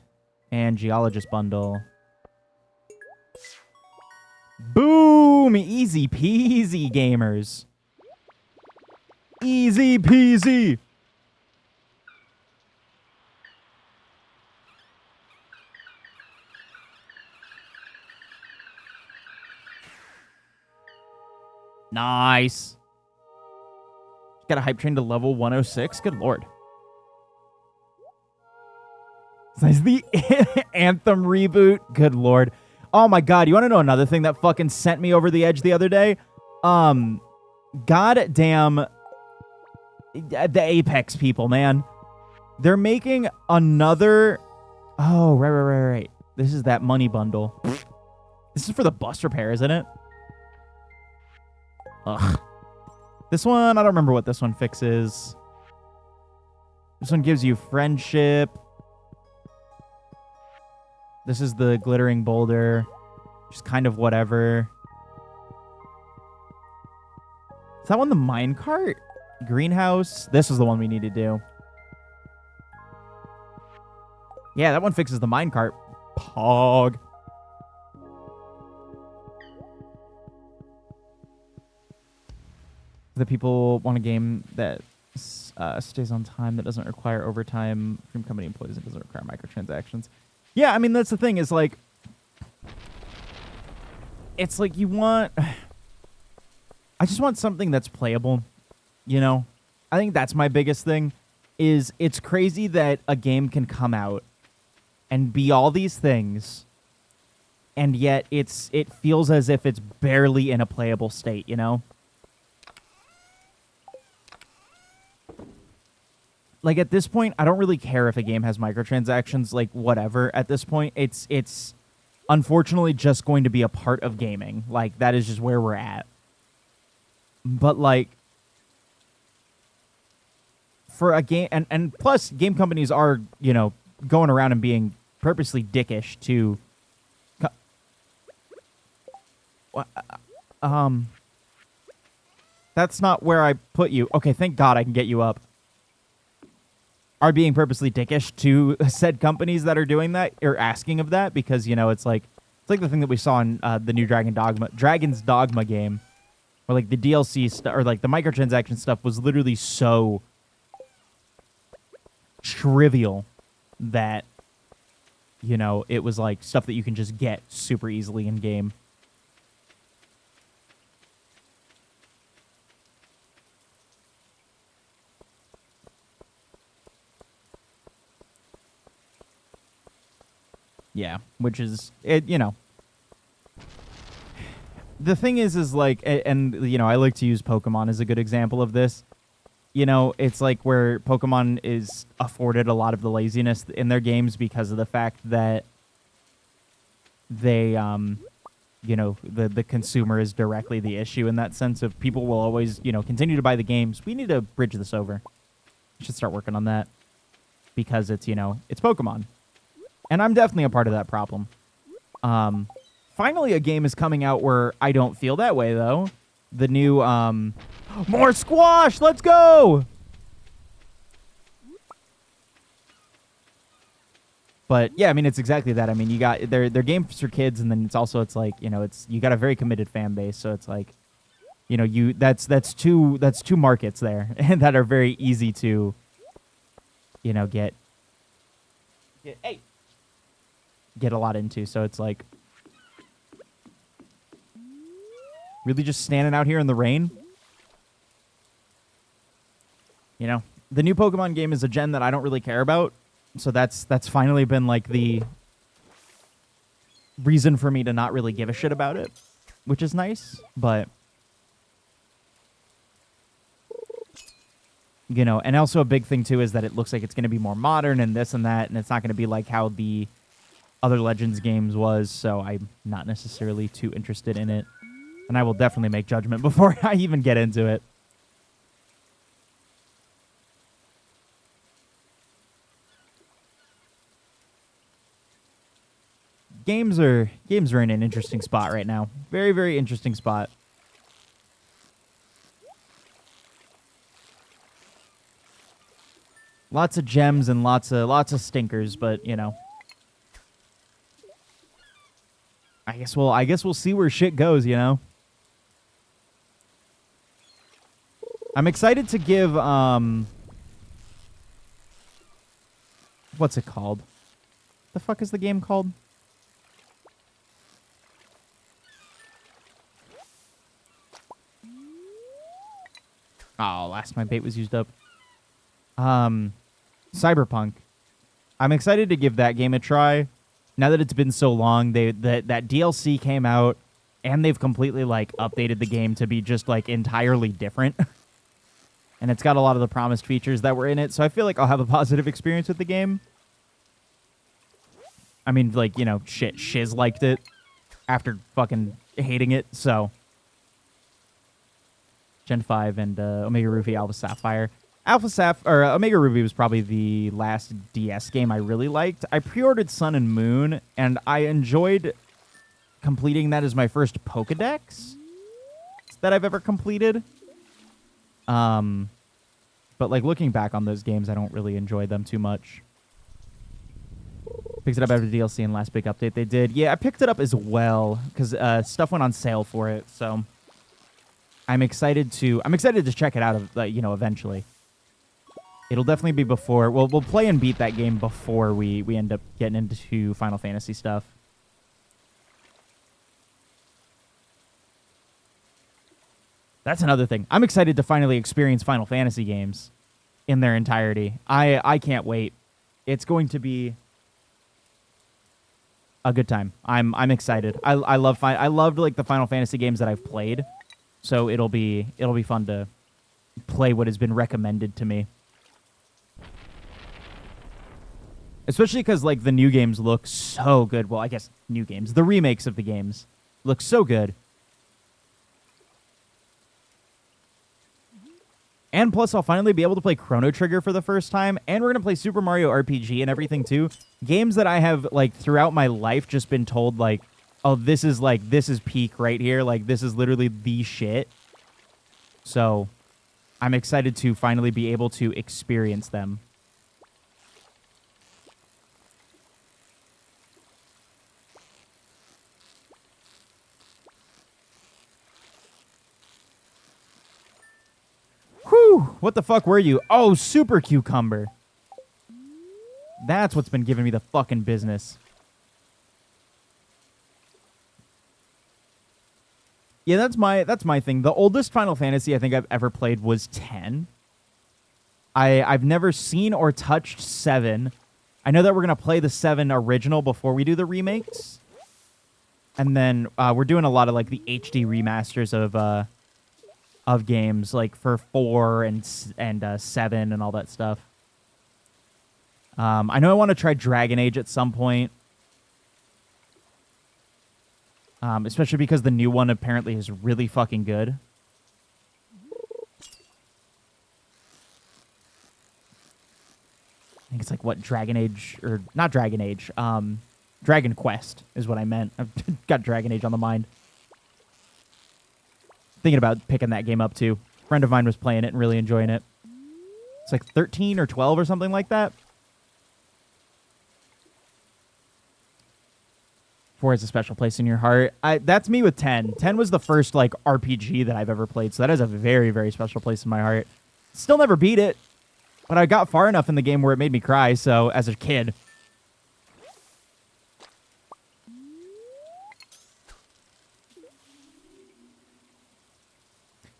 and geologist bundle. Boom! Easy peasy, gamers. Easy peasy. Nice. Got a hype train to level 106. Good lord. It's the Anthem reboot. Good lord. Oh my god. You want to know another thing that fucking sent me over the edge the other day? Goddamn the Apex people, man. They're making another... Oh, right. This is that money bundle. This is for the bus repair, isn't it? Ugh. This one, I don't remember what this one fixes. This one gives you friendship. This is the glittering boulder. Just kind of whatever. Is that one the minecart? Greenhouse. This is the one we need to do. Yeah, that one fixes the minecart. Pog. The people want a game that stays on time, that doesn't require overtime from company employees, and doesn't require microtransactions. Yeah, I mean, that's the thing, is like, it's like you want, I just want something that's playable, you know? I think that's my biggest thing, is it's crazy that a game can come out and be all these things, and yet it feels as if it's barely in a playable state, you know? Like, at this point, I don't really care if a game has microtransactions, like, whatever. At this point, it's unfortunately just going to be a part of gaming. Like, that is just where we're at. But, like, for a game, and plus, game companies are, you know, going around and being purposely dickish to, that's not where I put you. Okay, thank God I can get you up. Are being purposely dickish to said companies that are doing that or asking of that, because, you know, it's like the thing that we saw in the new Dragon's Dogma game, where like the DLC stuff or like the microtransaction stuff was literally so trivial that, you know, it was like stuff that you can just get super easily in game. Yeah, which is, it, you know. The thing is like, and, you know, I like to use Pokemon as a good example of this. You know, it's like where Pokemon is afforded a lot of the laziness in their games because of the fact that they, you know, the consumer is directly the issue in that sense of people will always, you know, continue to buy the games. We need to bridge this over. We should start working on that because it's, you know, it's Pokemon. And I'm definitely a part of that problem. Finally, a game is coming out where I don't feel that way, though. The new, more squash! Let's go! But, yeah, I mean, it's exactly that. I mean, you got, they're games for kids, and then it's like, you know, you got a very committed fan base, so it's like, you know, that's two markets there, and that are very easy to, you know, get a lot into. So it's like really just standing out here in the rain. You know, the new Pokemon game is a gen that I don't really care about. So that's finally been like the reason for me to not really give a shit about it, which is nice. But, you know, and also a big thing too is that it looks like it's going to be more modern and this and that, and it's not going to be like how the other Legends games was, so I'm not necessarily too interested in it. And I will definitely make judgment before I even get into it. Games are in an interesting spot right now. Very, very interesting spot. Lots of gems and lots of stinkers, but, you know, I guess we'll see where shit goes, you know. I'm excited to give what's it called? The fuck is the game called? Oh, my bait was used up. Cyberpunk. I'm excited to give that game a try. Now that it's been so long, that DLC came out, and they've completely, like, updated the game to be just, like, entirely different. And it's got a lot of the promised features that were in it, so I feel like I'll have a positive experience with the game. I mean, like, you know, Shiz liked it after fucking hating it, so. Gen 5 and Omega Ruby, Alpha Sapphire. Omega Ruby was probably the last DS game I really liked. I pre-ordered Sun and Moon, and I enjoyed completing that as my first Pokedex that I've ever completed. But like looking back on those games, I don't really enjoy them too much. Picked it up after DLC and last big update they did. Yeah, I picked it up as well because stuff went on sale for it, so I'm excited to check it out, eventually. It'll definitely be before. We'll play and beat that game before we end up getting into Final Fantasy stuff. That's another thing. I'm excited to finally experience Final Fantasy games in their entirety. I can't wait. It's going to be a good time. I'm excited. I loved like the Final Fantasy games that I've played. So it'll be fun to play what has been recommended to me. Especially because like the new games look so good. Well, I guess new games. The remakes of the games look so good. And plus, I'll finally be able to play Chrono Trigger for the first time. And we're going to play Super Mario RPG and everything, too. Games that I have, like, throughout my life just been told, like, oh, this is peak right here. Like, this is literally the shit. So, I'm excited to finally be able to experience them. Whew! What the fuck were you? Oh, Super Cucumber. That's what's been giving me the fucking business. Yeah, that's my thing. The oldest Final Fantasy I think I've ever played was 10. I've never seen or touched 7. I know that we're going to play the 7 original before we do the remakes. And then we're doing a lot of like the HD remasters of games, like for 4 and 7 and all that stuff. I know I want to try Dragon Age at some point. Especially because the new one apparently is really fucking good. I think it's like what, Dragon Age, or not Dragon Age, Dragon Quest is what I meant. I've got Dragon Age on the mind. Thinking about picking that game up too. A friend of mine was playing it and really enjoying it. It's like 13 or 12 or something like that. 4 has a special place in your heart. That's me with 10. 10 was the first like RPG that I've ever played, so that has a very, very special place in my heart. Still never beat it, but I got far enough in the game where it made me cry, so as a kid.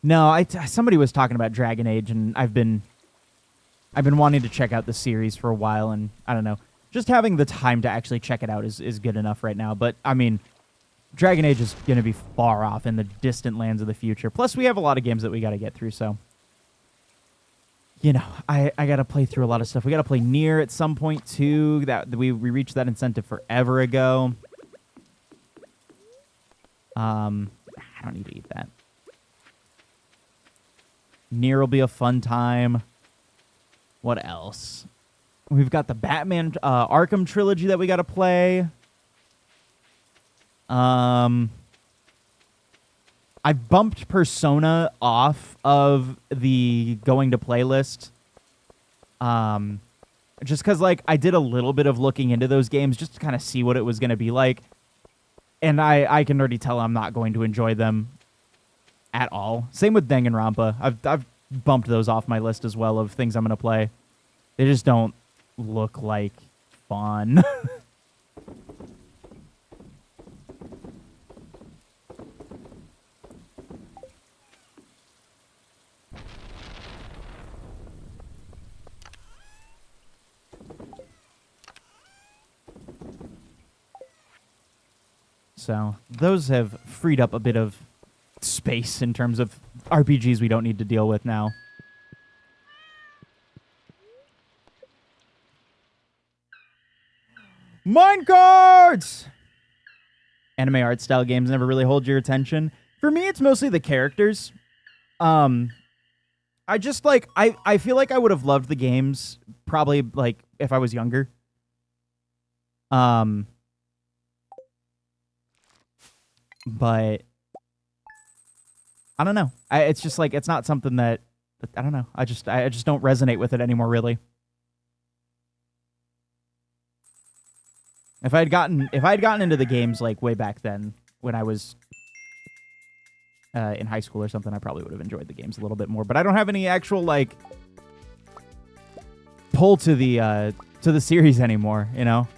No, somebody was talking about Dragon Age, and I've been wanting to check out the series for a while, and I don't know. Just having the time to actually check it out is good enough right now. But, I mean, Dragon Age is going to be far off in the distant lands of the future. Plus, we have a lot of games that we got to get through, so. You know, I got to play through a lot of stuff. We got to play Nier at some point, too. We reached that incentive forever ago. I don't need to eat that. Nier will be a fun time. What else? We've got the Batman Arkham trilogy that we got to play. I bumped Persona off of the going to playlist. Just because, like, I did a little bit of looking into those games just to kind of see what it was going to be like. And I can already tell I'm not going to enjoy them at all. Same with Danganronpa. I've bumped those off my list as well of things I'm going to play. They just don't look like fun. So those have freed up a bit of space in terms of RPGs we don't need to deal with now. Minecarts! Anime art style games never really hold your attention. For me, it's mostly the characters. I just like I feel like I would have loved the games probably like if I was younger. But I don't know. It's just like it's not something that I don't know. I just don't resonate with it anymore, really. If I had gotten into the games like way back then when I was in high school or something, I probably would have enjoyed the games a little bit more. But I don't have any actual like pull to the series anymore, you know?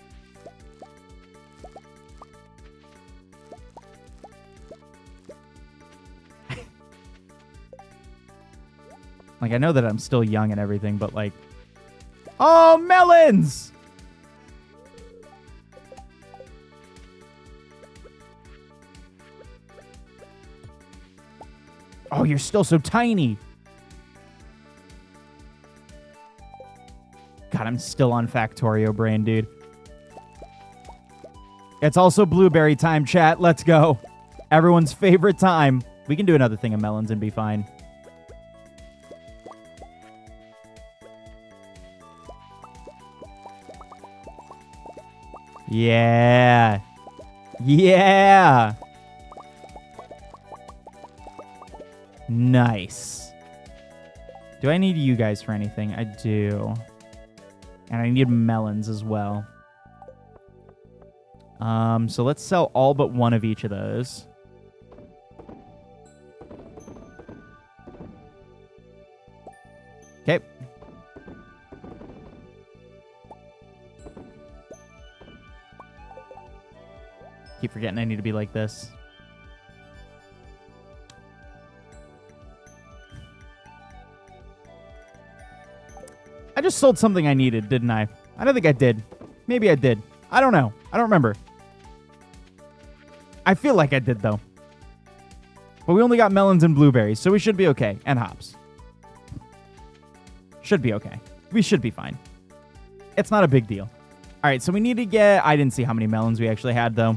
Like, I know that I'm still young and everything, but like, oh, melons! Oh, you're still so tiny. God, I'm still on Factorio brain, dude. It's also blueberry time, chat. Let's go. Everyone's favorite time. We can do another thing of melons and be fine. Yeah. Yeah. Nice. Do I need you guys for anything? I do. And I need melons as well. So let's sell all but one of each of those. Okay. Keep forgetting I need to be like this. I just sold something I needed, didn't I? I don't think I did. Maybe I did. I don't know. I don't remember. I feel like I did, though. But we only got melons and blueberries, so we should be okay. And hops. Should be okay. We should be fine. It's not a big deal. All right, so we need to get... I didn't see how many melons we actually had, though.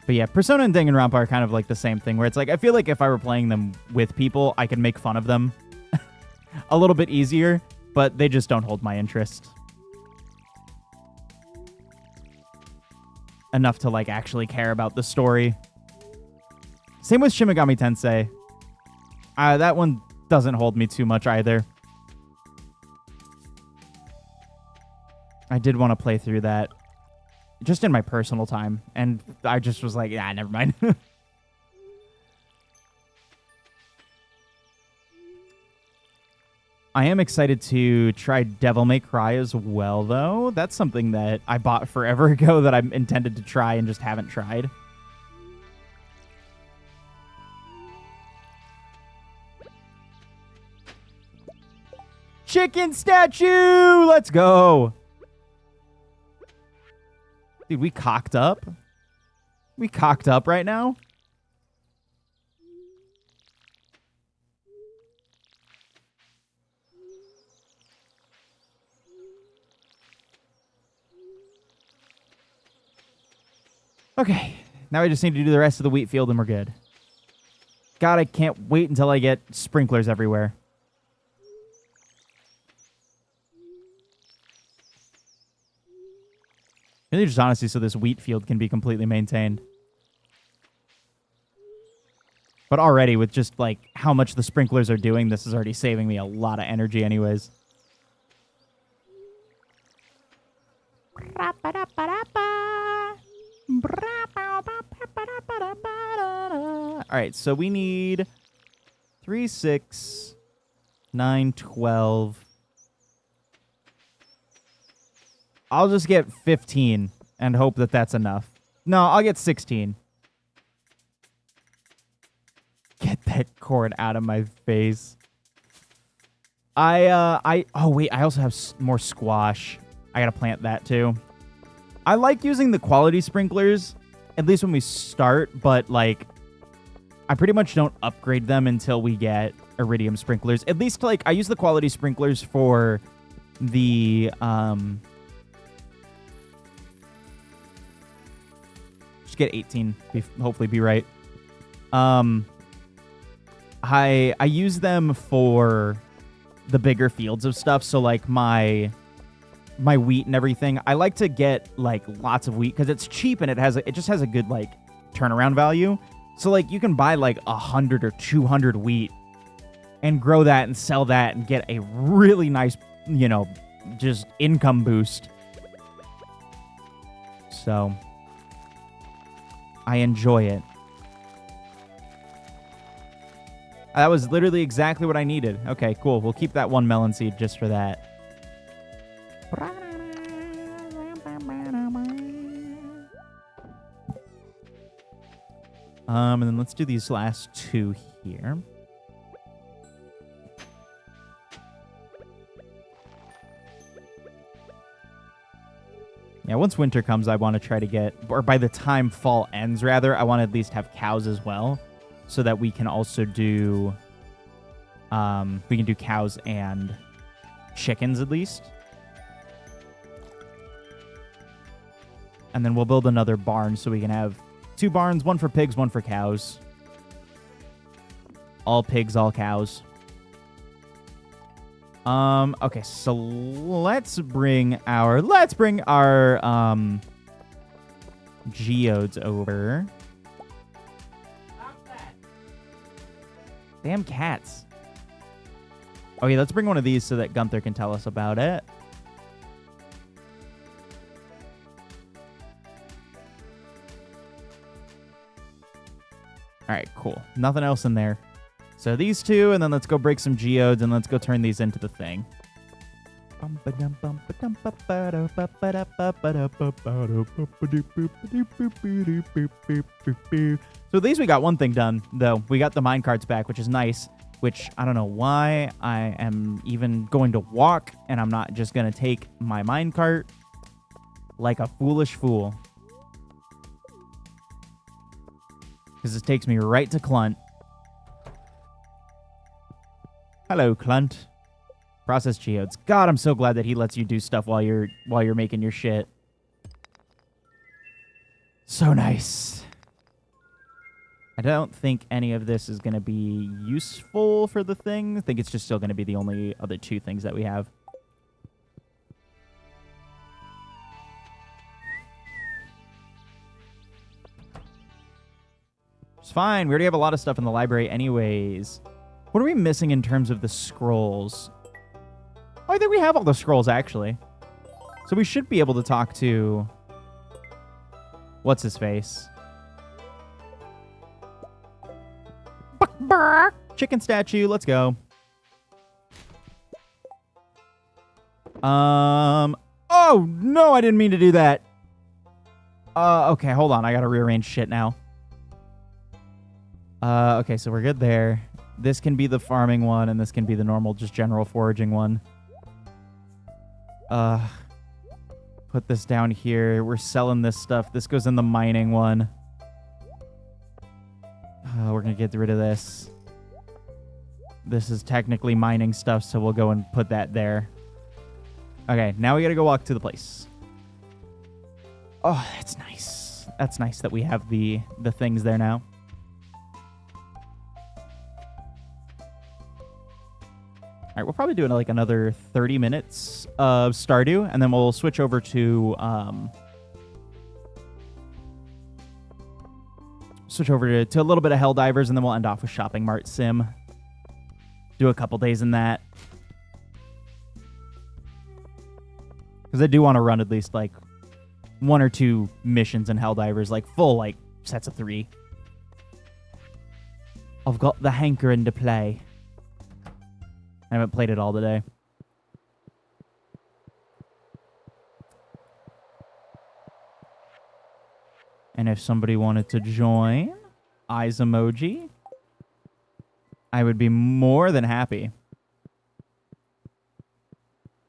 But yeah, Persona and Danganronpa are kind of like the same thing, where it's like, I feel like if I were playing them with people, I could make fun of them a little bit easier, but they just don't hold my interest enough to like actually care about the story. Same with Shin Megami Tensei. That one doesn't hold me too much either. I did want to play through that. Just in my personal time. And I just was like, yeah, never mind. I am excited to try Devil May Cry as well, though. That's something that I bought forever ago that I intended to try and just haven't tried. Chicken statue! Let's go! Dude, we cocked up? We cocked up right now? Okay. Now I just need to do the rest of the wheat field and we're good. God, I can't wait until I get sprinklers everywhere. Really just honestly so this wheat field can be completely maintained. But already with just like how much the sprinklers are doing, this is already saving me a lot of energy anyways. Alright, so we need 3, 6, 9, 12... I'll just get 15 and hope that that's enough. No, I'll get 16. Get that cord out of my face. Oh wait, I also have more squash. I gotta plant that too. I like using the quality sprinklers, at least when we start, but like, I pretty much don't upgrade them until we get iridium sprinklers. At least like, I use the quality sprinklers for the, get 18, hopefully be right. I use them for the bigger fields of stuff. So like my my wheat and everything, I like to get like lots of wheat because it's cheap and it just has a good like turnaround value. So like you can buy like 100 or 200 wheat and grow that and sell that and get a really nice, you know, just income boost. So I enjoy it. That was literally exactly what I needed. Okay, cool. We'll keep that one melon seed just for that. And then let's do these last two here. Yeah, once winter comes, I want to try to get, or by the time fall ends, rather, I want to at least have cows as well, so that we can also do, we can do cows and chickens at least. And then we'll build another barn so we can have 2 barns, one for pigs, one for cows. All pigs, all cows. Okay, so let's bring our geodes over. Damn cats. Okay, let's bring one of these so that Gunther can tell us about it. All right, cool. Nothing else in there. So these two, and then let's go break some geodes, and let's go turn these into the thing. So at least we got one thing done, though. We got the minecarts back, which is nice, which I don't know why I am even going to walk, and I'm not just going to take my minecart like a foolish fool. Because this takes me right to Clunt. Hello, Clunt. Process geodes. God, I'm so glad that he lets you do stuff while you're making your shit. So nice. I don't think any of this is going to be useful for the thing. I think it's just still going to be the only other 2 things that we have. It's fine. We already have a lot of stuff in the library anyways. What are we missing in terms of the scrolls? Oh, I think we have all the scrolls, actually. So we should be able to talk to... What's his face? Chicken statue. Let's go. Oh, no, I didn't mean to do that. Okay, hold on. I gotta rearrange shit now. Okay, so we're good there. This can be the farming one, and this can be the normal, just general foraging one. Put this down here. We're selling this stuff. This goes in the mining one. We're going to get rid of this. This is technically mining stuff, so we'll go and put that there. Okay, now we got to go walk to the place. Oh, that's nice. That's nice that we have the things there now. All right, we'll probably do like another 30 minutes of Stardew, and then we'll switch over to a little bit of Helldivers, and then we'll end off with Shopping Mart Sim. Do a couple days in that. Because I do want to run at least like 1 or 2 missions in Helldivers, like full like sets of 3. I've got the hankering to play. I haven't played it all today. And if somebody wanted to join, eyes emoji, I would be more than happy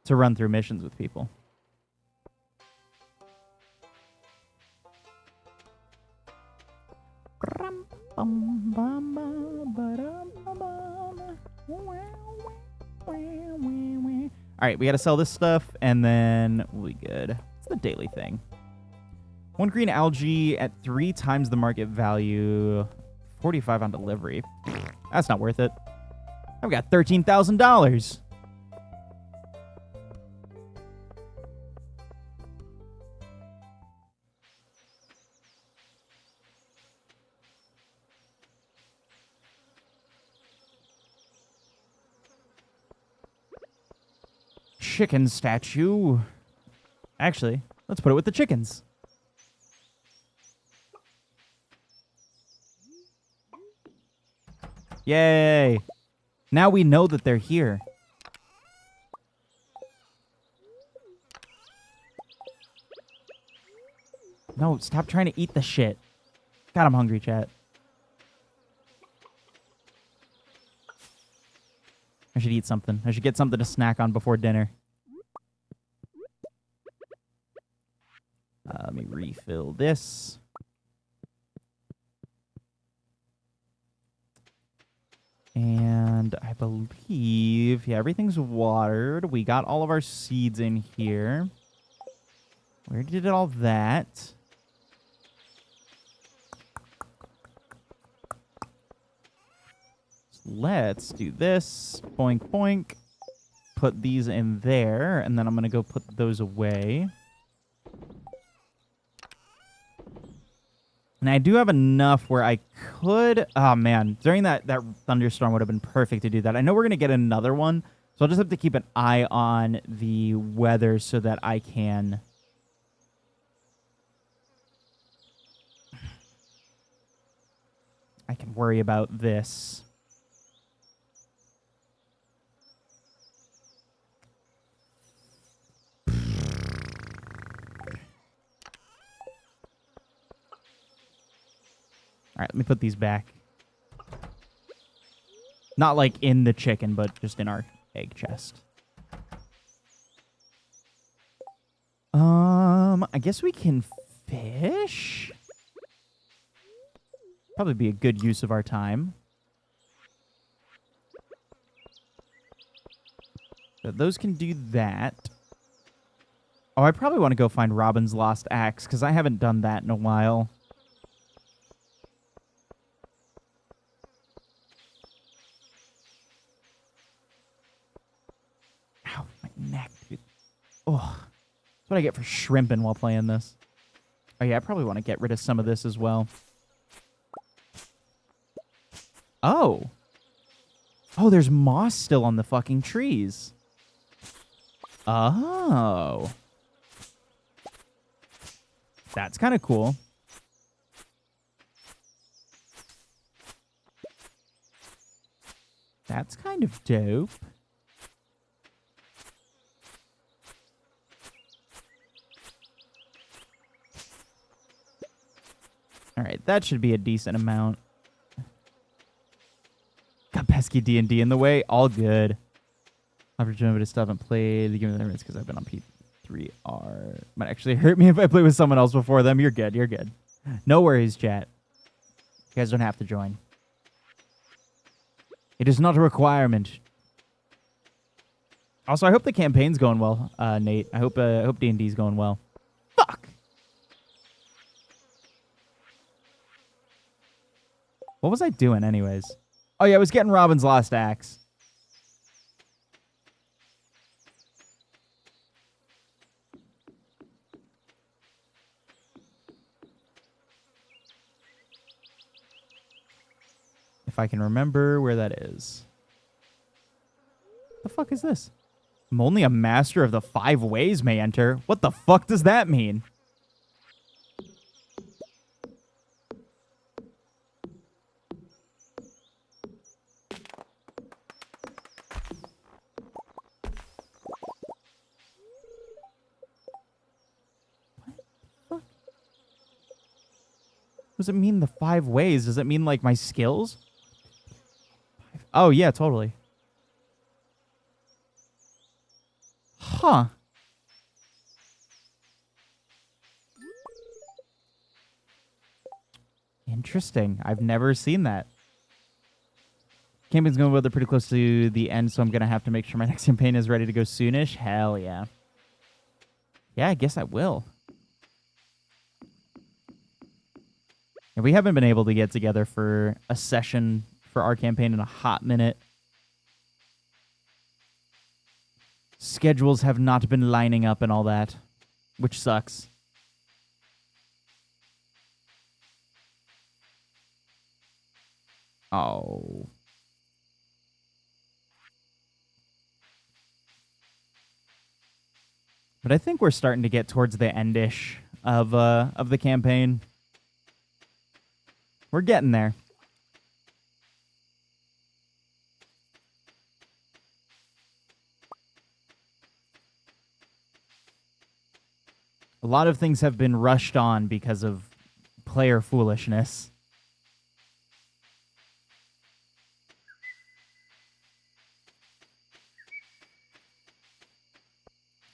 to run through missions with people. All right, we got to sell this stuff, and then we'll be good. It's the daily thing. 1 green algae at 3 times the market value. 45 on delivery. That's not worth it. I've got $13,000. chicken statue. Actually, let's put it with the chickens. Yay! Now we know that they're here. No, stop trying to eat the shit. God, I'm hungry, chat. I should eat something. I should get something to snack on before dinner. Let me refill this. And I believe, yeah, everything's watered. We got all of our seeds in here. Where did all that? Let's do this. Boink, boink. Put these in there, and then I'm going to go put those away. And I do have enough where I could... Oh, man. During that thunderstorm would have been perfect to do that. I know we're going to get another one, so I'll just have to keep an eye on the weather so that I can... worry about this. All right, let me put these back. Not like in the chicken, but just in our egg chest. I guess we can fish. Probably be a good use of our time. So those can do that. Oh, I probably want to go find Robin's lost axe because I haven't done that in a while. Ow, my neck, dude. Oh, that's what I get for shrimping while playing this. Oh, yeah, I probably want to get rid of some of this as well. Oh. Oh, there's moss still on the fucking trees. Oh. That's kind of cool. That's kind of dope. All right, that should be a decent amount. Got pesky D&D in the way. All good. I've returned to stop and play the game of the minutes because I've been on P3R. Might actually hurt me if I play with someone else before them. You're good. You're good. No worries, chat. You guys don't have to join. It is not a requirement. Also, I hope the campaign's going well, Nate. I hope D&D's going well. Fuck! What was I doing anyways? Oh, yeah, I was getting Robin's lost axe. If I can remember where that is. The fuck is this? I'm only a master of the 5 ways may enter. What the fuck does that mean? What does it mean the 5 ways? Does it mean like my skills? Oh, yeah, totally. Huh. Interesting. I've never seen that. Campaign's going well. They're pretty close to the end, so I'm going to have to make sure my next campaign is ready to go soonish. Hell yeah. Yeah, I guess I will. And we haven't been able to get together for a session for our campaign in a hot minute. Schedules have not been lining up and all that, which sucks. Oh. But I think we're starting to get towards the end-ish of the campaign. We're getting there. A lot of things have been rushed on because of player foolishness.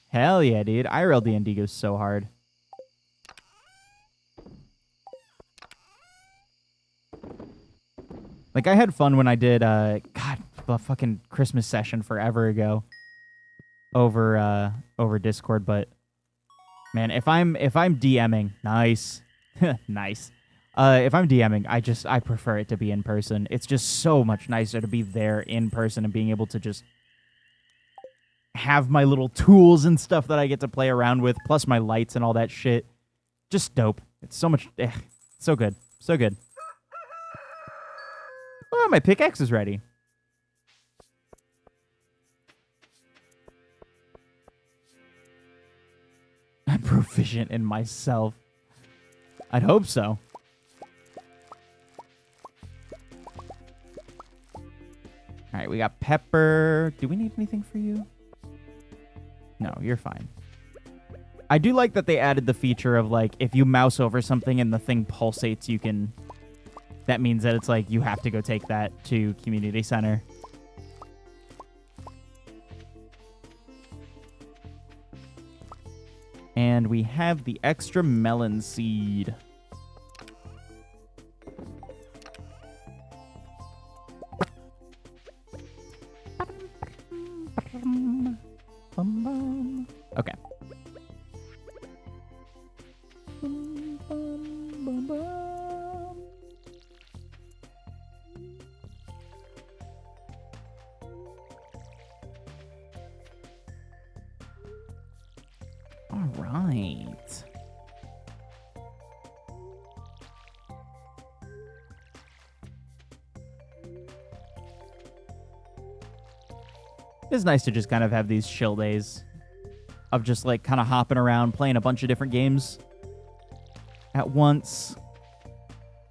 Hell yeah, dude. IRL D&D goes so hard. Like, I had fun when I did, God, the fucking Christmas session forever ago over Discord, but man, if I'm DMing, nice. Nice. If I'm DMing, I prefer it to be in person. It's just so much nicer to be there in person and being able to just have my little tools and stuff that I get to play around with, plus my lights and all that shit. Just dope. It's so much, so good. So good. Oh, my pickaxe is ready. I'm proficient in myself. I'd hope so. All right, we got pepper. Do we need anything for you? No, you're fine. I do like that they added the feature of, like, if you mouse over something and the thing pulsates, you can... That means that it's like you have to go take that to community center. And we have the extra melon seed. Okay. All right. It's nice to just kind of have these chill days of just like kind of hopping around, playing a bunch of different games at once.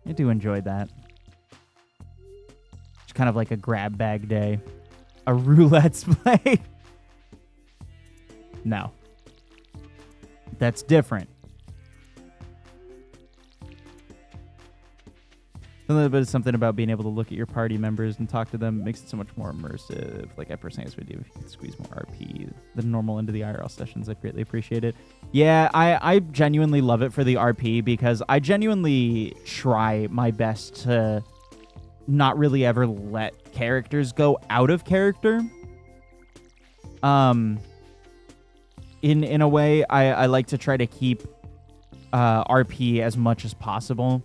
I do enjoy that. It's kind of like a grab bag day. A roulette play. No. That's different. A little bit of something about being able to look at your party members and talk to them makes it so much more immersive. Like, I personally would do if you could squeeze more RP than normal into the IRL sessions. I'd greatly appreciate it. Yeah, I genuinely love it for the RP because I genuinely try my best to not really ever let characters go out of character. In a way, I like to try to keep RP as much as possible,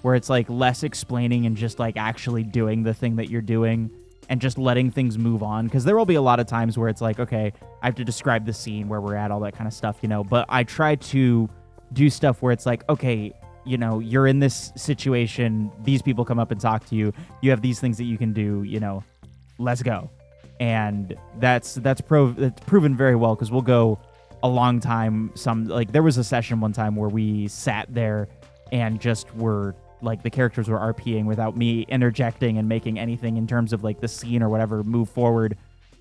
where it's like less explaining and just like actually doing the thing that you're doing and just letting things move on. Because there will be a lot of times where it's like, okay, I have to describe the scene where we're at, all that kind of stuff, you know. But I try to do stuff where it's like, okay, you know, you're in this situation, these people come up and talk to you, you have these things that you can do, you know, let's go. And that's proven very well, because we'll go a long time. There was a session one time where we sat there and just were like, the characters were RPing without me interjecting and making anything in terms of like the scene or whatever move forward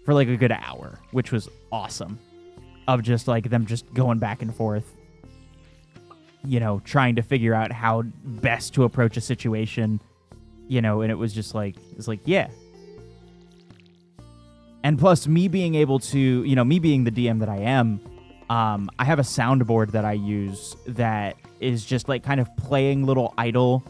for like a good hour, which was awesome. Of just like them just going back and forth, you know, trying to figure out how best to approach a situation, you know. And it was just like, it's like, yeah. And plus me being able to, you know, me being the DM that I am, I have a soundboard that I use that is just like kind of playing little idle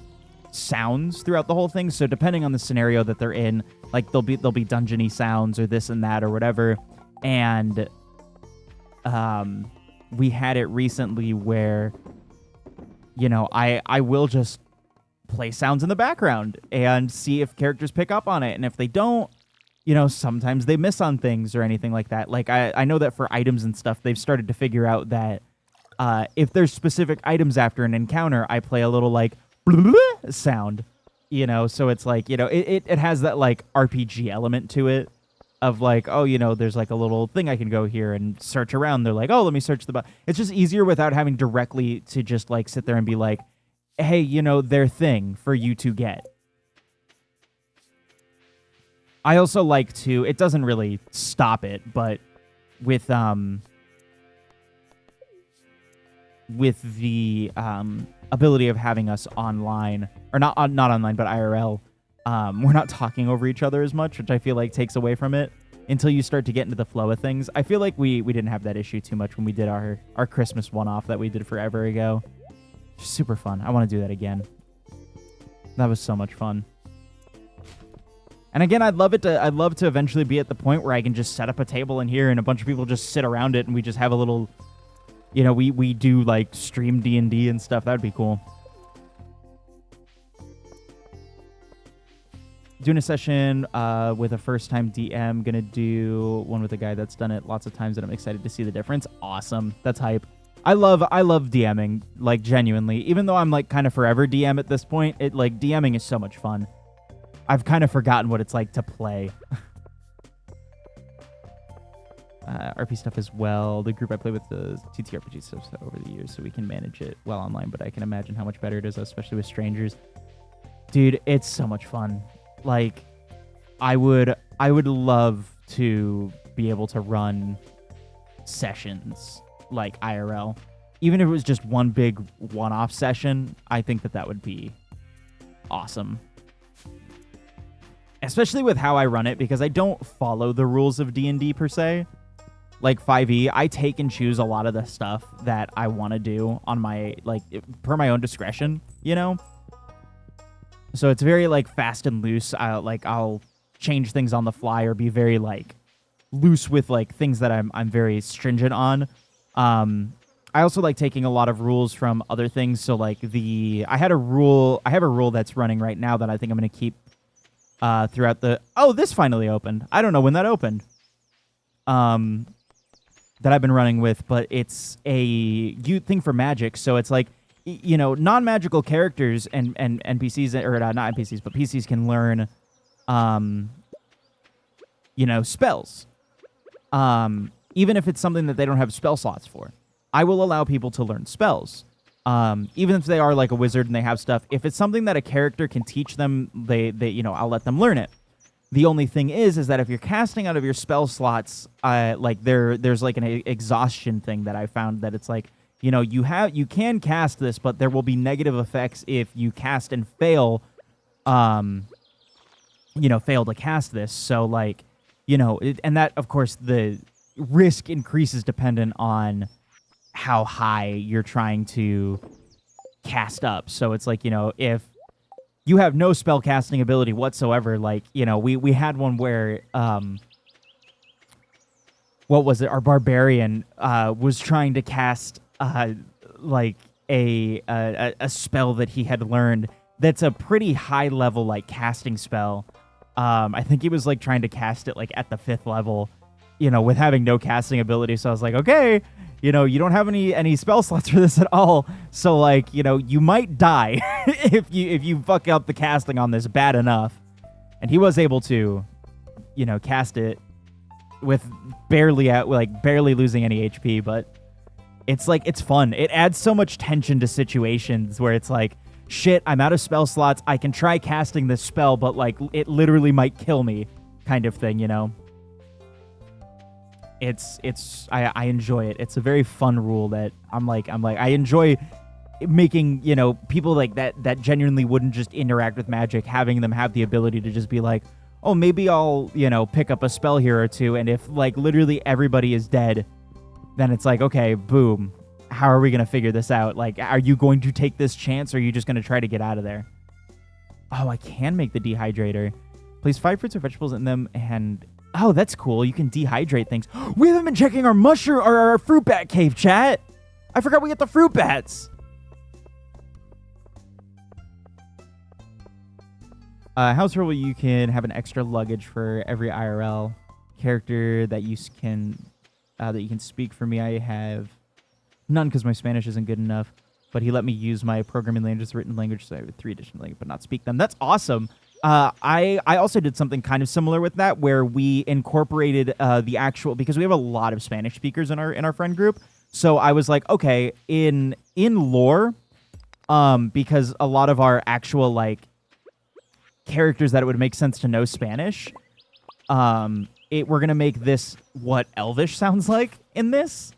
sounds throughout the whole thing. So depending on the scenario that they're in, like there'll be dungeony sounds or this and that or whatever. And we had it recently where, you know, I will just play sounds in the background and see if characters pick up on it. And if they don't, you know, sometimes they miss on things or anything like that. Like, I know that for items and stuff, they've started to figure out that if there's specific items after an encounter, I play a little, like, sound, you know? So it's like, you know, it has that, like, RPG element to it of like, oh, you know, there's like a little thing I can go here and search around. They're like, oh, let me search the button. It's just easier without having directly to just like sit there and be like, hey, you know, their thing for you to get. I also like to, it doesn't really stop it, but with the ability of having us online, or not online, but IRL, we're not talking over each other as much, which I feel like takes away from it until you start to get into the flow of things. I feel like we didn't have that issue too much when we did our Christmas one-off that we did forever ago. Super fun. I want to do that again. That was so much fun. And again, I'd love to eventually be at the point where I can just set up a table in here and a bunch of people just sit around it and we just have a little, you know, we do like stream D&D and stuff. That would be cool. Doing a session with a first-time DM. Gonna do one with a guy that's done it lots of times and I'm excited to see the difference. Awesome. That's hype. I love DMing, like, genuinely. Even though I'm like kind of forever DM at this point, it like DMing is so much fun. I've kind of forgotten what it's like to play. RP stuff as well. The group I play with does TTRPG stuff over the years, so we can manage it well online, but I can imagine how much better it is, especially with strangers. Dude, it's so much fun. Like, I would love to be able to run sessions like IRL. Even if it was just one big one-off session, I think that would be awesome. Especially with how I run it, because I don't follow the rules of D&D per se. Like 5e, I take and choose a lot of the stuff that I want to do on my, like, per my own discretion, you know? So it's very, like, fast and loose. I'll change things on the fly or be very, like, loose with, like, things that I'm very stringent on. I also like taking a lot of rules from other things. So, like, I have a rule that's running right now that I think I'm going to keep throughout the... Oh, this finally opened. I don't know when that opened. That I've been running with, but it's a thing for Magic. So it's like, you know, non-magical characters and NPCs, or not NPCs, but PCs can learn, you know, spells. Even if it's something that they don't have spell slots for. I will allow people to learn spells. Even if they are like a wizard and they have stuff, if it's something that a character can teach them, they you know, I'll let them learn it. The only thing is that if you're casting out of your spell slots, like there's like an exhaustion thing that I found that it's like, you know, you can cast this, but there will be negative effects if you cast and fail, you know, fail to cast this. So like, you know, and that of course the risk increases dependent on how high you're trying to cast up. So it's like, you know, if you have no spell casting ability whatsoever, like, you know, we had one where what was it? Our barbarian was trying to cast like a spell that he had learned that's a pretty high level like casting spell. I think he was like trying to cast it like at the 5th level, you know, with having no casting ability. So I was like, okay, you know, you don't have any spell slots for this at all. So like, you know, you might die if you fuck up the casting on this bad enough. And he was able to, you know, cast it with barely losing any HP, but it's like, it's fun. It adds so much tension to situations where it's like, shit, I'm out of spell slots. I can try casting this spell, but like it literally might kill me kind of thing, you know? I enjoy it. It's a very fun rule that I'm like, I enjoy making, you know, people like that genuinely wouldn't just interact with Magic, having them have the ability to just be like, oh, maybe I'll, you know, pick up a spell here or two. And if like literally everybody is dead, then it's like, okay, boom. How are we going to figure this out? Like, are you going to take this chance or are you just going to try to get out of there? Oh, I can make the dehydrator. Place 5 fruits or vegetables in them and... Oh, that's cool. You can dehydrate things. We haven't been checking our mushroom or our fruit bat cave, chat. I forgot we got the fruit bats. House rule, you can have an extra luggage for every IRL character that you can speak. For me, I have none because my Spanish isn't good enough. But he let me use my programming language as a written language, so I have 3 additional languages, but not speak them. That's awesome. I also did something kind of similar with that, where we incorporated the actual, because we have a lot of Spanish speakers in our friend group. So I was like, okay, in lore, because a lot of our actual like characters that it would make sense to know Spanish, we're gonna make this what Elvish sounds like in this.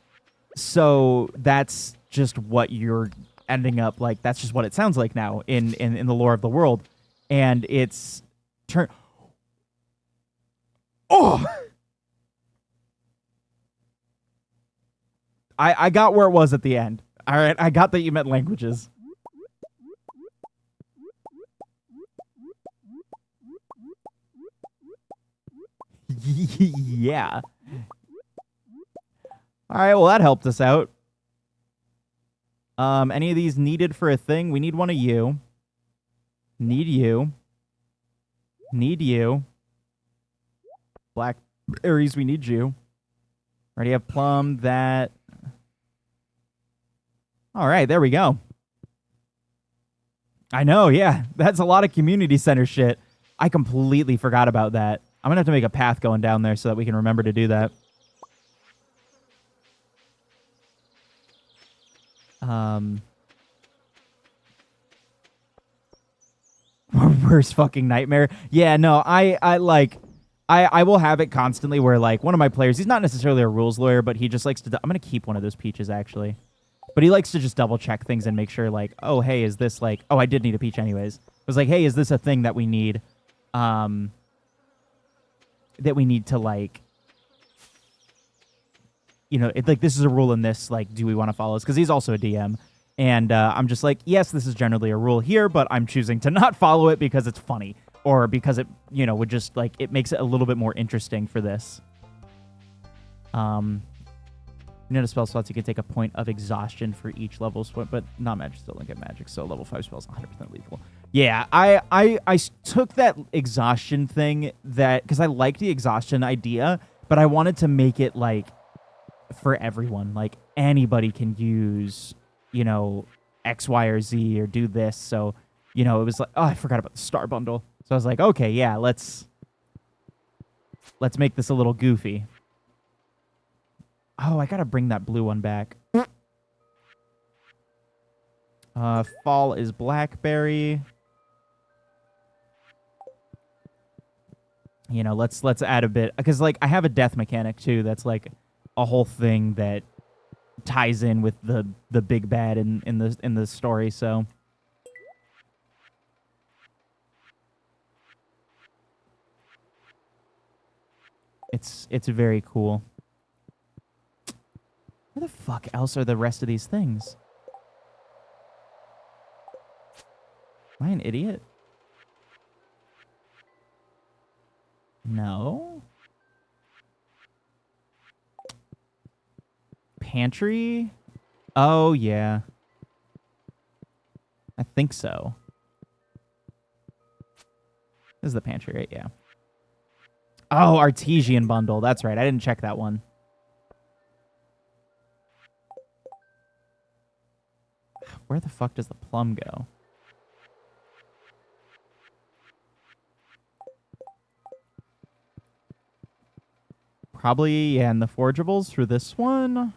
So that's just what you're ending up like. That's just what it sounds like now in the lore of the world, and it's turn. Oh, I got where it was at the end. All right, I got that you meant languages. Yeah. All right, well that helped us out. Any of these needed for a thing? We need one of you. Need you. Need you. Blackberries, we need you. Already have plum, that. All right, there we go. I know, yeah. That's a lot of community center shit. I completely forgot about that. I'm going to have to make a path going down there so that we can remember to do that. Worst fucking nightmare. Yeah, no, I will have it constantly where, like, one of my players, he's not necessarily a rules lawyer, but he just likes to, I'm going to keep one of those peaches, actually. But he likes to just double check things and make sure, like, oh, hey, is this, like, oh, I did need a peach anyways. It was like, hey, is this a thing that we need, to, like, you know, like, this is a rule in this, like, do we want to follow this? Because he's also a DM. And I'm just like, yes, this is generally a rule here, but I'm choosing to not follow it because it's funny. Or because it, you know, would just, like, it makes it a little bit more interesting for this. You know, spell slots, you can take a point of exhaustion for each level swim, but not magic still don't get magic, so level 5 spells 100% lethal. Yeah, I took that exhaustion thing, that because I like the exhaustion idea, but I wanted to make it, like, for everyone. Like, anybody can use, you know, X, Y, or Z, or do this. So, you know, it was like, oh, I forgot about the star bundle. So I was like, okay, yeah, let's make this a little goofy. Oh, I gotta bring that blue one back. Fall is blackberry. You know, let's add a bit, because, like, I have a death mechanic too. That's like a whole thing that ties in with the big bad in the story. So it's very cool. Where the fuck else are the rest of these things? Am I an idiot? No. Pantry? Oh, yeah. I think so. This is the pantry, right? Yeah. Oh, Artesian bundle. That's right. I didn't check that one. Where the fuck does the plum go? Probably, yeah, in the forageables through this one.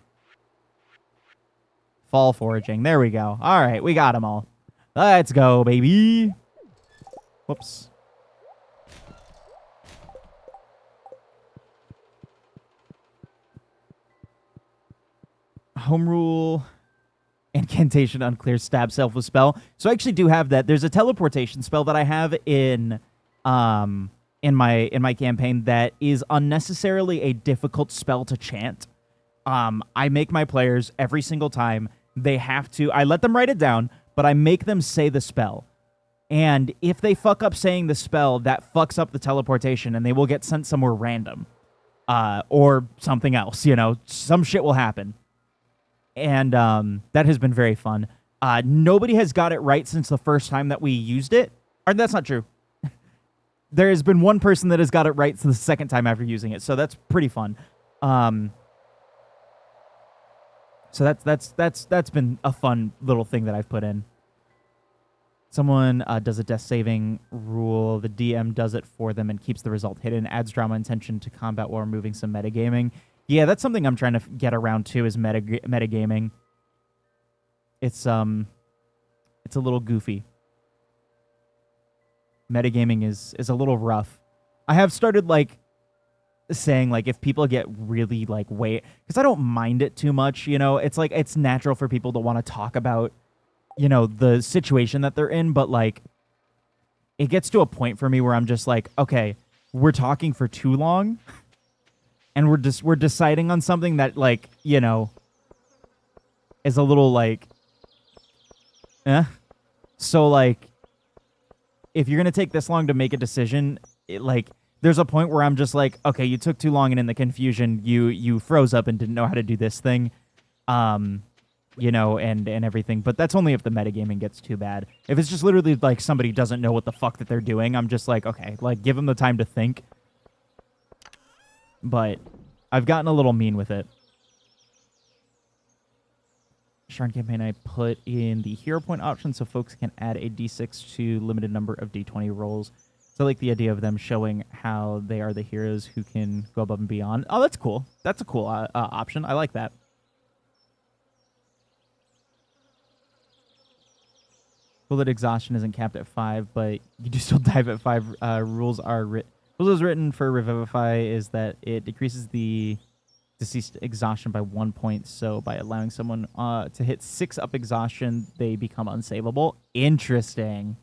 Fall foraging. There we go. All right, we got them all. Let's go, baby. Whoops. Home rule. Incantation, unclear, stab, self with spell. So I actually do have that. There's a teleportation spell that I have in my campaign that is unnecessarily a difficult spell to chant. I make my players every single time they have to. I let them write it down, but I make them say the spell. And if they fuck up saying the spell, that fucks up the teleportation, and they will get sent somewhere random, or something else. You know, some shit will happen. And that has been very fun. Nobody has got it right since the first time that we used it. Or that's not true. There has been one person that has got it right since the second time after using it, so that's pretty fun. So that's been a fun little thing that I've put in. Someone does a death saving rule. The DM does it for them and keeps the result hidden. Adds drama and tension to combat while removing some metagaming. Yeah, that's something I'm trying to get around too. Is metagaming. It's a little goofy. Metagaming is a little rough. I have started like saying like if people get really like because I don't mind it too much. You know, it's like it's natural for people to want to talk about, you know, the situation that they're in, but like it gets to a point for me where I'm just like, okay, we're talking for too long and we're deciding on something that, like, you know, is a little like so like if you're going to take this long to make a decision, like there's a point where I'm just like, okay, you took too long, and in the confusion you froze up and didn't know how to do this thing. You know, and everything. But that's only if the metagaming gets too bad. If it's just literally like somebody doesn't know what the fuck that they're doing, I'm just like, okay, like give them the time to think. But I've gotten a little mean with it. Sharn campaign, I put in the hero point option so folks can add a d6 to limited number of d20 rolls. So I like the idea of them showing how they are the heroes who can go above and beyond. Oh, that's cool. That's a cool option. I like that. Bullet exhaustion isn't capped at 5, but you do still dive at 5. Rules is written for Revivify is that it decreases the deceased exhaustion by 1 point. So by allowing someone to hit 6 up exhaustion, they become unsavable. Interesting.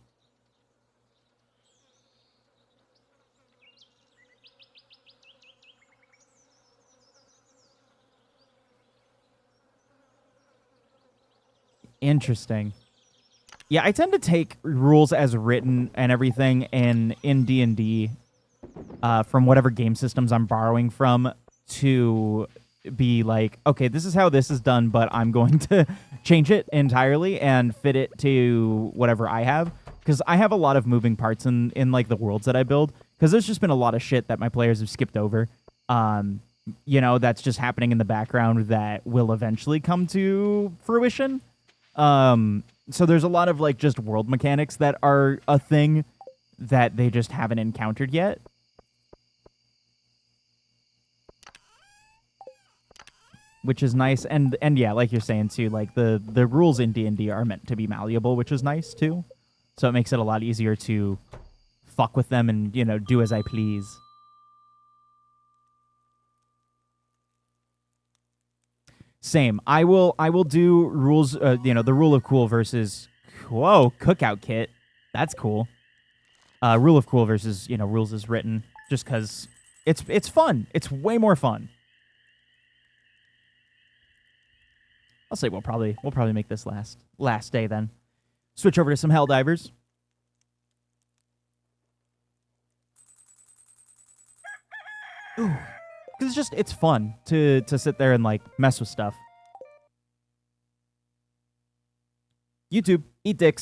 Interesting. Yeah, I tend to take rules as written and everything in D&D from whatever game systems I'm borrowing from to be like, okay, this is how this is done, but I'm going to change it entirely and fit it to whatever I have. Because I have a lot of moving parts in like the worlds that I build. Because there's just been a lot of shit that my players have skipped over. You know, that's just happening in the background that will eventually come to fruition. So there's a lot of like just world mechanics that are a thing that they just haven't encountered yet. Which is nice, and yeah, like you're saying too, like the rules in D&D are meant to be malleable, which is nice too. So it makes it a lot easier to fuck with them and, you know, do as I please. Same. I will do rules. You know, the rule of cool versus cookout kit. That's cool. Rule of cool versus, you know, rules is written, just because it's fun. It's way more fun. I'll say we'll probably make this last day then. Switch over to some Helldivers. Ooh, because it's fun to sit there and like mess with stuff. YouTube, eat dicks.